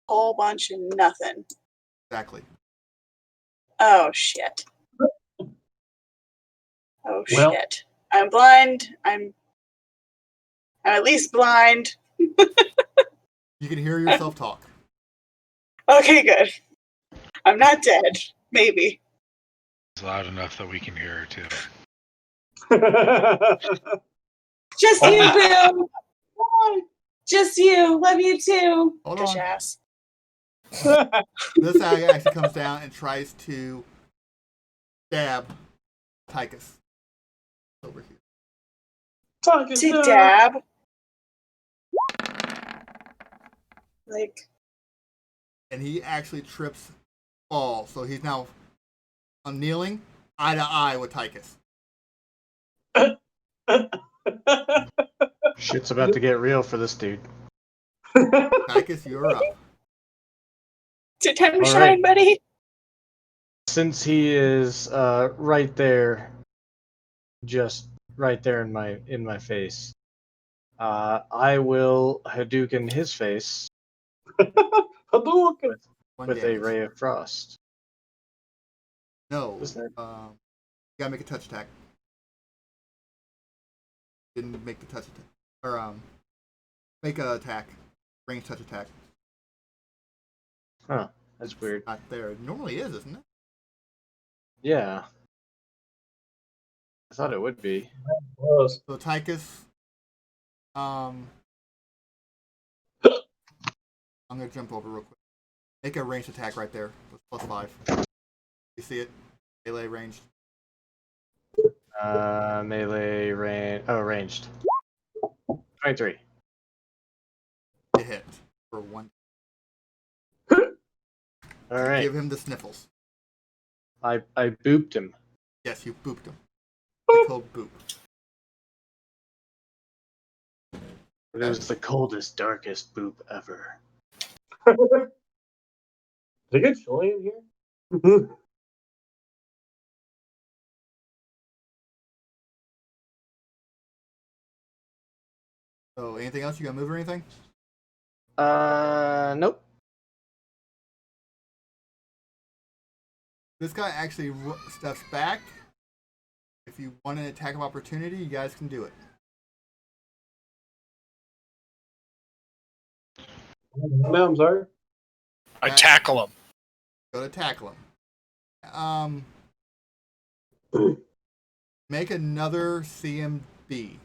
Whole bunch of nothing. Exactly. Oh shit. Oh Well- shit. I'm blind. I'm at least blind. You can hear yourself talk. Okay, good. I'm not dead. Maybe. It's loud enough that we can hear her too. Just you, Boo. Just you. Love you too. Hold Dish on. ass. This guy actually comes down and tries to stab Tychus over here. Talking To to dab. Like, And he actually trips, fall, so he's now kneeling eye to eye with Tychus. Shit's about to get real for this dude. Tychus, you're up. it's your time to All shine, right. buddy. Since he is right there, just right there in my face, I will Hadouken his face Hadouken. One with a damage. ray of frost. No. Is that- You gotta make a touch attack. Didn't make the touch attack. Or, make an attack. Range touch attack. Huh? That's weird. Not there. It normally is, isn't it? Yeah. I thought it would be. Was. So, Tychus, I'm gonna jump over real quick. Make a ranged attack right there. That's +5. You see it? Melee ranged. Melee range. Oh, ranged. 23. It hit for 1. All right. Give him the sniffles. I booped him. Yes, you booped him. It's called boop. It was the coldest, darkest boop ever. Did it get chilly in here? So, anything else? You got to move or anything? Nope. This guy actually steps back. If you want an attack of opportunity, you guys can do it. No, I'm sorry. I tackle him. Go to tackle him. Make another CMB.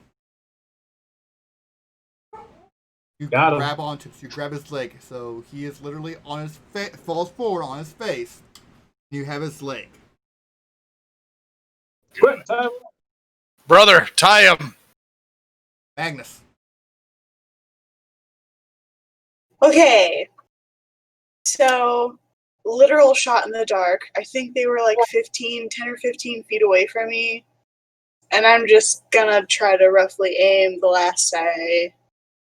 You Got him. grab onto, you grab his leg, so he is literally on his face, falls forward on his face. You have his leg. Quick, time. Brother, tie him. Magnus. Okay. So, literal shot in the dark. I think they were like 10 or 15 feet away from me. And I'm just gonna try to roughly aim the last I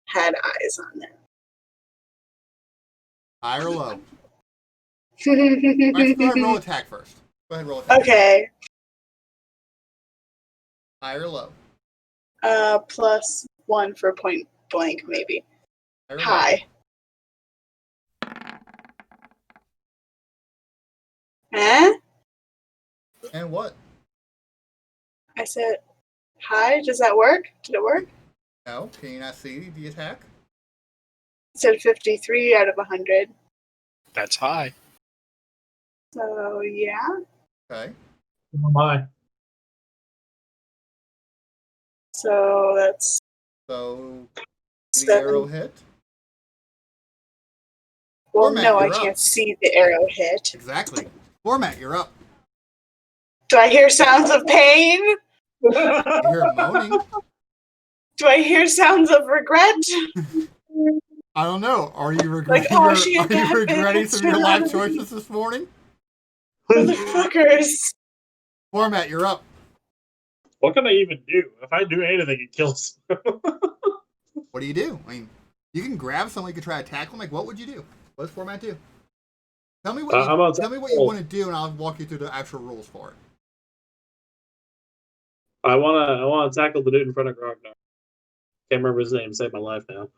had eyes on them. High or low? Let's go ahead and roll attack first. Go ahead and roll attack. Okay. High or low? +1 for point blank, maybe. High or low? High. Eh? And what? I said high. Does that work? Did it work? No. Can you not see the attack? It said 53 out of 100. That's high. So, yeah. Okay. Oh my. So, that's So the 7. arrow hit. Well, Format, no, I you're up. can't see the arrow hit. Exactly. Format, you're up. Do I hear sounds of pain? You hear a moaning. Do I hear sounds of regret? I don't know. Are you regretting, oh, she are had you that regretting bit some of your life extra. choices this morning? Motherfuckers. Format, you're up. What can I even do? If I do anything, it kills. What do you do? I mean, you can grab someone, you can try to tackle them. Like, what would you do? What does Format do? Tell me what I'm on tell me what you tackle. want to do, and I'll walk you through the actual rules for it. I wanna tackle the dude in front of Grognar. Can't remember his name. Saved my life now.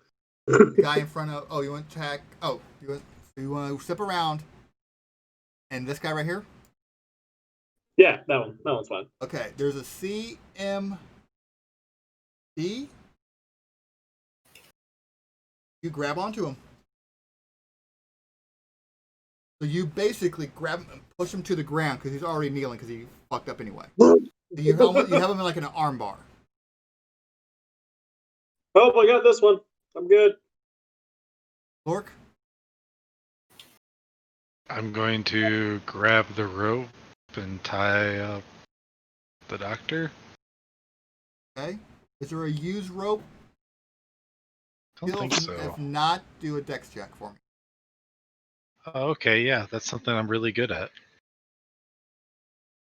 The guy in front of. Oh, you want to attack? Oh, you want to step around, and this guy right here. Yeah, that one. That one's fine. Okay, there's a CMD. You grab onto him. So you basically grab him and push him to the ground because he's already kneeling because he fucked up anyway. You have him in like an arm bar. Oh, I got this one. I'm good. Lork? I'm going to grab the rope and tie up the doctor. Okay. Is there a used rope? I don't think so. If not, do a dex check for me. Oh, okay, yeah, that's something I'm really good at.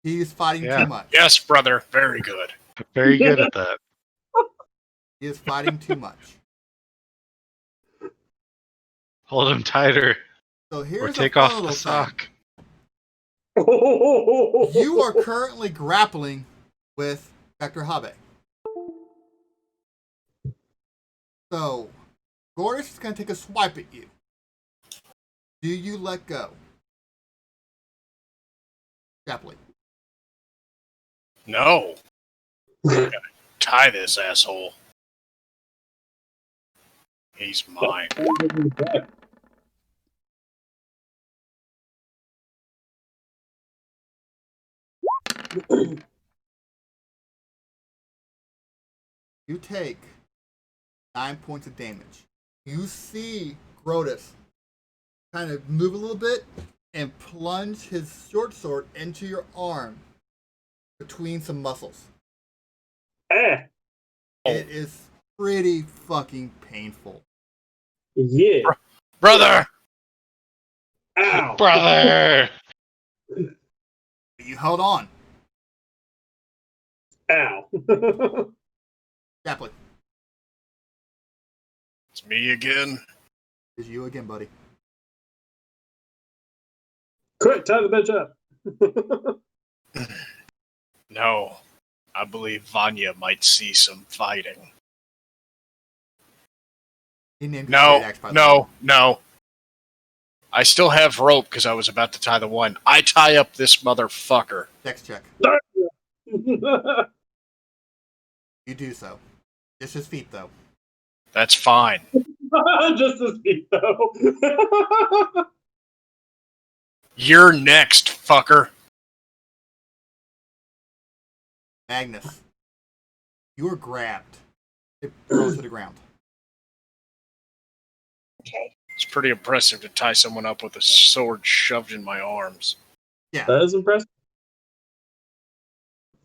He's fighting Yeah. too much. Yes, brother. Very good. Very good at that. He is fighting too much. Hold him tighter, So or here's take a fun off little the thing. sock. You are currently grappling with Dr. Habe. So, Gordish is going to take a swipe at you. Do you let go? Shapley. No. Gotta tie this asshole. He's mine. You take 9 points of damage. You see Grodus kind of move a little bit and plunge his short sword into your arm between some muscles. Eh. It is pretty fucking painful. Yeah. Brother! Ow. Brother! You held on. Ow. Shapley, It's me again. it's you again, buddy. Quick, tie the bitch up. No. I believe Vanya might see some fighting. He named No, it straight axe, by the way. no. I still have rope because I was about to tie the one. I tie up this motherfucker. Dex check. You do so. Just his feet, though. That's fine. Just as feet, though. You're next, fucker. Magnus, you are grabbed. It throws to the ground. Okay. It's pretty impressive to tie someone up with a sword shoved in my arms. Yeah. That is impressive.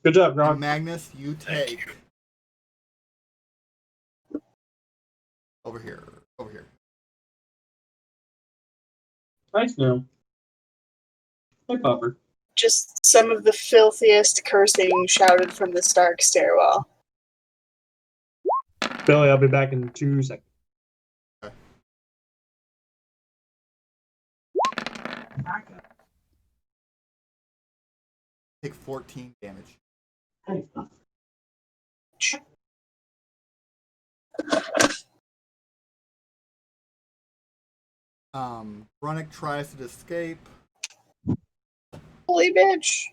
Good job, And Ron. Magnus, you Thank take you. over here. Over here. Nice now. Hey, Popper. Just some of the filthiest cursing shouted from the Stark stairwell. Billy, I'll be back in 2 seconds. Take 14 damage. Brunick tries to escape. Holy bitch.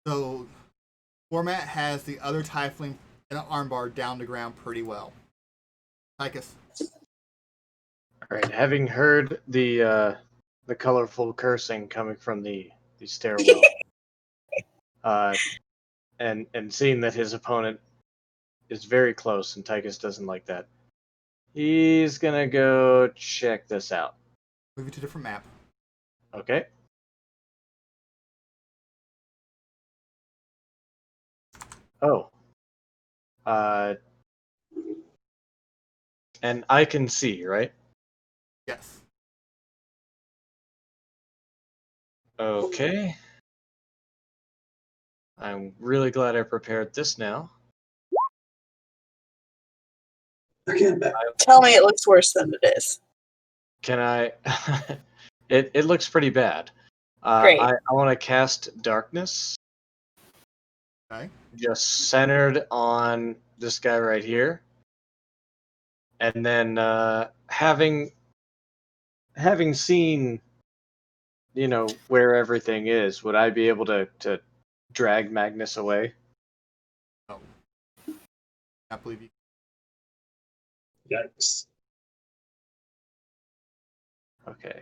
So, Format has the other Tiefling in an armbar down to ground pretty well. Tychus. All right, having heard the colorful cursing coming from the stairwell, and seeing that his opponent is very close and Tychus doesn't like that, he's gonna go check this out. Move you to a different map. Okay. Oh. And I can see, right? Yes. Okay. I'm really glad I prepared this now. Tell me it looks worse than it is. Can I? It looks pretty bad. Great. I want to cast Darkness, Okay. just centered on this guy right here, and then having seen, where everything is, would I be able to drag Magnus away? No. I believe you. Yikes. Okay.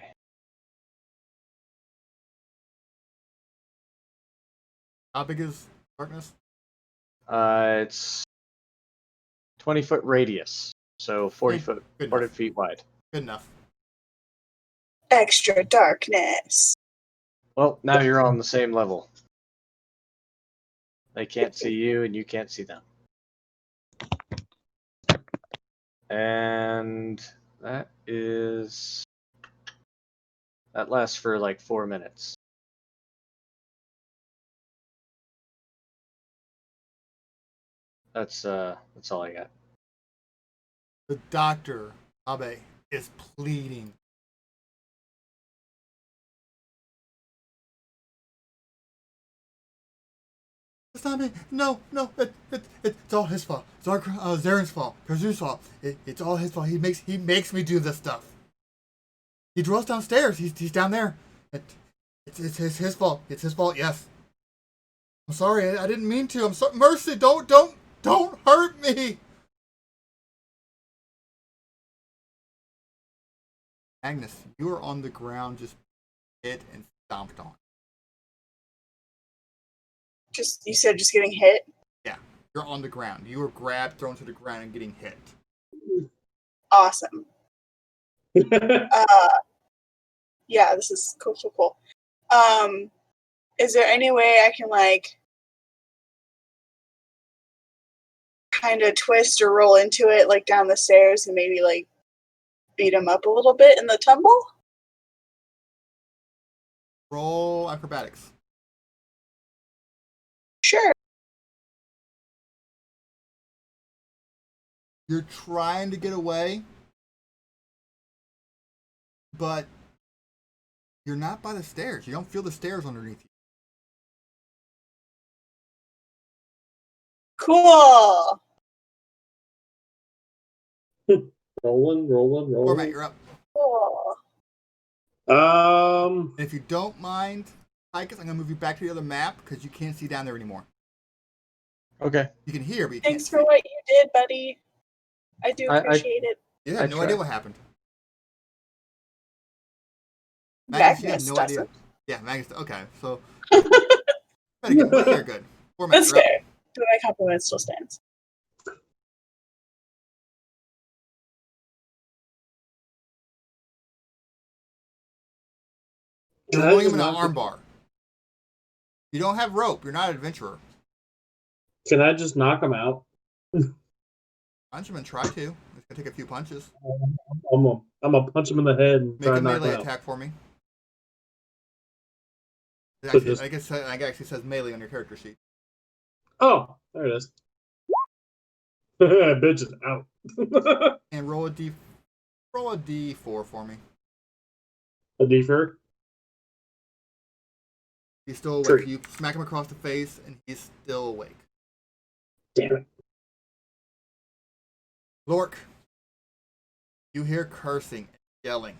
How big is Darkness? It's 20-foot radius, so 40 Okay, foot, good 40 enough. feet wide. Good enough. Extra darkness. Well, now you're on the same level. They can't see you, and you can't see them. And that lasts for like 4 minutes. That's all I got. The doctor, Abe, is pleading. It's not me. No. It's all his fault. It's all Zaren's fault. Kazu's fault. It's all his fault. He makes me do this stuff. He dwells downstairs. He's down there. It's his fault. It's his fault. Yes. I'm sorry. I didn't mean to. I'm sorry. Mercy. Don't hurt me. Agnes, you are on the ground, just hit and stomped on. You said just getting hit? Yeah, you're on the ground. You were grabbed, thrown to the ground, and getting hit. Awesome. Yeah, this is cool. Is there any way I can kind of twist or roll into it down the stairs and maybe beat him up a little bit in the tumble? Roll acrobatics. Sure. You're trying to get away, but you're not by the stairs. You don't feel the stairs underneath you. Cool. Rolling. Format, you're up. Cool. And if you don't mind, Tychus, I'm going to move you back to the other map because you can't see down there anymore. Okay. You can hear, but you Thanks can't for see. what you did, buddy. I do appreciate it. You have I no try. idea what happened. Magnus, you have Magnus no doesn't. idea. Yeah, Magnus. Okay, so pretty good. But you're good. 4 minutes. That's You're up. fair. But my compliment still stands. You're Can I holding him just in an knock him- armbar. You don't have rope. You're not an adventurer. Can I just knock him out? Punch him and try to. It's gonna take a few punches. I'm gonna punch him in the head and Make try a and knock him melee out. attack for me. It So actually, just- I guess it actually says melee on your character sheet. Oh, there it is. Bitch is out. And roll a d4 for me. A defer. He's still awake. True. You smack him across the face, and he's still awake. Damn it. Lork, you hear cursing and yelling.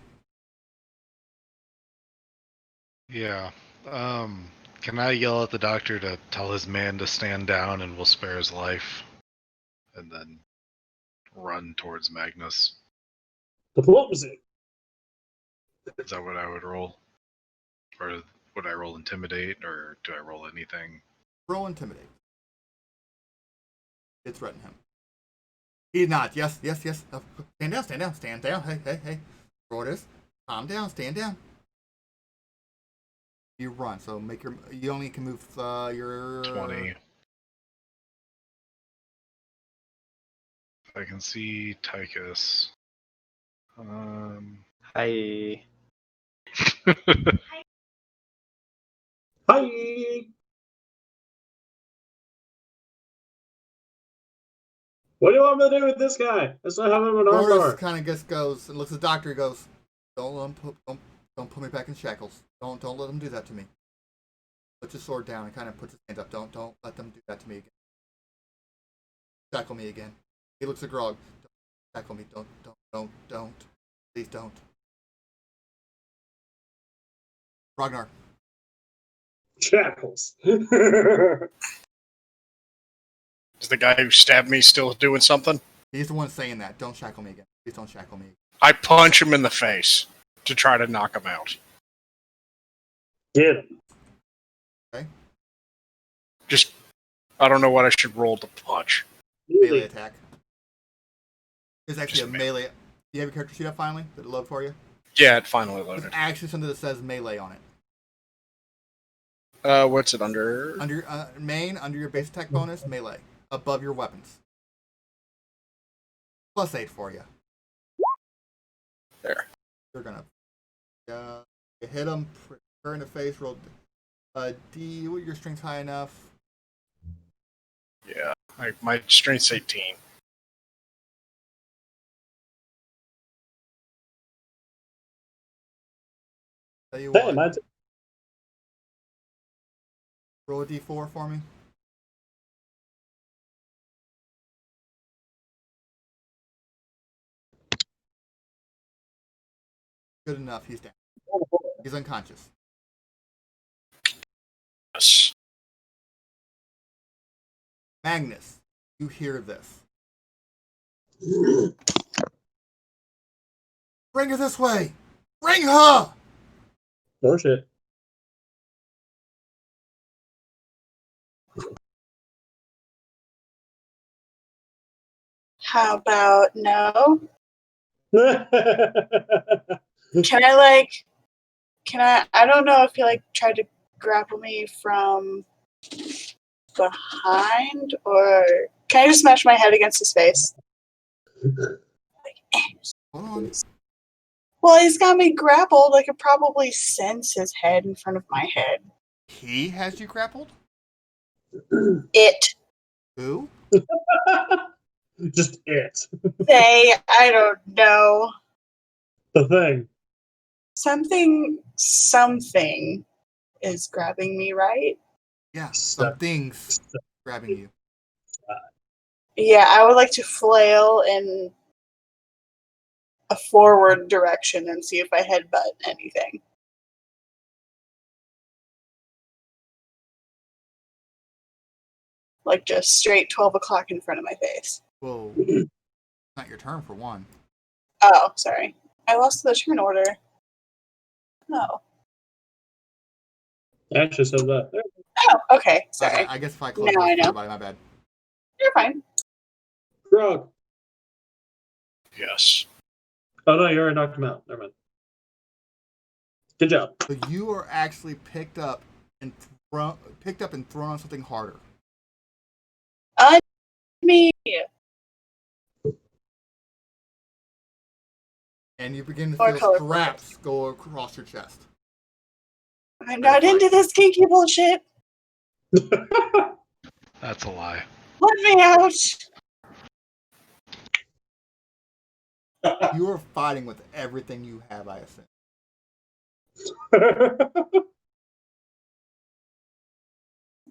Yeah. Can I yell at the doctor to tell his man to stand down and we'll spare his life? And then run towards Magnus. Diplomacy. Is that what I would roll? Or would I roll intimidate, or do I roll anything? Roll intimidate. It threaten him. He nods. Yes. Oh, stand down. Hey. Roll this. Calm down. Stand down. You run. So you only can move your 20. I can see Tychus. Hi. Hi. What do you want me to do with this guy? Let's not have him an Boris armbar. kind of just goes and looks at the doctor. He goes, don't put me back in shackles. Don't let them do that to me. Puts his sword down and kind of puts his hands up. Don't let them do that to me again. Shackle me again. He looks at Grog. Don't shackle me. Don't. Please don't. Ragnar. Shackles. Is the guy who stabbed me still doing something? He's the one saying that. Don't shackle me again. Please don't shackle me again. I punch him in the face to try to knock him out. Get him. Just, I don't know what I should roll to punch. Melee attack. There's actually Just a melee. Do you have your character sheet up finally? Did it load for you? Yeah, it finally There's loaded. actually something that says melee on it. What's it under? Under under your base attack bonus, melee. Above your weapons. +8 for you. There. You're gonna you hit him, her in the face, roll D. Your strength's high enough. Yeah, my strength's 18. Tell you Hey, what, roll a D4 for me. Good enough. He's down. He's unconscious. Yes. Magnus, you hear this. Bring her this way! Bring her! No shit. How about no? Damn Can I don't know if he tried to grapple me from behind, or can I just smash my head against his face? Hold on. Well, he's got me grappled. I could probably sense his head in front of my head. He has you grappled? It. Who? Just it. They, I don't know. The thing. Something is grabbing me, right? Yeah, Step. something's grabbing you. Yeah, I would like to flail in a forward direction and see if I headbutt anything. Like just straight 12 o'clock in front of my face. Well, not your turn for one. Oh, sorry. I lost the turn order. Oh. I actually said that. Oh, okay. Sorry. Okay, I guess if I close Now I this for know. everybody, my bad. You're fine. Grog. Yes. Oh no, you already knocked him out. Never mind. Good job. So you are actually picked up and thrown on something harder. Me. And you begin to More feel colorful. straps go across your chest. I'm not into this kinky bullshit. That's a lie. Let me out. You are fighting with everything you have, I assume.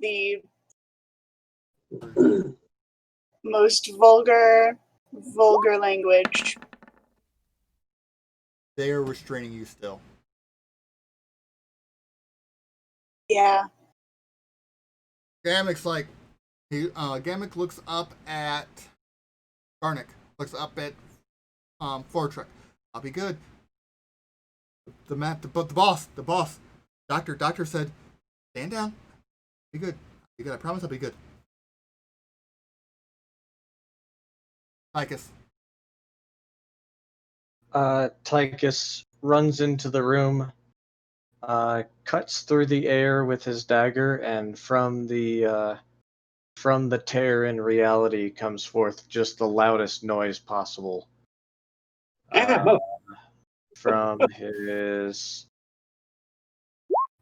The most vulgar language. They are restraining you still. Yeah. Gamek's like, Gamek looks up at Garnick, looks up at Fortrick. I'll be good. The boss. Doctor said, stand down. Be good. Be good. I promise I'll be good. Tychus. Tychus runs into the room, cuts through the air with his dagger, and from the tear in reality comes forth just the loudest noise possible. From his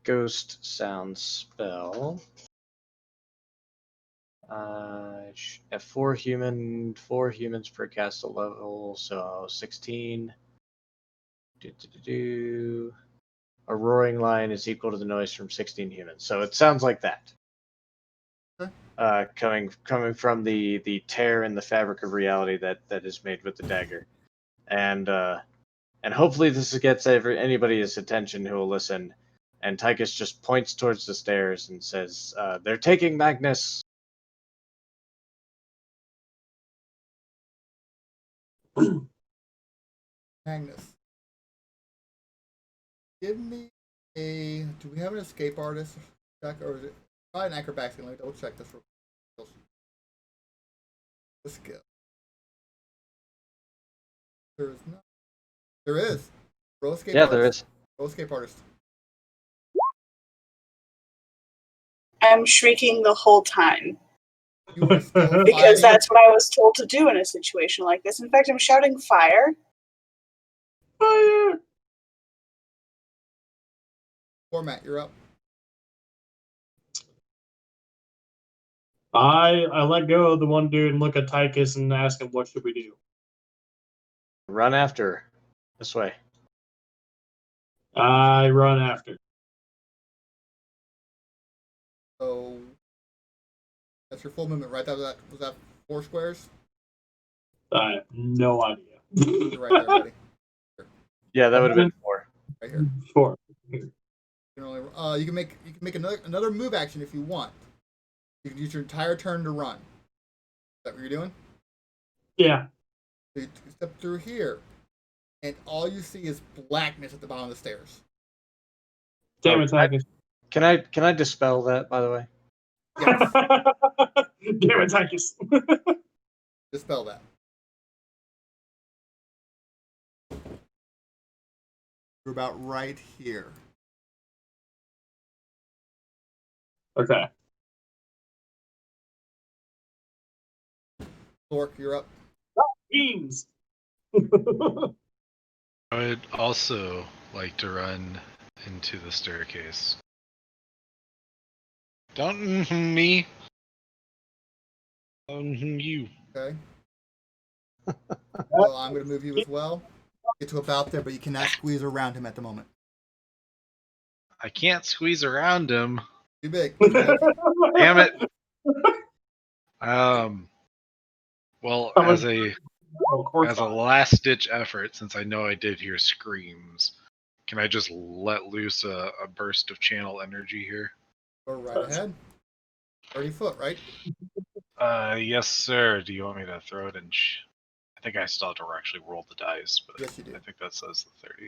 ghost sound spell. At 4 humans per cast a level, so 16. A roaring lion is equal to the noise from 16 humans. So it sounds like that. Coming from the tear in the fabric of reality that is made with the dagger, and hopefully this gets anybody's attention who will listen. And Tychus just points towards the stairs and says, "They're taking Magnus." Magnus. Give me a. Do we have an escape artist check, or is it probably an acrobatics? Let me double check this. The skill. There is not. There is. Roll escape. Yeah, artist. there is. Roll escape artist. I'm shrieking the whole time. You are still Because fighting. that's what I was told to do in a situation like this. In fact, I'm shouting fire. Fire! Format, you're up. I let go of the one dude and look at Tychus and ask him, what should we do? Run after. This way. I run after. So that's your full movement, right? Was that 4 squares? I have no idea. You're right there, buddy. Yeah, that would have been 4. Right here. 4. You can make another move action if you want. You can use your entire turn to run. Is that what you're doing? Yeah. So you step through here, and all you see is blackness at the bottom of the stairs. Damn it, Tychus. Can I dispel that, by the way? Yes, Damn it, Tychus. dispel that. You're about right here. Okay. Thork, you're up. Beams. I would also like to run into the staircase. Don't me. You. Okay. Well, I'm going to move you as well. Get to about there, but you cannot squeeze around him at the moment. I can't squeeze around him. Too big. Damn it. Well, as a last ditch effort, since I know I did hear screams, can I just let loose a burst of channel energy here? Go right ahead. 30 foot, right? Yes, sir. Do you want me to throw it in? I think I still have to actually roll the dice, but Yes, you do. I think that says the 30. I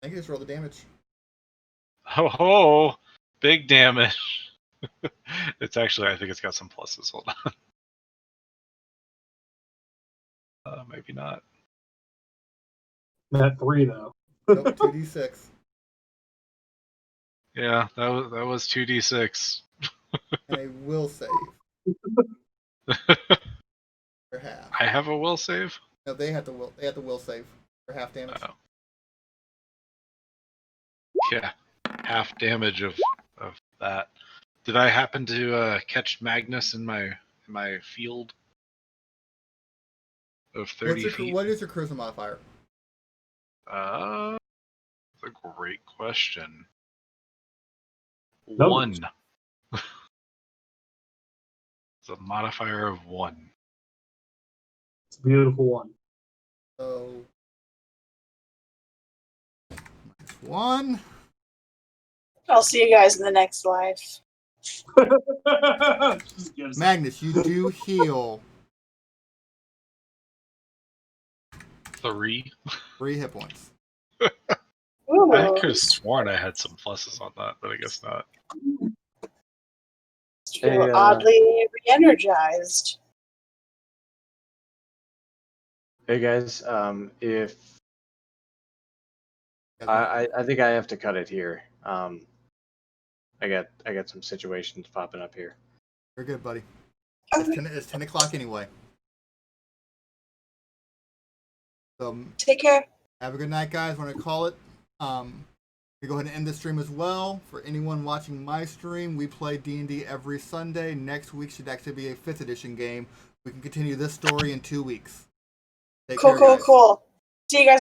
think you just roll the damage. Ho ho! Big damage. It's actually, I think it's got some pluses. Hold on. Maybe not. That 3 though. Nope, 2d6 Yeah, that was 2d6. and a will save for half. I have a will save. No, they have the will save for half damage. Oh. Yeah, half damage of that. Did I happen to catch Magnus in my field of 30 feet? What is your charisma modifier? That's a great question. Numbers. 1. It's a modifier of 1. It's a beautiful one. So -1. I'll see you guys in the next life. Just gives- Magnus, you do heal 3. 3 hit points. Ooh. I could have sworn I had some pluses on that, but I guess not. Feel oddly re-energized. Hey guys, if I think I have to cut it here. I got some situations popping up here. You're good, buddy. Okay. It's 10 o'clock anyway. So Take care. have a good night, guys. We're gonna call it. We go ahead and end the stream as well. For anyone watching my stream, we play D&D every Sunday. Next week should actually be a 5th edition game. We can continue this story in 2 weeks. Take care, guys. Cool. See you guys.